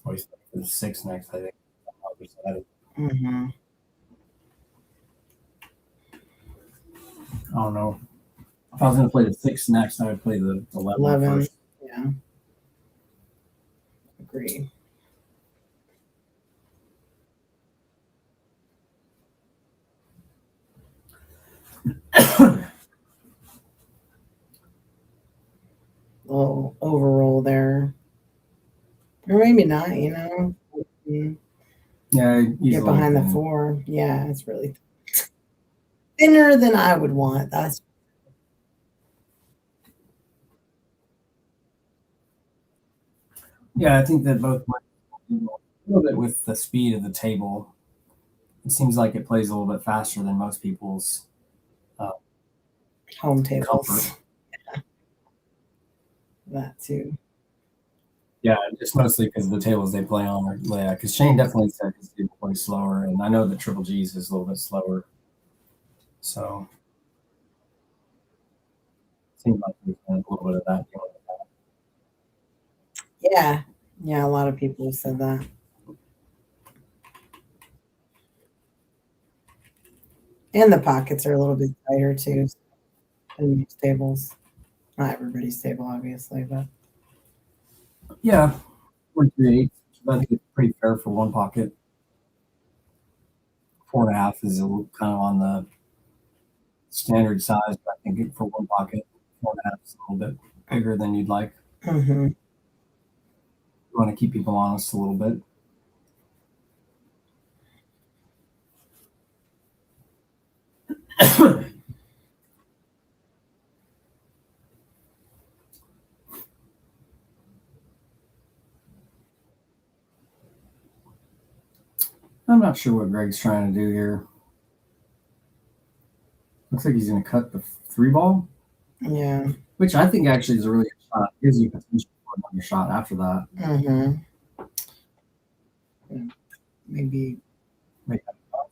Or he's playing for the 6 next. I think. Mm-hmm. I don't know. If I was gonna play the 6 next, I would play the 11 first. Yeah. Agree. Little overroll there. Or maybe not, you know. Yeah, Get behind the 4. Yeah, it's really thinner than I would want. That's yeah. I think that both a little bit with the speed of the table. It seems like it plays a little bit faster than most people's home tables. comfort. That too. Yeah, just mostly because the tables they play on are yeah. Because Shane definitely said his table plays slower, and I know that Triple G's is a little bit slower. So it seems like there's been a little bit of that. Yeah. Yeah, a lot of people have said that. And the pockets are a little bit tighter too than most tables. Not everybody's table, obviously, but Yeah, 138. I think it's pretty fair for one pocket. 4.5 is kind of on the standard size, but I think for one pocket, 4.5 is a little bit bigger than you'd like. mm-hmm. You want to keep people honest a little bit. I'm not sure what Greg's trying to do here. Looks like he's going to cut the 3-ball, Yeah. which I think actually is a really good shot. Gives you potential for another shot after that. Mm-hmm. Yeah. Maybe. Maybe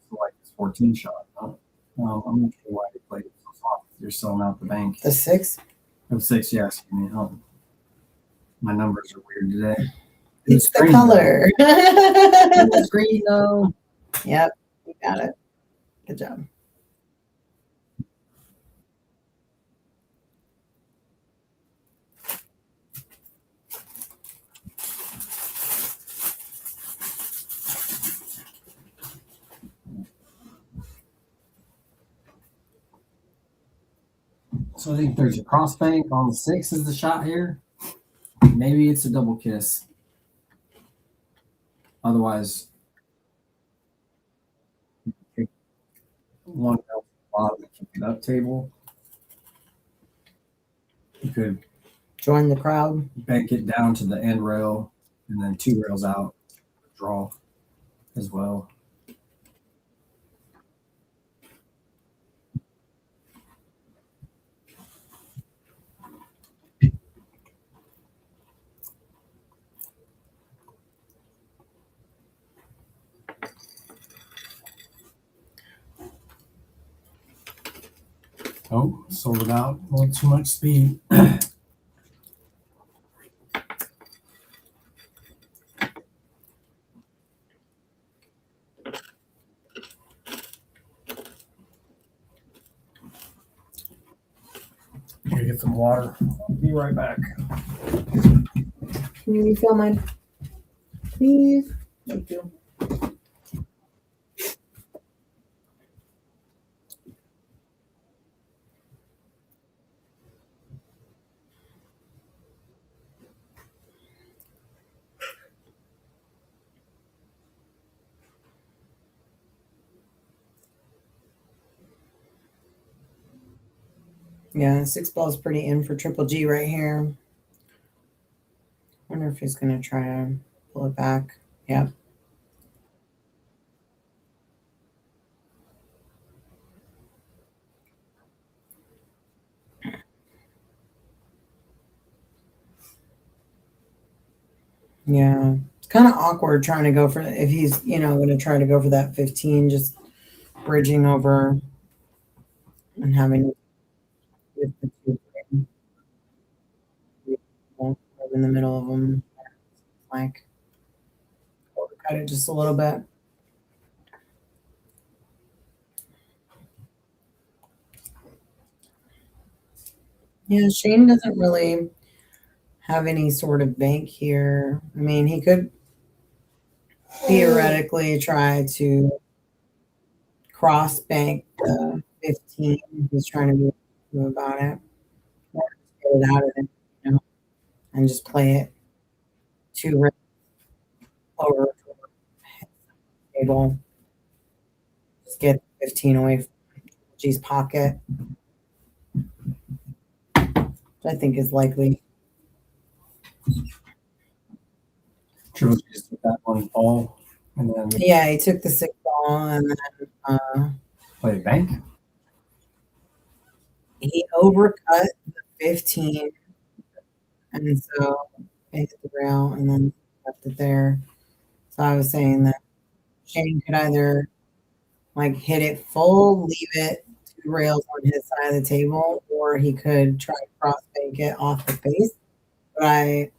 like his 14 shot. Well, I'm not sure why they played it so soft. They're selling out the bank. The 6? Oh, 6, yeah, excuse me. Oh, my numbers are weird today. It's the color. It was green though. Yep, you got it. Good job. So I think there's a cross bank on the 6 is the shot here. Maybe it's a double kiss. Otherwise, one rail to the bottom and kick it up table. You could Join the crowd. bank it down to the end rail and then 2 rails out, draw as well. Oh, sold it out. A little too much speed. Gonna get some water. I'll be right back. Can you refill mine? Please. Thank you. Yeah, 6 ball is pretty in for Triple G right here. Wonder if he's gonna try to pull it back. Yep. Yeah, it's kind of awkward trying to go for if he's going to try to go for that 15, just bridging over and having with the 2 in the middle of them, like cut it just a little bit. Yeah, Shane doesn't really have any sort of bank here. I mean, he could theoretically try to cross bank the 15. He's trying to be about it. Or just get it out of it, and just play it 2 rails over to the table. Just get 15 away from G's pocket. Which I think is likely. Triple G just took that one ball and then Yeah, he took the 6 ball and then play bank. he overcut the 15, and so it hit the rail and then left it there. So I was saying that Shane could either like hit it full, leave it 2 rails on his side of the table, or he could try to cross bank it off the face. But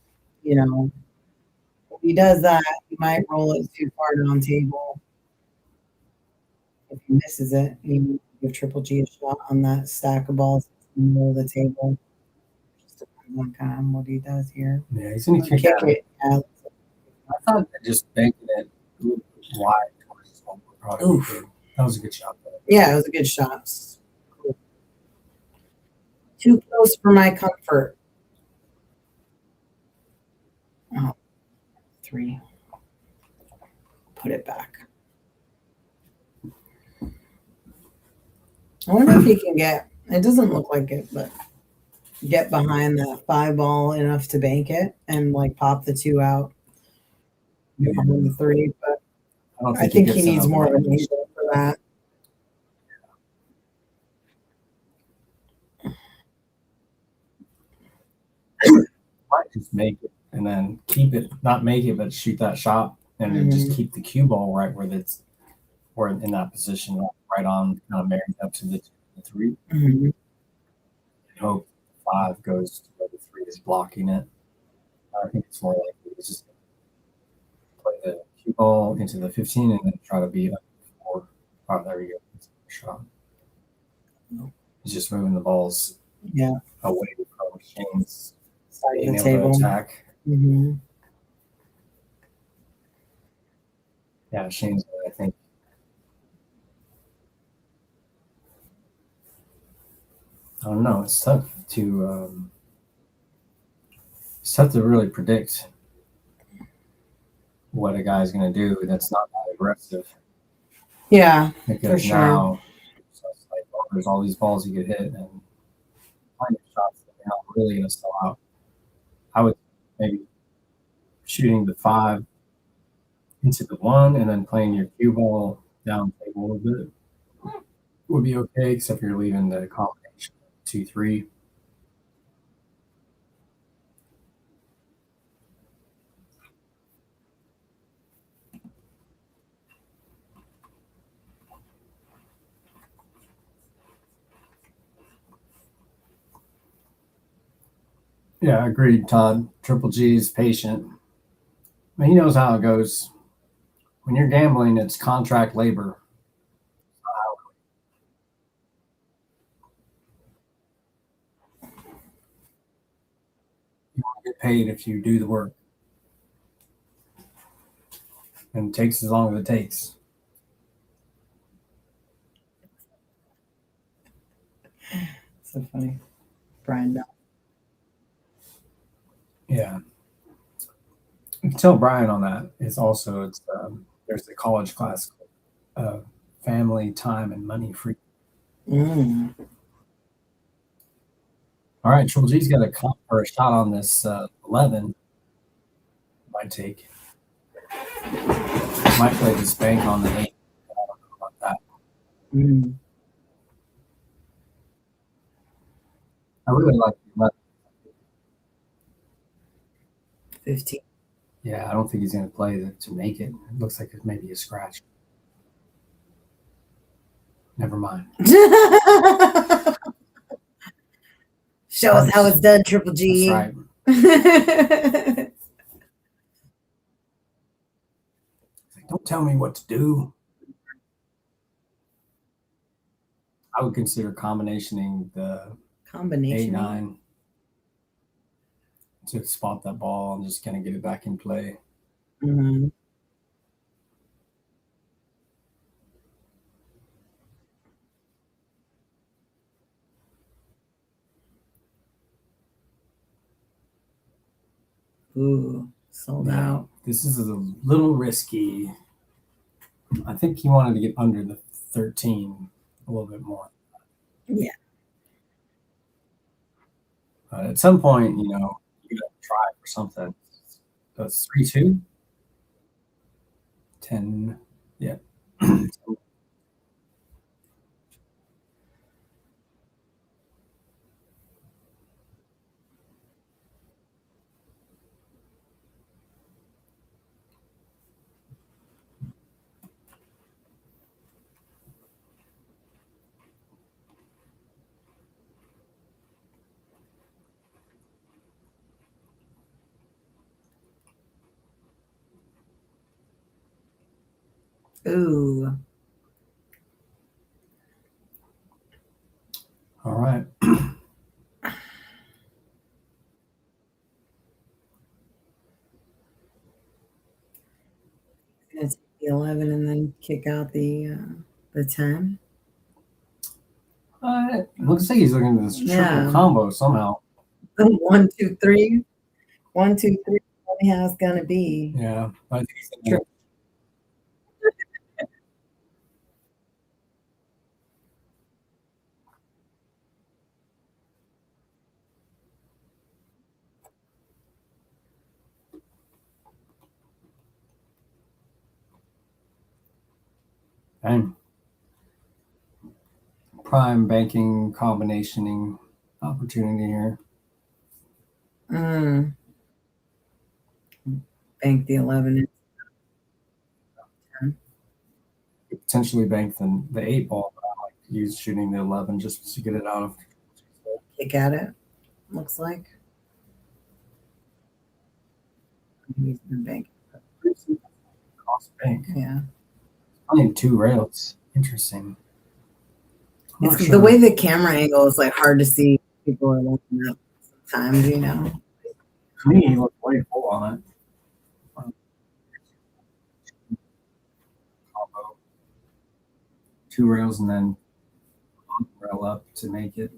if he does that, he might roll it too far down table. If he misses it, he can give Triple G a shot on that stack of balls in the middle of the table. Just depends on kind of what he does here. Yeah, he's gonna kick it. Yeah. I thought that just banking it wide towards his home would probably be good. That was a good shot, though. Yeah, it was a good shot. Cool. Too close for my comfort. Oh, 3. Put it back. I wonder if he can get, it doesn't look like it, but get behind that 5 ball enough to bank it and like pop the 2 out. Behind the 3, but I think he needs more of an angle for that. just make it and then keep it, not make it, but shoot that shot and then just keep the cue ball right where it's, or in that position, right on, kind of married up to the 3. And hope 5 goes to where the 3 is blocking it. I think it's more likely to just play the cue ball into the 15 and then try to beat up 4. Oh, there we go. Shot. He's just moving the balls away from Shane's Side being of the able table. to attack. Mm-hmm. Yeah, Shane's, I think. I don't know. It's tough to really predict what a guy's going to do that's not that aggressive. Yeah, Because for sure. now it's like, oh, there's all these balls you could hit and finding shots that are not really going to sell out. I would maybe shooting the 5 into the 1 and then playing your cue ball down table a little bit would be okay, except you're leaving the combination 2-3. Yeah, agreed, Todd. Triple G is patient. I mean, he knows how it goes. When you're gambling, it's contract labor. You won't get paid if you do the work. And it takes as long as it takes. So funny. Brian. Yeah. You can tell Brian on that. It's also, there's the college class, family, time, and money free. Mm. All right, Triple G's got a shot on this 11. Might take. Might play this bank on the 8. I don't know about that. Mm. I really like the 11. 15. Yeah, I don't think he's going to play to make it. It looks like it's maybe a scratch. Never mind. Show us how it's done, Triple G. That's right. Don't tell me what to do. I would consider combinationing the Combination. 8-9 to spot that ball and just kind of get it back in play. Mm-hmm. Ooh, sold out. This is a little risky. I think he wanted to get under the 13 a little bit more. Yeah. At some point, you got to try for something. That's 3-2. 10. Yeah. Ooh. All right. Gonna take the 11 and then kick out the 10. Looks like he's looking at this triple combo somehow. 1, 2, 3. 1, 2, 3. Only how it's gonna be. Yeah, I think he's gonna Dang. Prime banking combinationing opportunity here. Mm. bank the 11 in. Potentially bank the 8 ball, but I like to use shooting the 11 just to get it out of. Kick at it, looks like. He's been banking. Cross bank. Yeah. I need 2 rails. Interesting. I'm not It's sure. the way the camera angle is like hard to see. People are looking up sometimes, you know. To me, he looked way full on it. Combo. 2 rails and then one rail up to make it,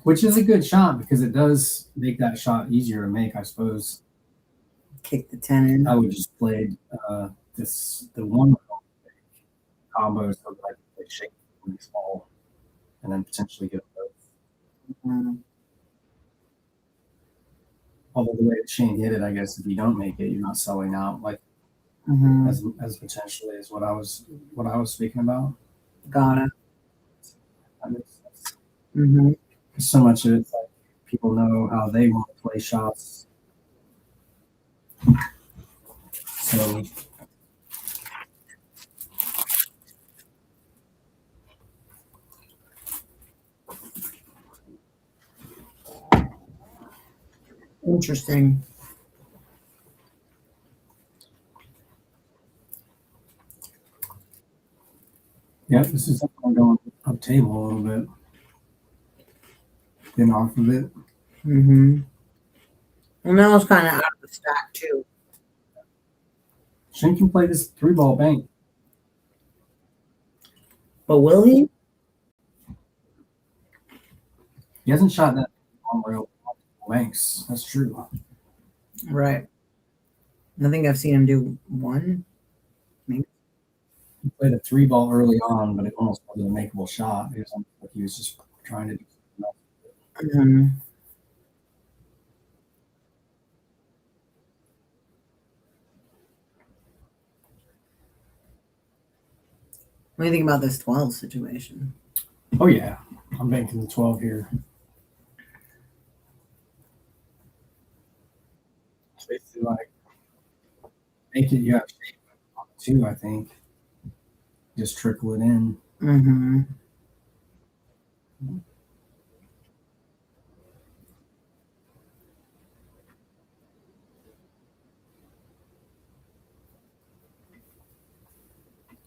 which is a good shot because it does make that shot easier to make, I suppose. Kick the 10 in. I would just play the one combo so that I can play shake really small and then potentially get both. Although the way that Shane hit it, I guess if you don't make it, you're not selling out like as potentially as what I was speaking about. Got it. That makes sense. So much of it's like people know how they want to play shots. So Interesting. yeah, this is definitely going up table a little bit. Then off of it. Well, now it's kind of out of the stack too. Shane can play this 3-ball bank. But will he? He hasn't shot that long rail banks. That's true. Right. I think I've seen him do one. Maybe. He played a 3-ball early on, but it almost wasn't a makeable shot. It was almost like he was just trying to do something else. What do you think about this 12 situation? Oh yeah, I'm banking the 12 here. It's basically like make it. You have shape on it too. I think just trickle it in.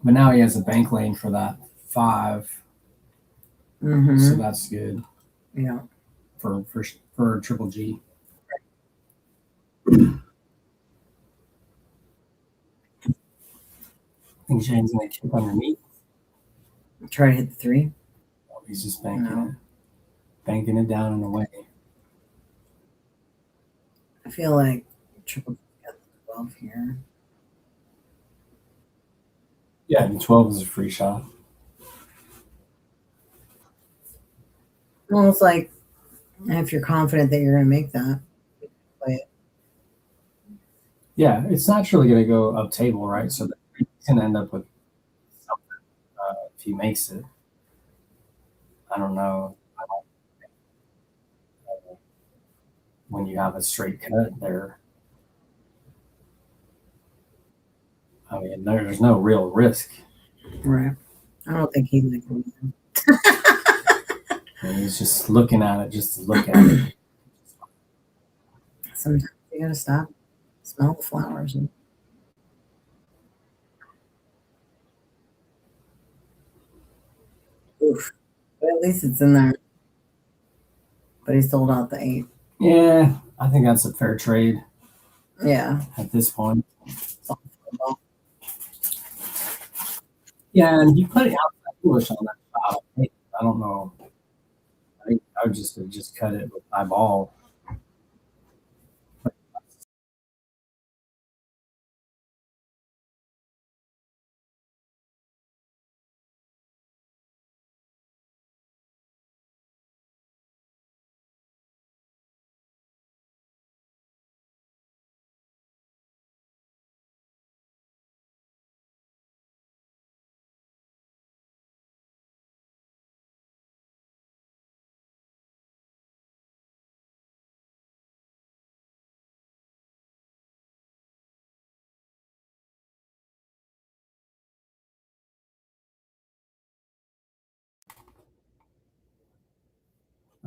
But now he has a bank lane for that 5, so that's good. Yeah. For triple G. I think Shane's gonna kick underneath. Try to hit the 3. Oh, he's just banking it down and away. I feel like triple G got the 12 here. Yeah, the 12 is a free shot. Well, it's like if you're confident that you're going to make that, play it. Yeah, it's naturally going to go up table, right? So he's going to end up with something if he makes it. I don't know. When you have a straight cut there, I mean, there's no real risk. Right. I don't think he's like And he's just looking at it just to look at it. Sometimes you got to stop, smell the flowers. Oof. But at least it's in there. But he sold out the 8. Yeah, I think that's a fair trade. Yeah. At this point. Yeah, and you put it outside English on that shot. I don't know. I think I would just cut it with my ball.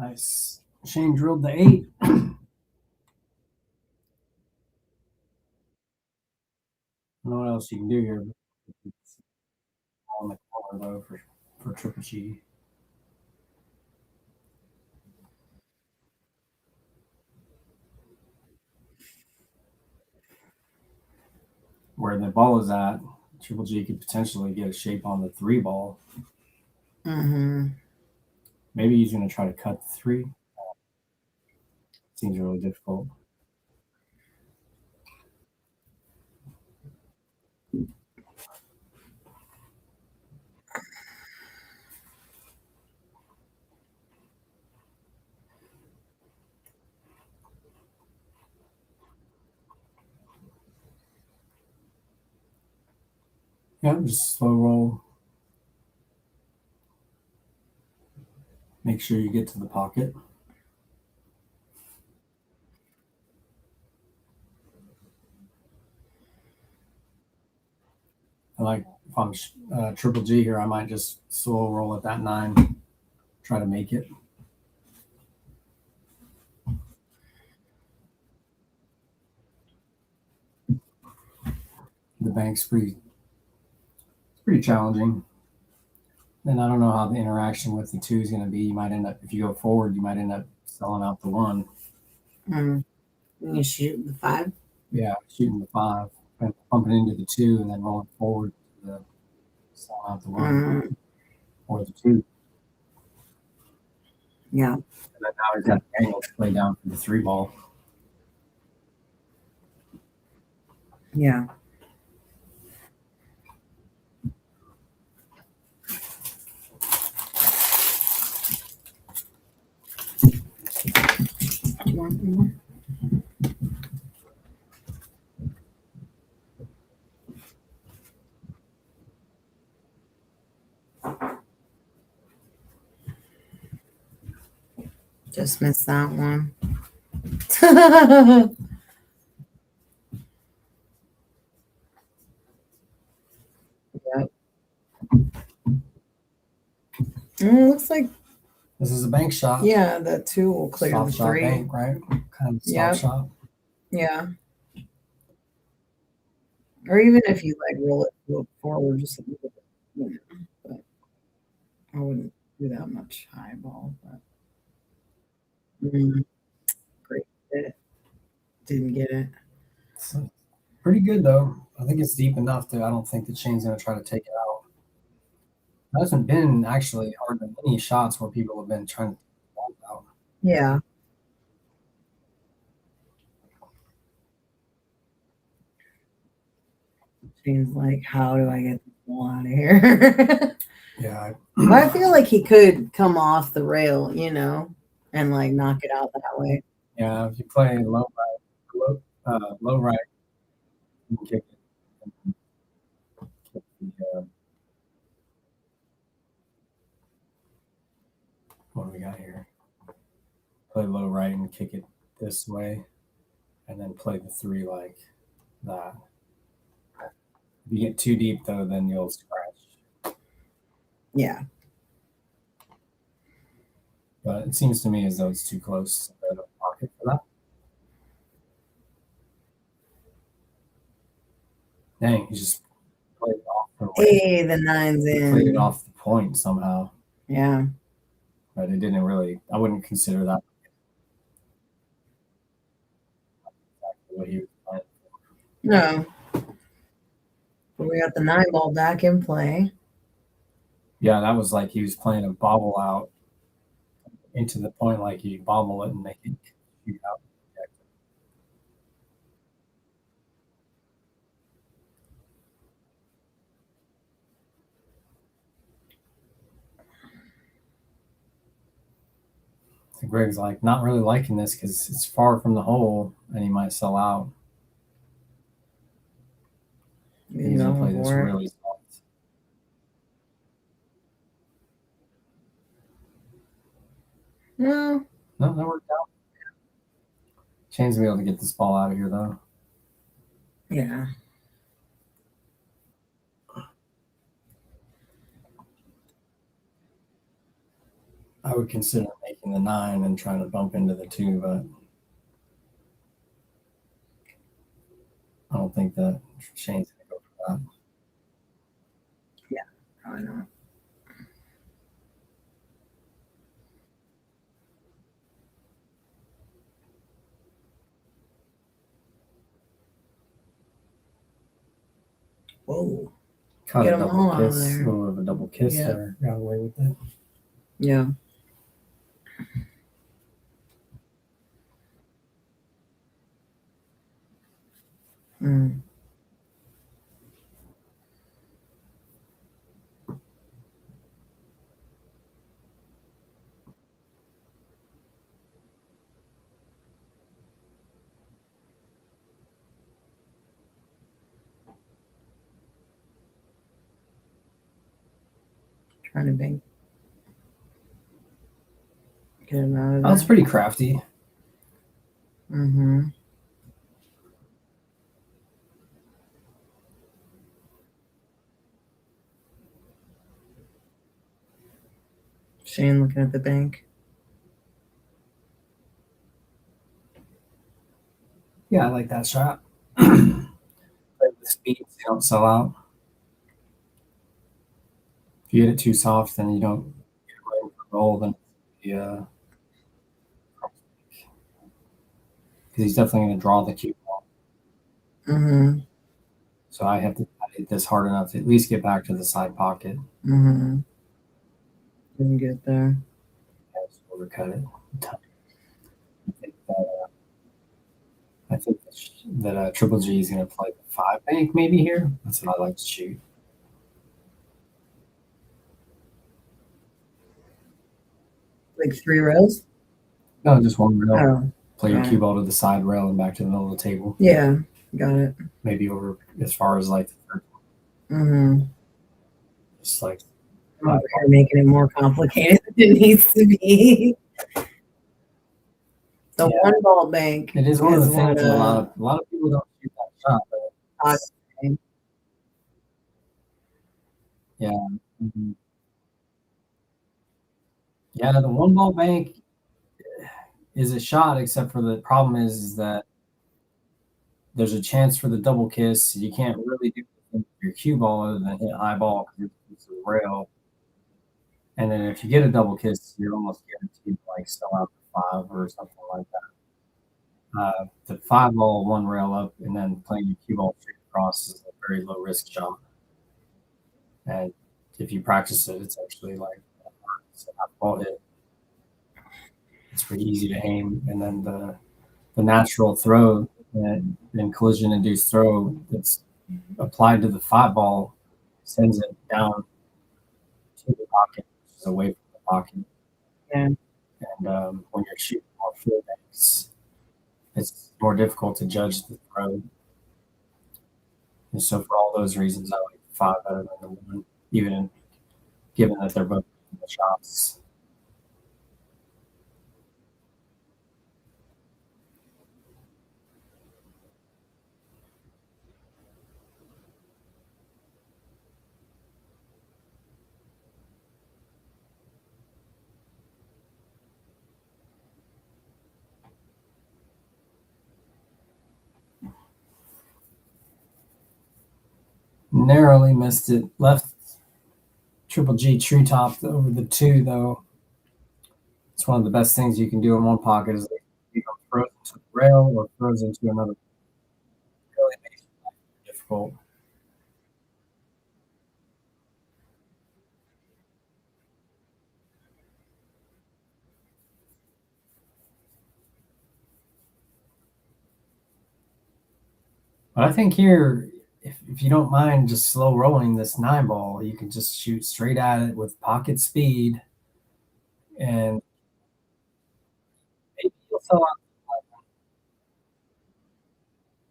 Nice. Shane drilled the 8. I don't know what else you can do here. It's on the corner though for triple G. Where the ball is at, triple G could potentially get a shape on the 3 ball. Mm-hmm. Maybe he's going to try to cut the 3. Seems really difficult. Yeah, just slow roll. Make sure you get to the pocket. I like if I'm triple G here, I might just slow roll at that 9, try to make it. The bank's pretty challenging. And I don't know how the interaction with the 2 is going to be. You might end up, if you go forward, you might end up selling out the 1. You shoot the 5? Yeah, shooting the 5, and pumping into the 2, and then rolling forward to the selling out the 1 or the 2. Yeah. And then now he's got the angle to play down for the 3 ball. Yeah. You want more? Just missed that one. Yep. Looks like, This is a bank shot. yeah, the 2 will clear Stop the shot 3. bank, right? Kind of stop Yep. shot. Yeah. Or even if you like roll it forward just a little bit, you know, but I wouldn't do that much high ball. But great, did it. Didn't get it. It's pretty good though. I think it's deep enough that I don't think the Shane's going to try to take it out. There hasn't been actually hardly any shots where people have been trying to take the ball out. Yeah. Seems like, how do I get the ball out of here? Yeah. I feel like he could come off the rail, you know, and like knock it out that way. Yeah, if you play low right, you can kick it. What do we got here? Play low right and kick it this way, and then play the 3 like that. If you get too deep though, then you'll scratch. Yeah. But it seems to me as though it's too close to the pocket for that. Dang, he just played it off the way. Hey, the 9's He played it in. off the point somehow. Yeah. But it didn't really, I wouldn't consider that exactly what he was playing. No. But we got the 9 ball back in play. Yeah, that was like he was playing a bobble out into the point, like you bobble it and make it shoot out. So Greg's like not really liking this because it's far from the hole and he might sell out. He's gonna play this really soft. No, that worked out. Shane's gonna be able to get this ball out of here though. Yeah. I would consider making the 9 and trying to bump into the 2, but I don't think that Shane's going to go for that. Probably not. Whoa. Caught Get a 'em double all out of kiss, a there. little bit of a double kiss Yeah. there. Got away with it. Yeah. Mm. Trying to bank. Get him out of there. That's pretty crafty. Mm-hmm. Shane looking at the bank. Yeah, I like that shot. Play with speed, so you don't sell out. If you hit it too soft, then you don't get away with the roll. Then because he's definitely going to draw the cue ball. Mm-hmm. So I have to hit this hard enough to at least get back to the side pocket. Mm-hmm. Didn't get there. I just overcut it. I think that Triple G is going to play the 5 bank maybe here. That's what I like to shoot. Like 3 rows? No, just 1 rail. Oh. Play your got cue it. ball to the side rail and back to the middle of the table. Yeah. Got it. Maybe over as far as like the third one. Mm-hmm. Just like I'm over here making it more complicated than it needs to be. The Yeah. 1 ball bank. it is one of the is things what, that a lot of people don't shoot that shot. But okay. yeah. Mhm. Yeah, the 1 ball bank is a shot, except for the problem is that there's a chance for the double kiss. You can't really do anything with your cue ball other than hit high ball because it's a rail. And then if you get a double kiss, you're almost guaranteed to like sell out the 5 or something like that. The 5 ball, 1 rail up, and then playing your cue ball straight across is a very low risk shot. And if you practice it, it's actually like it's a half ball hit. It's pretty easy to aim, and then the natural throw and collision induced throw that's applied to the 5 ball sends it down to the pocket, which is away from the pocket. Yeah. And when you're shooting more full banks, it's more difficult to judge the throw. And so for all those reasons, I like the 5 better than the 1, even given that they're both the shots. Narrowly missed it. Left Triple G true top over the 2, though. It's one of the best things you can do in one pocket is you go frozen to the rail or frozen to another. It really makes it difficult. But I think here, if you don't mind just slow rolling this 9 ball, you can just shoot straight at it with pocket speed, and maybe you'll sell out.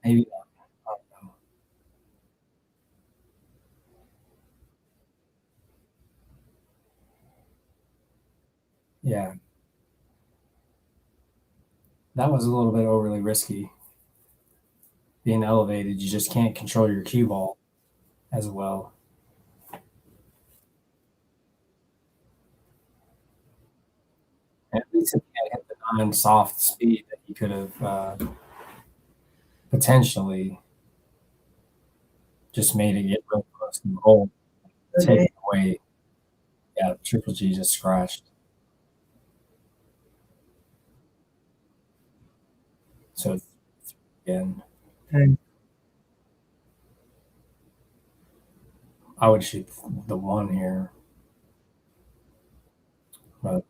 Maybe not. I don't know. Yeah, that was a little bit overly risky. Being elevated, you just can't control your cue ball as well. At least if he had hit the 9 soft speed that he could have potentially just made it get real close to the hole, take it away. Yeah, Triple G just scratched. So again, Okay. I would shoot the 1 here. But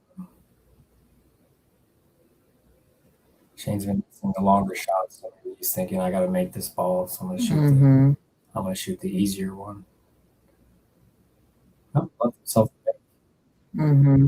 Shane's been missing the longer shots, so maybe he's thinking I gotta make this ball, so I'm gonna shoot the easier one. Oh, left himself a bit. Mm-hmm.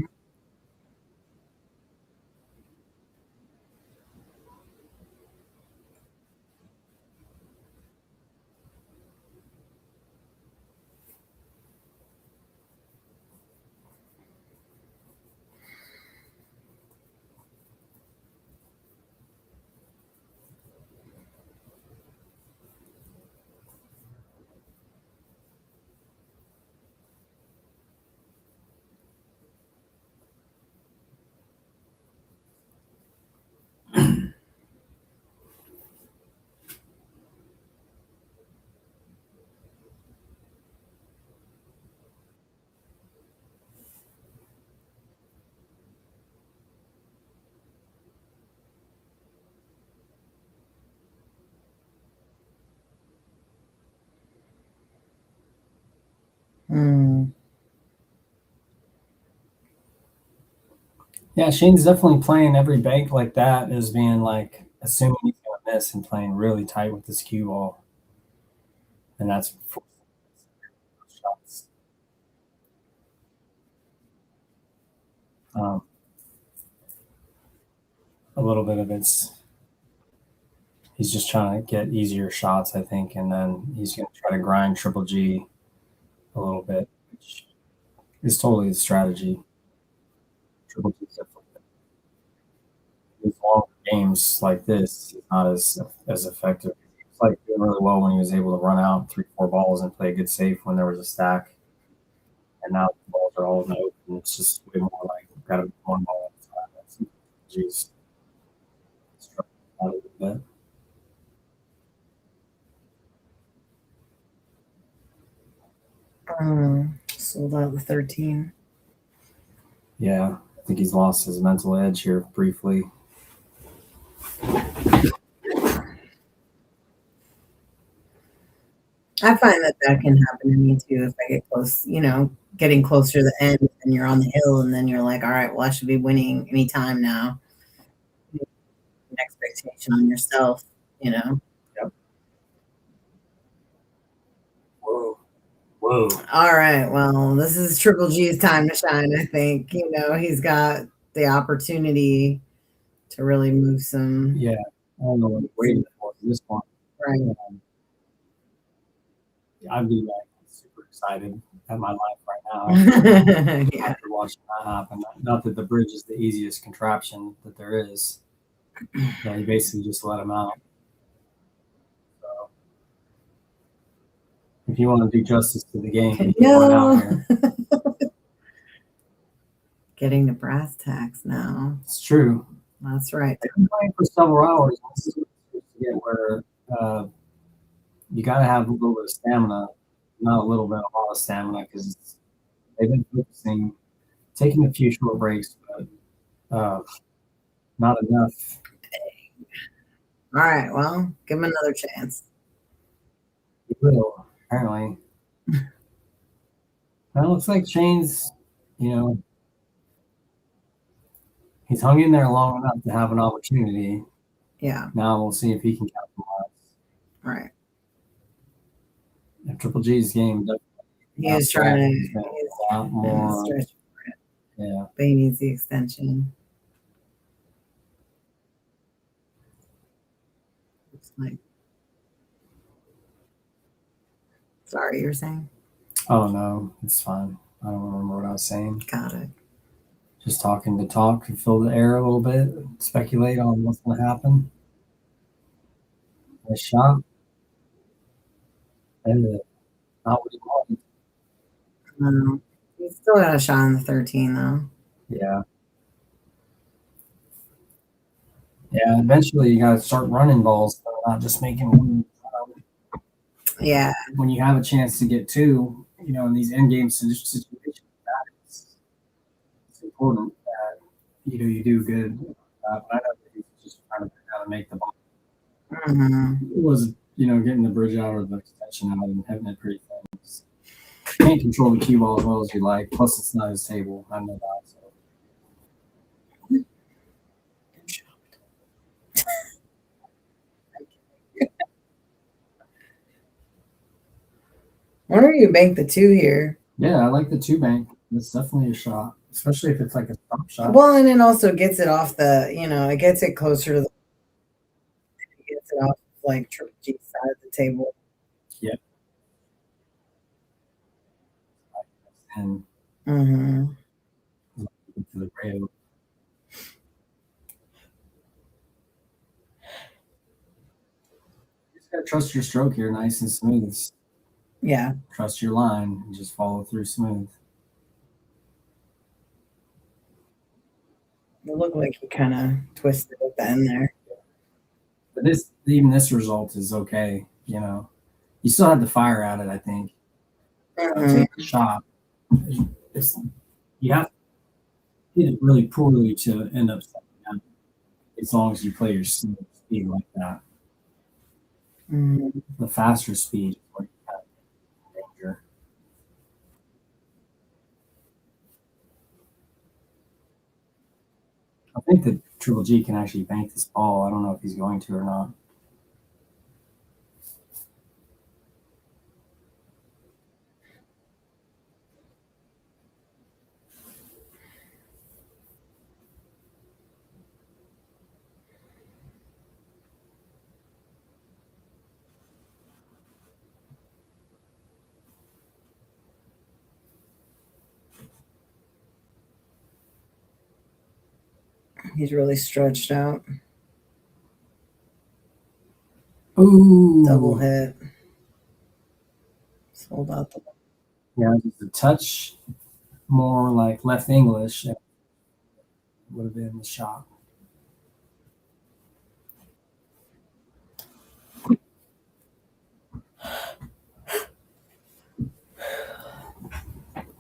Mm. Yeah, Shane's definitely playing every bank like that as being like assuming he's gonna miss and playing really tight with his cue ball. And that's shots. A little bit of it's he's just trying to get easier shots, I think, and then he's gonna try to grind Triple G a little bit, which is totally the strategy. Triple G definitely these long games like this is not as effective. It's like doing really well when he was able to run out 3-4 balls and play a good safe when there was a stack. And now the balls are all in the open. It's just way more like got to one ball at a time. That's G's struggling out a little bit. Sold out the 13. Yeah, I think he's lost his mental edge here briefly. I find that can happen to me too if I get close, getting closer to the end and you're on the hill and then you're like, all right, well, I should be winning any time now. An expectation on yourself, Yep. Whoa. Whoa. All right, well, this is Triple G's time to shine, I think. He's got the opportunity to really move some. Yeah, I don't know what he's waiting for this one. Right. I'd be like super excited at my life right now Yeah. after watching that happen. Not that the bridge is the easiest contraption that there is. Yeah, he basically just let him out. So, if you want to do justice to the game, you went out here. Getting the brass tacks now. It's true. That's right. I've been playing for several hours. This is to get where you got to have a little bit of stamina, not a little bit, a lot of stamina, because they've been focusing, taking a few short breaks, but not enough. All right, well, give him another chance. He will, apparently. Well, it looks like Shane's, he's hung in there long enough to have an opportunity. Yeah. Now we'll see if he can capitalize. Right. And Triple G's game, he is trying to a lot more. Stretch for it. Yeah. But he needs the extension. Looks like. Sorry, you were saying? Oh, no, it's fine. I don't remember what I was saying. Got it. Just talking to talk and fill the air a little bit, speculate on what's going to happen. Nice shot. And not what he wanted. He's still got a shot on the 13, though. Yeah. Yeah, eventually you got to start running balls, so not just making one. Yeah. When you have a chance to get two, in these end game situations, it's important that you do good. But I know that he's just trying to figure out how to make the ball. It was getting the bridge out or the extension out and having it pretty thin. You can't control the cue ball as well as you like. Plus, it's not his table. I know that. So. Wonder if you bank the 2 here. Yeah, I like the 2 bank. It's definitely a shot, especially if it's like a stop shot. Well, and it also gets it off it gets it closer to it gets it off like Triple G side of the table. Yep. And Mm-hmm. to the rail. You just gotta trust your stroke here, nice and smooth. Yeah. Trust your line and just follow through smooth. It looked like he kind of twisted at the end there. But even this result is okay. You still have to fire at it. I think. Take a shot. You have to hit it really poorly to end up stepping out. As long as you play your speed like that. The faster speed is where you have danger. I think that Triple G can actually bank this ball. I don't know if he's going to or not. He's really stretched out. Ooh. Double hit. Sold out the. Yeah, just a touch more like left English. Would have been the shot.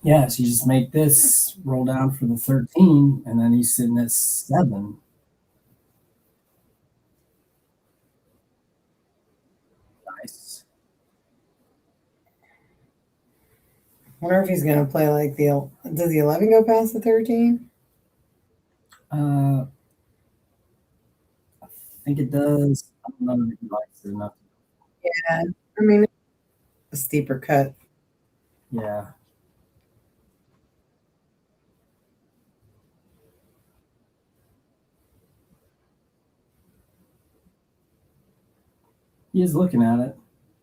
Yeah, so you just make this roll down for the 13, and then he's sitting at 7. Nice. I wonder if he's going to play like does the 11 go past the 13? I think it does. I don't know if he likes it enough. Yeah, I mean, a steeper cut. Yeah. He is looking at it.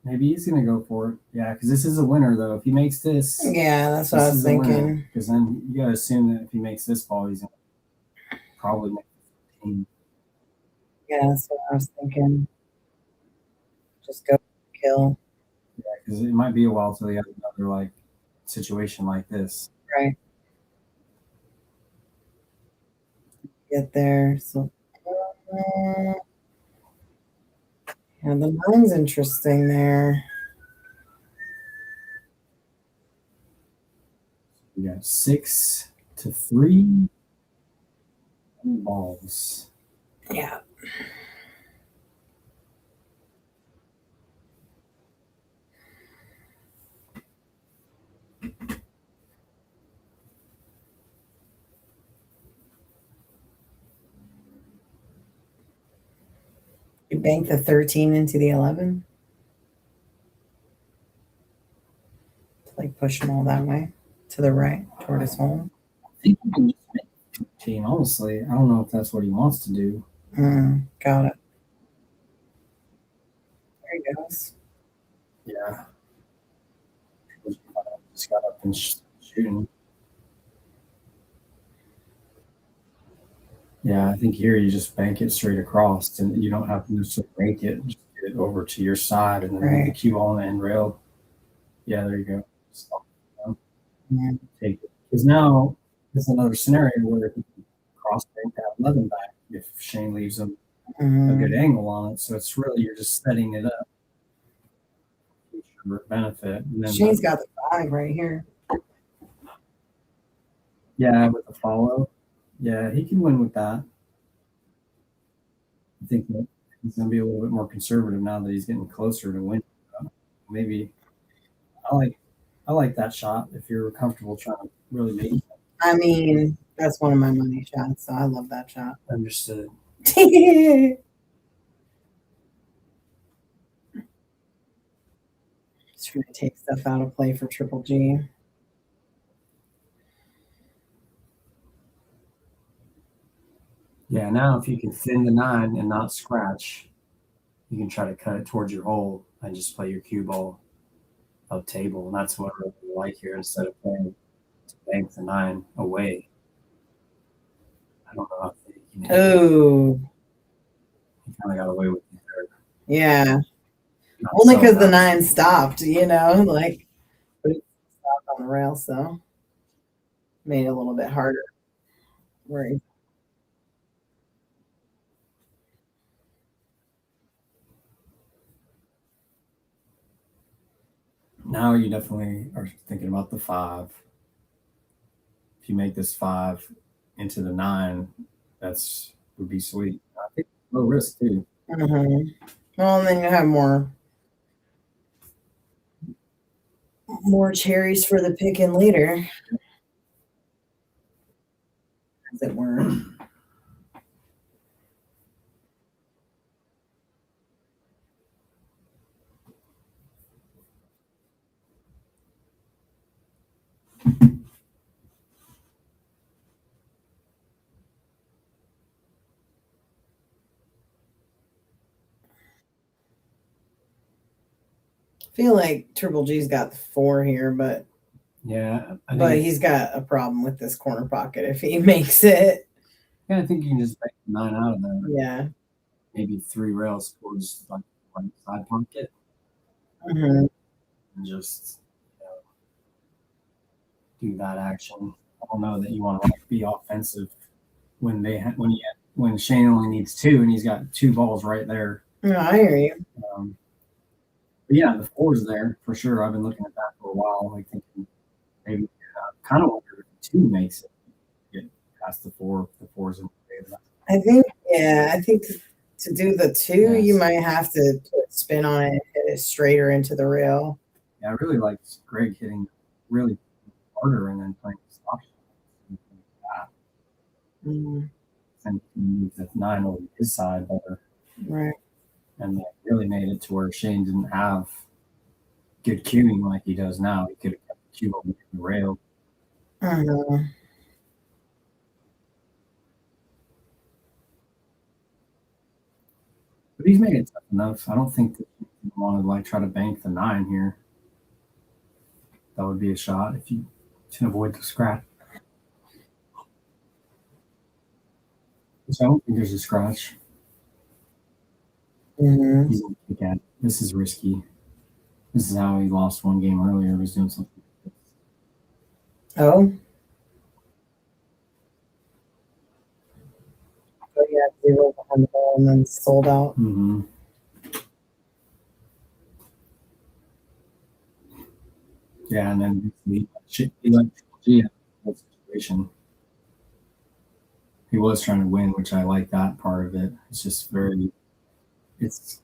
Maybe he's going to go for it. Yeah, because this is a winner, though. If he makes this. Yeah, that's what I was thinking. Because then you got to assume that if he makes this ball, he's going to probably make the team. Yeah, that's what I was thinking. Just go kill. Yeah, because it might be a while till you have another like situation like this. Right. Get there. So yeah, the 9's interesting there. We got 6 to 3 balls. Yeah. You bank the 13 into the 11. Like push him all that way to the right toward his home. I think you can just make 13, honestly. I don't know if that's what he wants to do. Got it. There he goes. Yeah. Just got up and shooting. Yeah, I think here you just bank it straight across, and you don't have to necessarily break it. Just get it over to your side, and then Right. the cue on the end rail. Yeah, there you go. Stop. Take it. Because now there's another scenario where he can cross bank that 11 back if Shane leaves him a good angle on it. So it's really, you're just setting it up for benefit. And then Shane's got the 5 right here. yeah, with the follow. Yeah, he can win with that. I think that he's going to be a little bit more conservative now that he's getting closer to winning. Maybe I like that shot if you're comfortable trying to really make it. I mean, that's one of my money shots, so I love that shot. Understood. Just trying to take stuff out of play for Triple G. Yeah, now if you can thin the 9 and not scratch, you can try to cut it towards your hole and just play your cue ball up table. And that's what I really like here, instead of playing to bank the 9 away. I don't know if he Oh, kind of got away with it there. yeah. Not Only so because the nice. 9 stopped, you know, like, but it stopped on the rail, so made it a little bit harder. Where he- Now you definitely are thinking about the 5. If you make this 5 into the 9, that's would be sweet. I think low risk too. Mhm. Well, and then you have more cherries for the picking later, as it were. I feel like Triple G's got the 4 here, but Yeah, he's got a problem with this corner pocket if he makes it. Yeah, I think you can just make the 9 out of there. Yeah. Maybe 3 rails towards like right side pocket, Mhm. and just do that action. I don't know that you want to like be offensive when when Shane only needs 2 and he's got 2 balls right there. No, I hear you. But yeah, the 4's there for sure. I've been looking at that for a while, like thinking maybe kind of wonder if 2 makes it get past the 4. The 4's in favor. I think to do the 2, you might have to put spin on it and hit it straighter into the rail. Yeah, I really like Greg hitting really harder and then playing the stop shot. Mm-hmm. And move that 9 over his side better. Right. And that really made it to where Shane didn't have good cueing like he does now. He could have kept the cue over the rail. I know. But he's made it tough enough. I don't think that you want to like try to bank the 9 here. That would be a shot if you can avoid the scratch. Which I don't think there's a scratch. Mm-hmm. This is risky. This is how he lost one game earlier. He was doing something. Oh. Oh yeah, 0 behind the ball and then sold out. Mm-hmm. Yeah, and then he let G have the situation. He was trying to win, which I like that part of it. It's just very, it's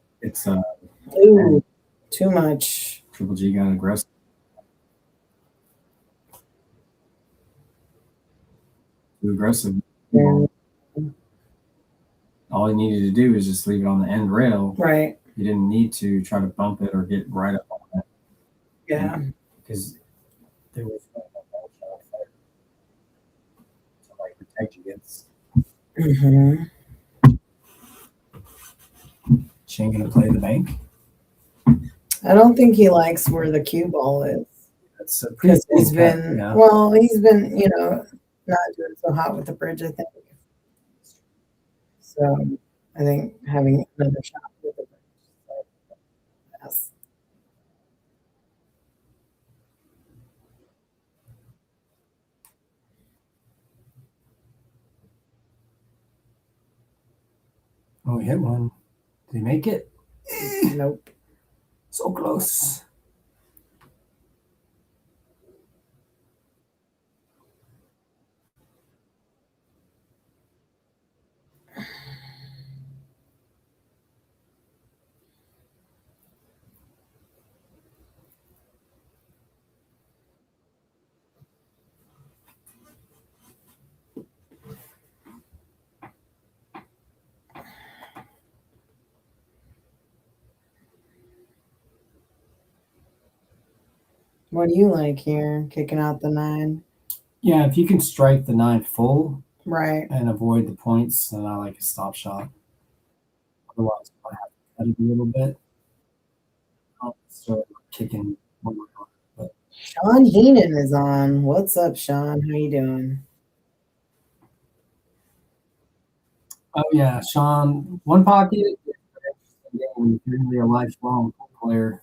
Ooh, too much. Triple G got aggressive. Too aggressive. Yeah. All he needed to do is just leave it on the end rail. Right. He didn't need to try to bump it or get right up on it. Yeah. Because there was no shot there to like protect against. Mm-hmm. Shane gonna play the bank? I don't think he likes where the cue ball is. That's a Because pretty he's cut, been, yeah. well, he's been, not doing so hot with the bridge, I think. So I think having another shot with the bridge is best. Oh, he hit one. Did he make it? Nope. So close. What do you like here? Kicking out the 9. Yeah, if you can strike the 9 full Right. and avoid the points, then I like a stop shot. Otherwise, I have to cut it a little bit. I'll start kicking one more time. But Shawn Heenan is on. What's up, Shawn? How you doing? oh yeah, Shawn, one pocket. If you're going to be a lifelong pool player,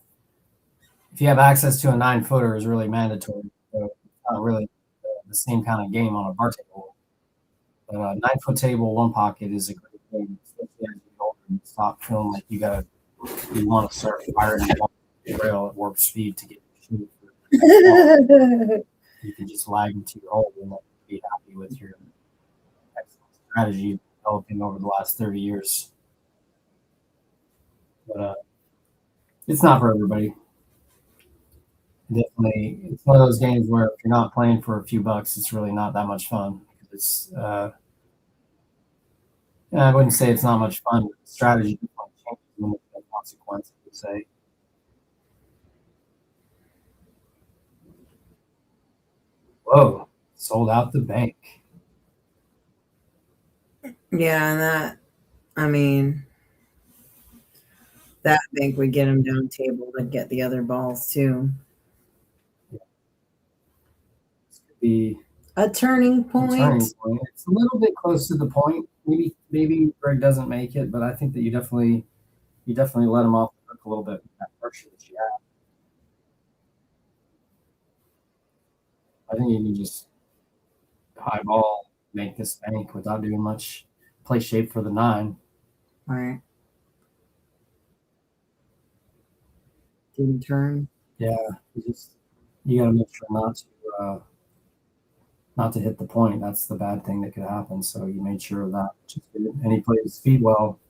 if you have access to a 9-footer, is really mandatory. So it's not really the same kind of game on a bar table. But a 9-foot table, one pocket is a great game, especially as you get older and stop feeling like you want to start firing the rail at warp speed to get your shoot. You can just lag into your hole and be happy with your excellent strategy developing over the last 30 years. But it's not for everybody. Definitely, it's one of those games where if you're not playing for a few bucks, it's really not that much fun. It's I wouldn't say it's not much fun. But the strategy changes when there's a consequence, I would say. Whoa, sold out the bank. Yeah, and that, I mean, that bank would get him down table to get the other balls too. This could be A turning a point. turning point. It's a little bit close to the point. Maybe Greg doesn't make it, but I think that you definitely let him off the hook a little bit with that pressure that you have. I think you can just high ball, make this bank without doing much. Play shape for the 9. Right. Didn't turn. Yeah, you got to make sure not to hit the point. That's the bad thing that could happen. So you made sure of that. And he played his feet well.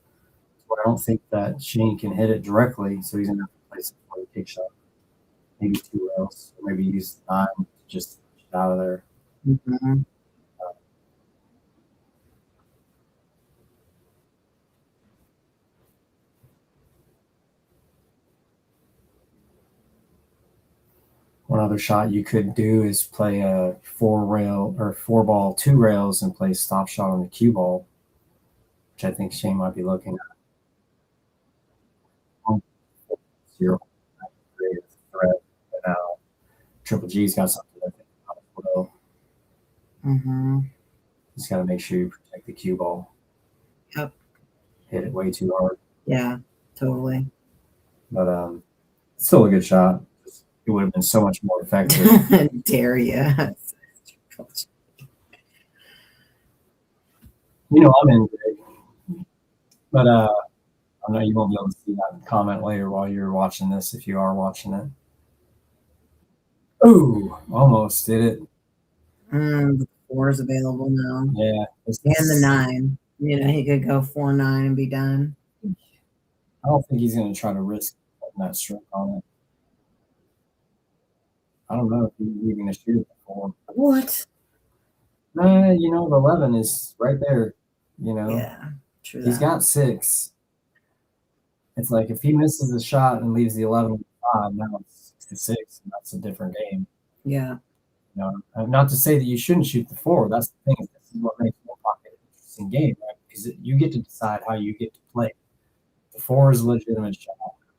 So I don't think that Shane can hit it directly. So he's gonna have to place it for a kick shot. Maybe 2 rails, or maybe use the 9 to just push it out of there. Mm-hmm. One other shot you could do is play a 4-rail or 4-ball, 2 rails, and play stop shot on the cue ball, which I think Shane might be looking at. 0 creative threat. But Triple G's got something to think about as well. Mm-hmm. Just got to make sure you protect the cue ball. Yep. Hit it way too hard. Yeah, totally. But it's still a good shot. It would have been so much more effective. Dare ya. I'm in, Greg. But I know you won't be able to see that comment later while you're watching this, if you are watching it. Ooh, almost did it. The 4 is available now. Yeah. And the 9. He could go 4-9 and be done. I don't think he's going to try to risk putting that stroke on it. I don't know if he's even going to shoot it before. What? The 11 is right there. Yeah, true. He's got 6. It's like if he misses the shot and leaves the 11 with 5, now it's 6, and that's a different game. Yeah. Not to say that you shouldn't shoot the 4. That's the thing. This is what makes one pocket an interesting game, right? Because you get to decide how you get to play. The 4 is a legitimate shot.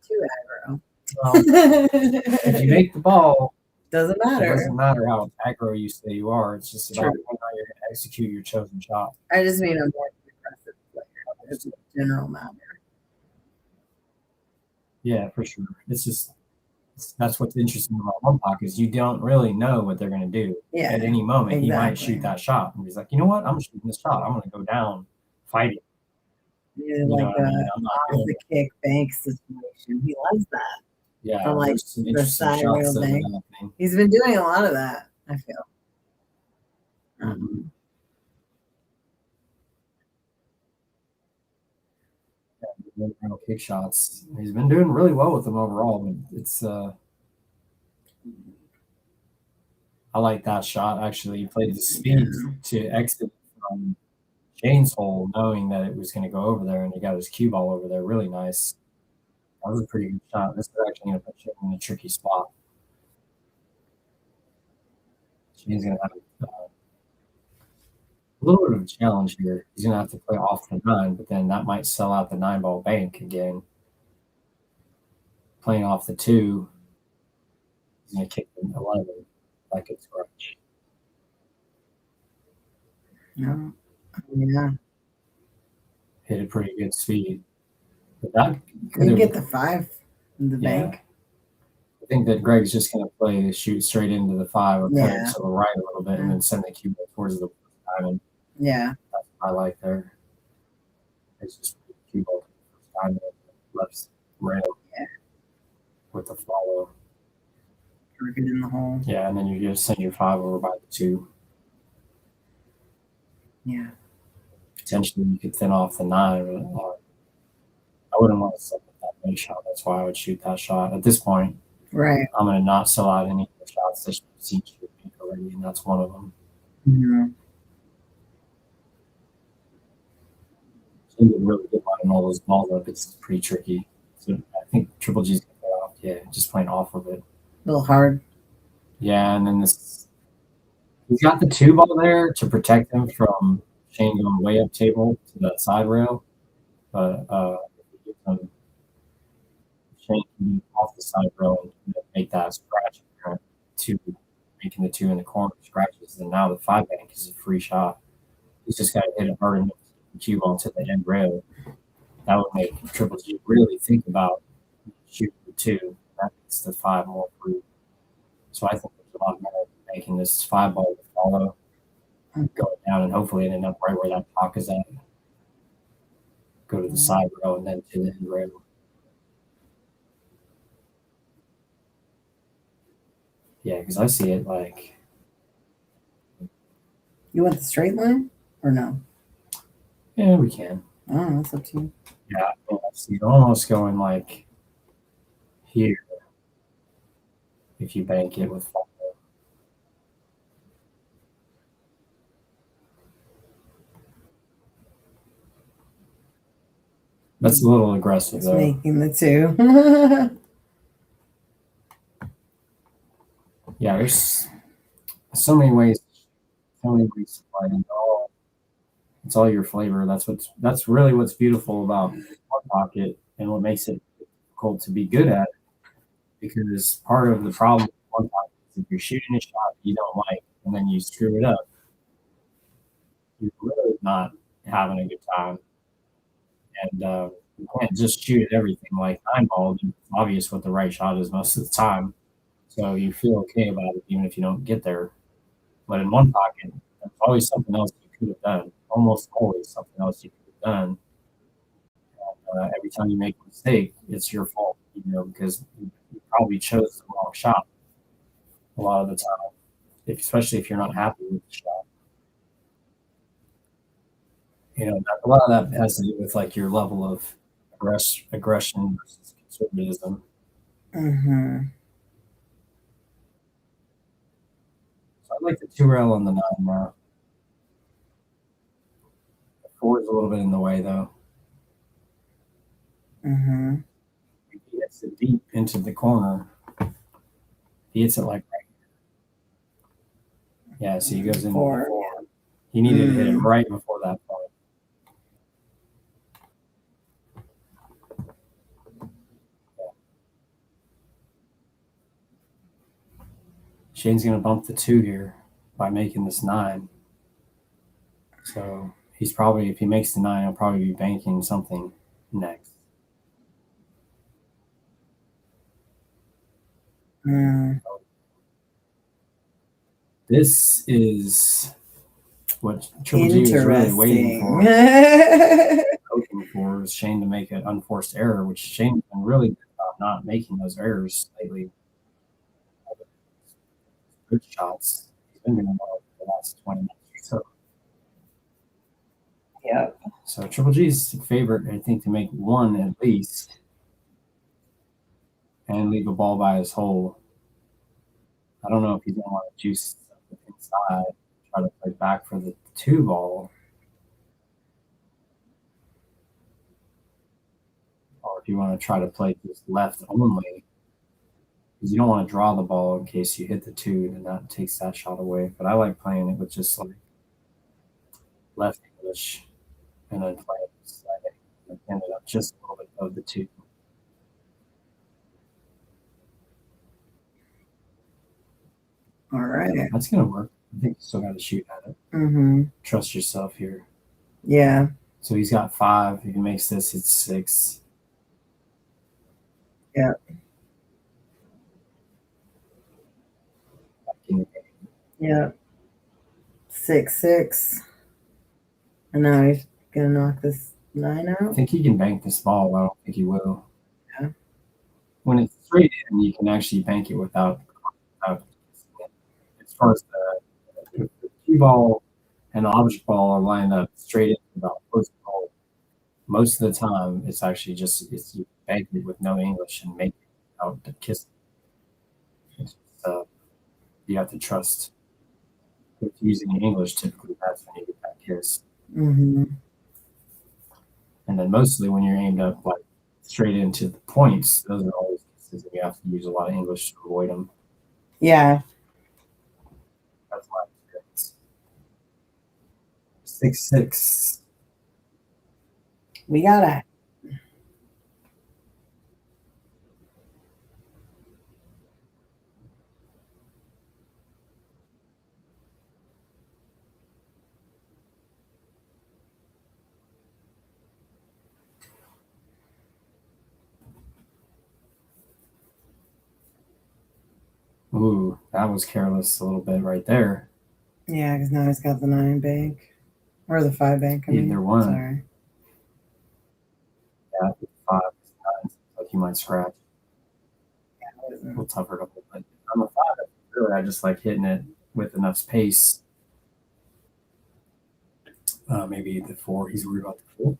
Too aggro. Well, if you make the ball, doesn't matter. It doesn't matter how aggro you say you are. It's just about how you're going to execute your chosen shot. I just mean a more aggressive player. It's a general matter. Yeah, for sure. That's what's interesting about one pocket is you don't really know what they're going to do. Yeah, at any moment, exactly. He might shoot that shot. And he's like, you know what? I'm shooting this shot. I'm going to go down fighting. Yeah, You know like what I mean? a I'm not off doing the kick bank situation. He loves that. Yeah, The, like, there's some the interesting side shots rail that have bank. been happening. He's been doing a lot of that, I feel. Mhm. Kick shots. He's been doing really well with them overall, but it's I like that shot actually. He played the speed to exit from Shayne's hole, knowing that it was going to go over there, and he got his cue ball over there. Really nice. That was a pretty good shot. This is actually going to put Shayne in a tricky spot. Shayne's going to have a little bit of a challenge here. He's going to have to play off the 9, but then that might sell out the 9-ball bank again. Playing off the 2, he's going to kick the 11 like it's scratch. No. Yeah. Hit a pretty good speed. But that Could get the 5 in the bank. I think that Greg's just going to play shoot straight into the 5 or play it to the right a little bit and then send the cue towards the diamond. Yeah. That's what I like there. It's just cue ball to the first diamond, left rail with the follow. Working in the hole. Yeah, and then you just send your 5 over by the 2. Yeah. Potentially you could thin off the 9. I wouldn't want to set up that big shot. That's why I would shoot that shot. At this point, right, I'm going to not sell out any of the shots that you've seen shoot already, and that's one of them. Mm-hmm. So you really get lining all those balls up. It's pretty tricky. So I think Triple G's going to play off. Yeah, just playing off of it. A little hard. Yeah, and then this. He's got the 2 ball there to protect him from Shayne going way up table to that side rail. But Shayne can be off the side rail and make that scratch to making the 2 in the corner scratches. And now the 5 bank is a free shot. He's just got to hit it hard enough to cue ball to the end rail. That would make Triple G really think about shooting the 2. That makes the 5 more free. So I think there's a lot more making this 5 ball to follow, going down, and hopefully ending up right where that clock is at. Go to the side rail and then to the end rail. Yeah, because I see it like. You want the straight line or no? Yeah, we can. I don't know. It's up to you. Yeah, I see it almost going like here if you bank it with follow. That's a little aggressive, though. Making the 2. Yeah, there's so many ways to play. It's all your flavor. That's really what's beautiful about one pocket and what makes it difficult to be good at it. Because part of the problem with one pocket is if you're shooting a shot you don't like and then you screw it up, you're really not having a good time. And you can't just shoot at everything like 9-ball. It's obvious what the right shot is most of the time. So you feel okay about it even if you don't get there. But in one pocket, there's always something else you could have done. Almost always something else you could have done. And, every time you make a mistake, it's your fault, because you probably chose the wrong shot a lot of the time, especially if you're not happy with the shot. A lot of that has to do with like your level of aggression versus conservatism. Mm-hmm. So I like the 2 rail on the 9 now. The 4 is a little bit in the way though. Mm-hmm. If he hits it deep into the corner, he hits it like right here. Yeah, so he goes into the 4. He needed to hit it right before that point. Shayne's going to bump the 2 here by making this 9. So he's probably, if he makes the 9, he'll probably be banking something next. This is what Triple G was really waiting for. hoping for is Shane to make an unforced error, which Shane's been really good about not making those errors lately. Good shots. He's been doing well for the last 20 minutes or so. Yeah. So Triple G's favorite, I think, to make one at least and leave a ball by his hole. I don't know if he's going to want to juice inside, try to play back for the 2 ball. Or if you want to try to play just left only, because you don't want to draw the ball in case you hit the 2, and that takes that shot away. But I like playing it with just like left English and then playing sliding. And ended up just a little bit above the 2. All right. That's going to work. I think you still got to shoot at it. Mm-hmm. Trust yourself here. Yeah. So he's got 5. If he makes this, it's 6. Yeah. Yeah. 6-6. And now he's gonna knock this 9 I out. think he can bank this ball. I don't think he will. Yeah. When it's straight in, you can actually bank it without as far as the cue ball and the object ball are lined up straight in about close to the hole. Most of the time, it's actually just you bank it with no English and make it out to kiss. You have to trust. If you're using English, typically that's when you get that kiss. Mm-hmm. And then mostly when you're aimed up like straight into the points, those are always kisses, and you have to use a lot of English to avoid them. Yeah. That's my experience. 6-6. We gotta. Ooh, that was careless a little bit right there. Yeah, because now he's got the 9 bank. Or the 5 bank. I mean. Either one. Sorry. Yeah, 5, 9, like you might scratch. Yeah, A little tougher to hold. But on the 5, really, I just like hitting it with enough space. Maybe the 4. He's worried about the 4.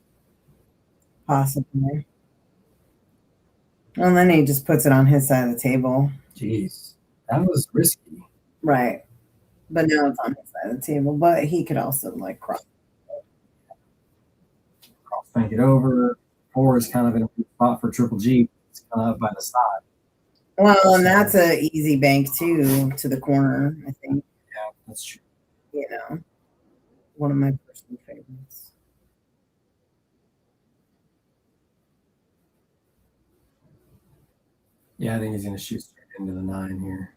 Possibly. Well, then he just puts it on his side of the table. Jeez, that was risky. Right. But now it's on his side of the table. But he could also like cross Bank it over. 4 is kind of in a good spot for Triple G. It's kind of up by the side. Well, and that's a easy bank too to the corner, I think. Yeah, that's true. You know, one of my personal favorites. Yeah, I think he's going to shoot straight into the 9 here.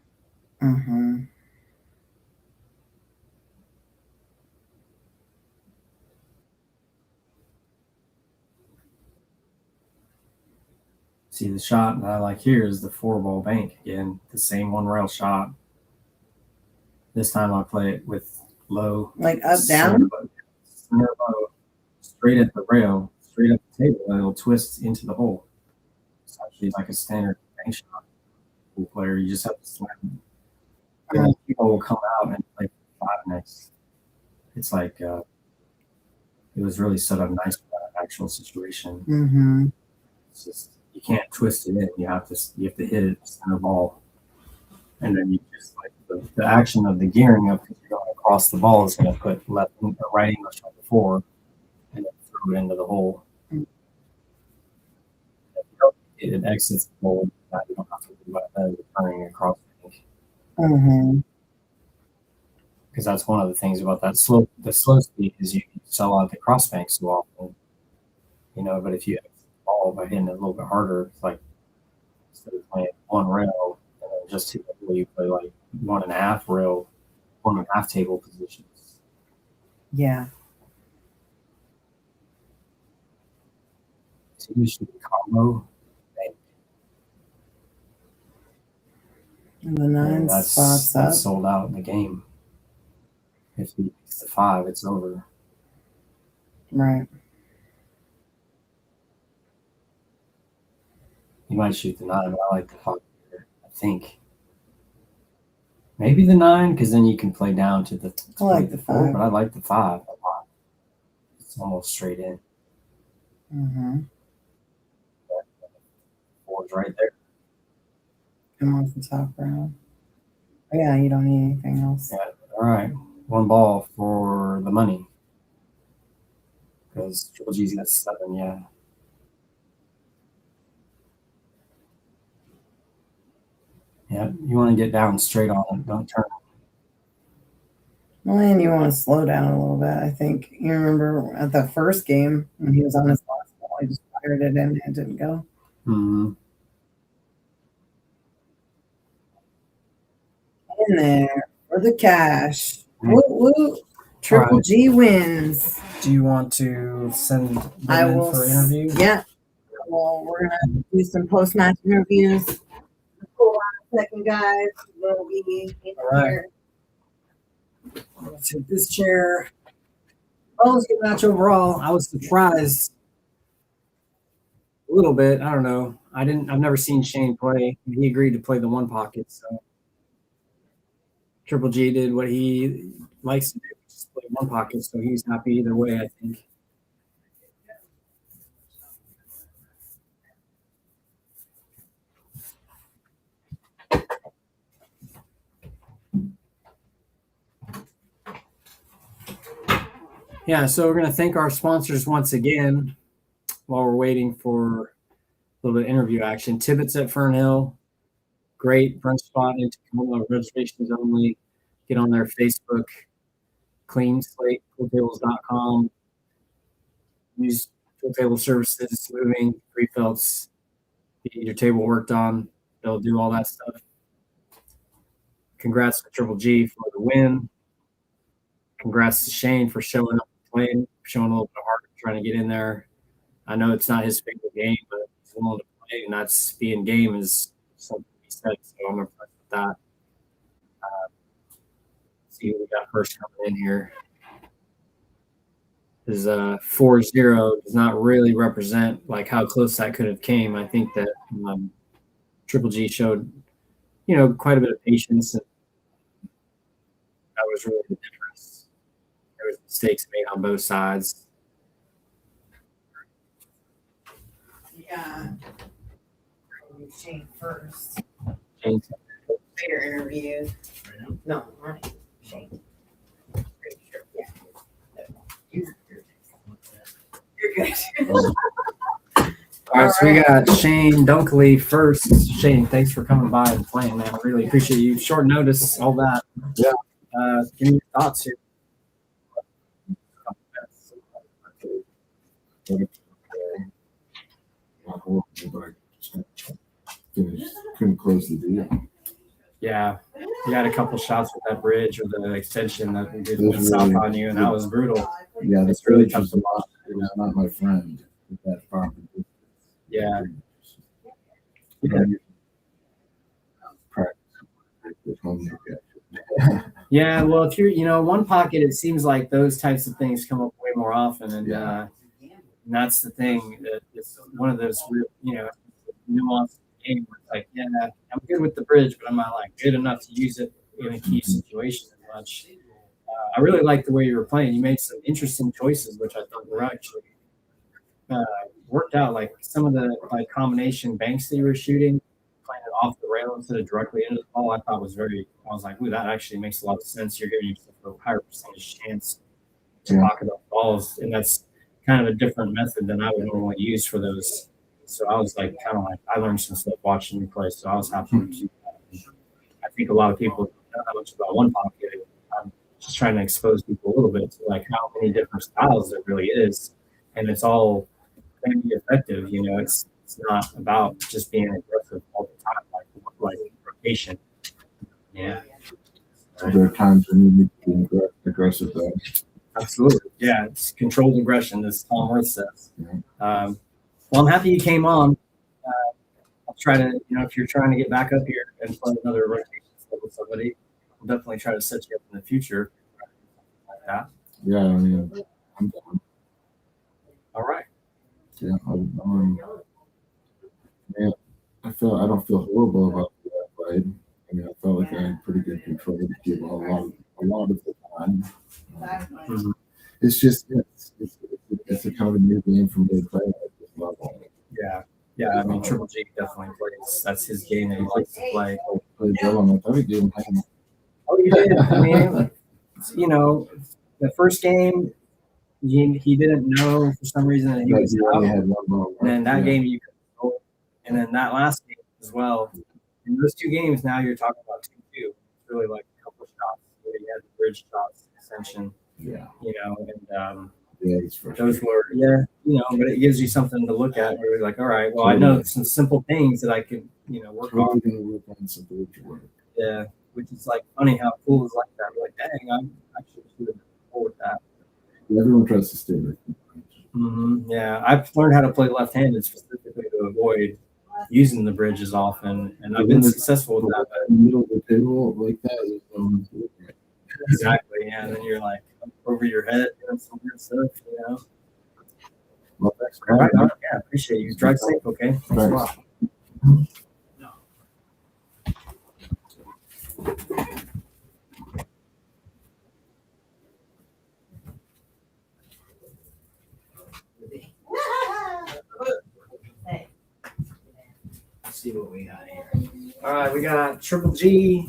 Mm-hmm. See, the shot that I like here is the 4-ball bank. Again, the same 1-rail shot. This time I play it with low. Like up, down? Center low, straight at the rail, straight up the table, and it'll twist into the hole. It's actually like a standard bank shot. Pool player, you just have to slam it. And then people will come out and play 5 next. It's like it was really set up nice for that actual situation. Mm-hmm. It's just you can't twist it in. You have to hit it center ball, and then you just like the action of the gearing up because you're going across the ball is going to put left or right English on the 4 and then throw it into the hole. Mm-hmm. If you don't, it exits the hole. You don't have to worry about that turning across the bank. Mm-hmm. Because that's one of the things about that slow. The slow speed is you sell out the cross bank so often, But if you exit the ball by hitting it a little bit harder, it's like instead of playing 1 rail and then just 2, you play like 1.5 rail, 1.5 table positions. Yeah. So you should combo. And the 9 spots up. That's sold out in the game. If he makes the 5, it's over. Right. He might shoot the 9, but I like the 5 better, I think. Maybe the 9, because then you can play down to the. I like the 5. But I like the 5 a lot. It's almost straight in. Mm-hmm. 4's right there. Come off the top round. Oh, yeah, you don't need anything else. Yeah. All right. 1 ball for the money. Because Triple G's got 7, yeah. Yeah, you want to get down straight on it. Don't turn. Well, and you want to slow down a little bit. I think you remember at the first game when he was on his last ball, he just fired it in and it didn't go. Mm-hmm. In there for the cash. Woo woo. Triple right. G wins. Do you want to send them I in will for interview? Yeah. Well, we're gonna do some post-match interviews. Hold on a second, guys. We'll be in All right. here. I'm gonna take this chair. Oh, it's a good match overall. I was surprised a little bit. I don't know. I've never seen Shane play. He agreed to play the 1 pocket, so Triple G did what he likes to do, just play 1 pocket, so he's happy either way, I think. Yeah, so we're going to thank our sponsors once again while we're waiting for a little bit of interview action. Tibbitts at Fernhill, great brunch spot in Tacoma, reservations only. Get on their Facebook, clean slate pooltables.com. Use pool table services, moving, refills, get your table worked on. They'll do all that stuff. Congrats to Triple G for the win. Congrats to Shane for showing up and playing, showing a little bit of heart, trying to get in there. I know it's not his favorite game, but he's willing to play, and that's being game is something he said. So I'm impressed with that. See who we got first coming in here. His 4-0 does not really represent like how close that could have came. I think that Triple G showed, quite a bit of patience, and that was really the difference. There was mistakes made on both sides. Yeah. Shane first. Shane, Later interview. No, right. Shane. Pretty sure. Yeah. You're good. all right, so we got Shane DUNCKLEE first. Shane, thanks for coming by and playing, man. I really appreciate you. Short notice, all that. Yeah. Give me your thoughts here. Couldn't close the deal. Yeah, you had a couple shots with that bridge or the extension that did It was went south really- on you, and that was brutal. Yeah, It's really bridge tough was to block. It was not my friend with that far. Yeah. Yeah, well, if you're, 1 pocket, it seems like those types of things come up way more often, and Yeah. and that's the thing. That it's one of those real, nuanced game where it's like, yeah, I'm good with the bridge, but I'm not like good enough to use it in a key situation as much. I really like the way you were playing. You made some interesting choices, which I thought were actually worked out. Like some of the combination banks that you were shooting, playing it off the rail instead of directly into the ball, I thought was I was like, ooh, that actually makes a lot of sense. You're giving yourself a higher percentage chance to pocket up balls, and that's kind of a different method than I would normally use for those. So I was like, I learned some stuff watching you play, so I was happy to do that. I think a lot of people don't know how much about 1 pocket. I'm just trying to expose people a little bit to like how many different styles there really is, and it's all going to be effective. It's not about just being aggressive all the time, like rotation. Yeah. There are times when you need to be aggressive, though. Absolutely. Yeah, it's controlled aggression, as Tom Worth says. Yeah. Well, I'm happy you came on. I'll try to, if you're trying to get back up here and play another rotation with somebody, I'll definitely try to set you up in the future like that. Yeah, I mean, I'm down. All right. Yeah, I don't feel horrible about that fight. I mean, I felt like I had pretty good control of the cue ball a lot of the time. It's just it's a kind of a new game for me to play at this level. Yeah. I mean, Triple G definitely plays. That's his game that he likes to play. I played well on that. I gave him hand. Oh, you did. I mean, you know, the first game, he didn't know for some reason that he was only out. had one ball. And then that game you could go, and then that last game as well. In those two games, now you're talking about 2-2. It's really like a couple of shots where you had the bridge shots, extension. Yeah. You know, and Yeah, it's those were but it gives you something to look at. Where you're like, all right, well, I know some simple things that I can work on. Work on some bridge work. Yeah, which is like funny how cool is like that. We're like, dang, I'm actually should have been cool with that. Everyone tries to stay with me. Yeah, I've learned how to play left-handed specifically to avoid using the bridge as often, and I've been successful with that. But In the middle of the table like that. exactly, yeah. And then you're like over your head doing some weird stuff, Well, thanks. All right, yeah, appreciate you. Drive safe, okay? Thanks a lot. Let's see what we got here. All right, we got Triple G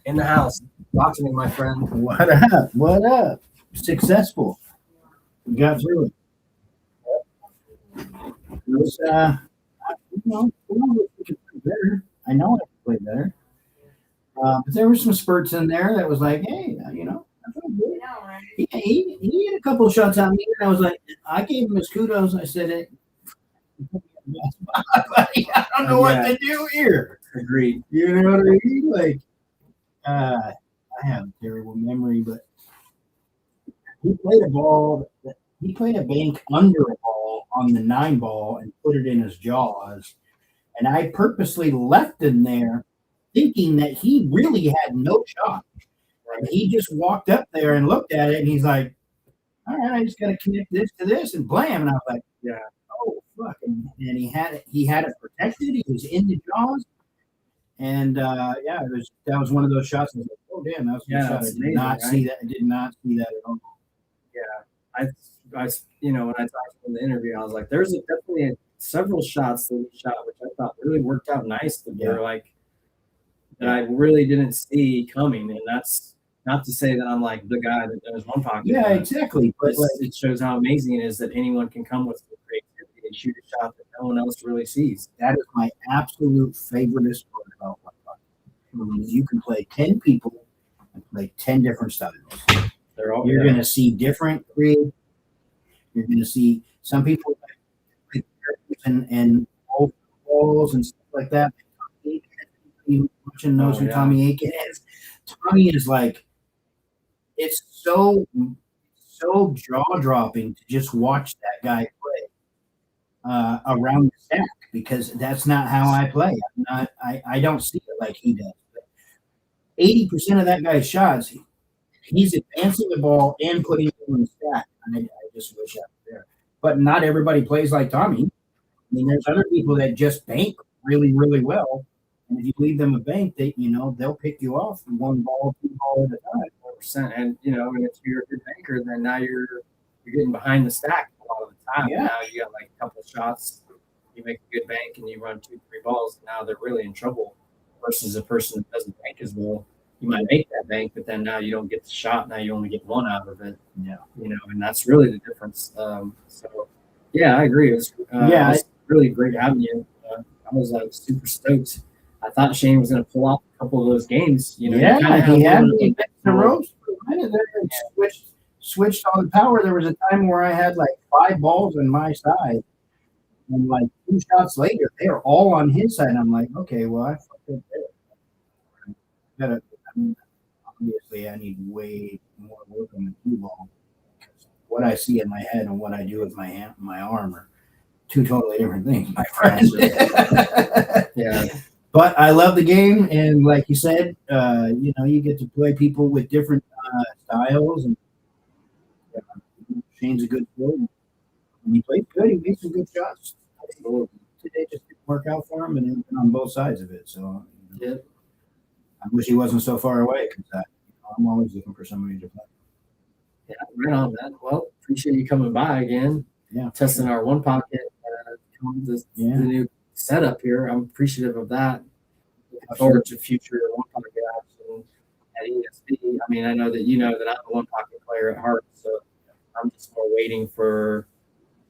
in the house. Talk to me, my friend. What up? What up? Successful. We got through it. It was, we could play better. I know I could play better. But there were some spurts in there that was like, hey, I felt good. He had a couple of shots on me, and I was like, I gave him his kudos. I said it. I don't know what to do here. Agreed. You know what I mean? Like, I have a terrible memory, but he played a ball. He played a bank under a ball on the 9 ball and put it in his jaws. And I purposely left him there thinking that he really had no shot. And he just walked up there and looked at it, and he's like, all right, I just got to connect this to this, and blam. And I was like, yeah. Oh, fuck. And he had it protected. He was in the jaws. And, that was one of those shots. I was like, oh, damn, that was a good shot. I did not see that. I did not see that at all. Yeah. I when I talked in the interview, I was like, there's definitely several shots that we shot, which I thought really worked out nice. That were like, that I really didn't see coming. And that's not to say that I'm like the guy that does one pocket. Yeah, exactly. But it shows how amazing it is that anyone can come with the creativity and shoot a shot that no one else really sees. That is my absolute favoriteest part about one pocket. You can play 10 people and play 10 different styles. You're going to see different creative. You're going to see some people and balls and stuff like that. Watching knows who Tommy Aiken is. Tommy is like, it's so jaw dropping to just watch that guy play around the stack, because that's not how I play. I don't see it like he does. 80% of that guy's shots, he's advancing the ball and putting it in the stack. I just wish I was there. But not everybody plays like Tommy. I mean, there's other people that just bank really, really well. And if you leave them a bank, they'll pick you off 1 ball, 2 balls at a time. 100%. And and if you're a good banker, then now you're getting behind the stack a lot of the time. Yeah. Now you got like a couple of shots, you make a good bank, and you run 2-3 balls. And now they're really in trouble. Versus a person that doesn't bank as well. You might make that bank, but then now you don't get the shot. Now you only get 1 out of it. Yeah. And that's really the difference. So yeah, I agree. It was really great having you. I was super stoked. I thought Shane was going to pull off a couple of those games. He had me the ropes for a minute there and switched on the power. There was a time where I had like 5 balls on my side, and like 2 shots later, they are all on his side. I'm like, okay, well, I fucked up there. Obviously, I need way more work on the cue ball. What I see in my head and what I do with my arm are 2 totally different things, my friend. Yeah. But I love the game, and like you said, you get to play people with different styles, and Shane's a good player. When he played good, he made some good shots. today just didn't work out for him, and he's been on both sides of it. So Yeah. I wish he wasn't so far away because I'm always looking for somebody to play. Yeah, right on, man. Well, appreciate you coming by again. Yeah. Testing our one pocket, the new setup here. I'm appreciative of that. Looking forward to future one pocket action at ESB. I mean, I know that you know that I'm a one pocket player at heart, so I'm just more waiting for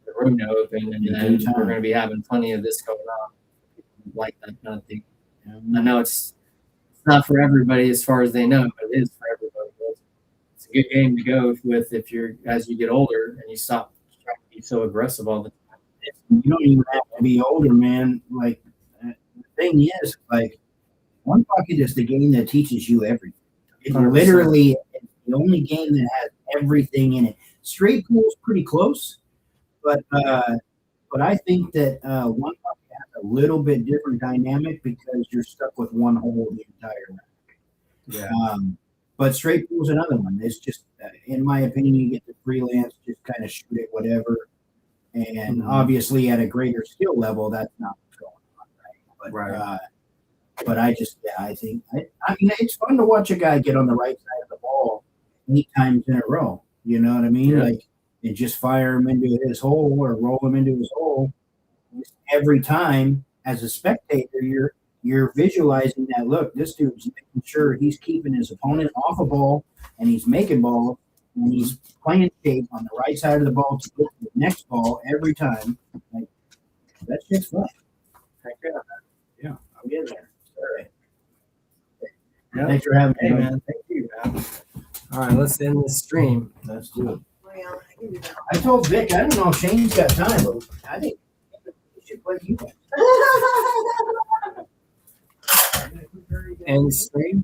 the room to open, and then we're going to be having plenty of this going on, like that kind of thing. I know it's not for everybody as far as they know, but it is for everybody. It's a good game to go with if you're as you get older and you stop trying to be so aggressive all the time. You don't even have to be older, man. Like the thing is, like one pocket is the game that teaches you everything. It 100%. literally is the only game that has everything in it. Straight pool's pretty close, but I think that one pocket has a little bit different dynamic because you're stuck with one hole the entire rack. Yeah. But straight pool's another one. It's just, in my opinion, you get to freelance, just kind of shoot it, whatever. And obviously, at a greater skill level, that's not what's going on, right? But I just, I think, I mean, it's fun to watch a guy get on the right side of the ball 8 times in a row. You know what I mean? Yeah. Like, and just fire him into his hole or roll him into his hole. Every time, as a spectator, you're visualizing that. Look, this dude's making sure he's keeping his opponent off a ball, and he's making balls, and he's playing shape on the right side of the ball to get the next ball every time. Like, that shit's fun. Heck yeah. Yeah, I'm getting there. All right. Yeah. Thanks for having me, Hey, man. man. Thank you, man. All right, let's end this stream. Let's do it. Well, I can do that. I told Vic, I don't know if Shane's got time, but I think we should play you guys. End stream.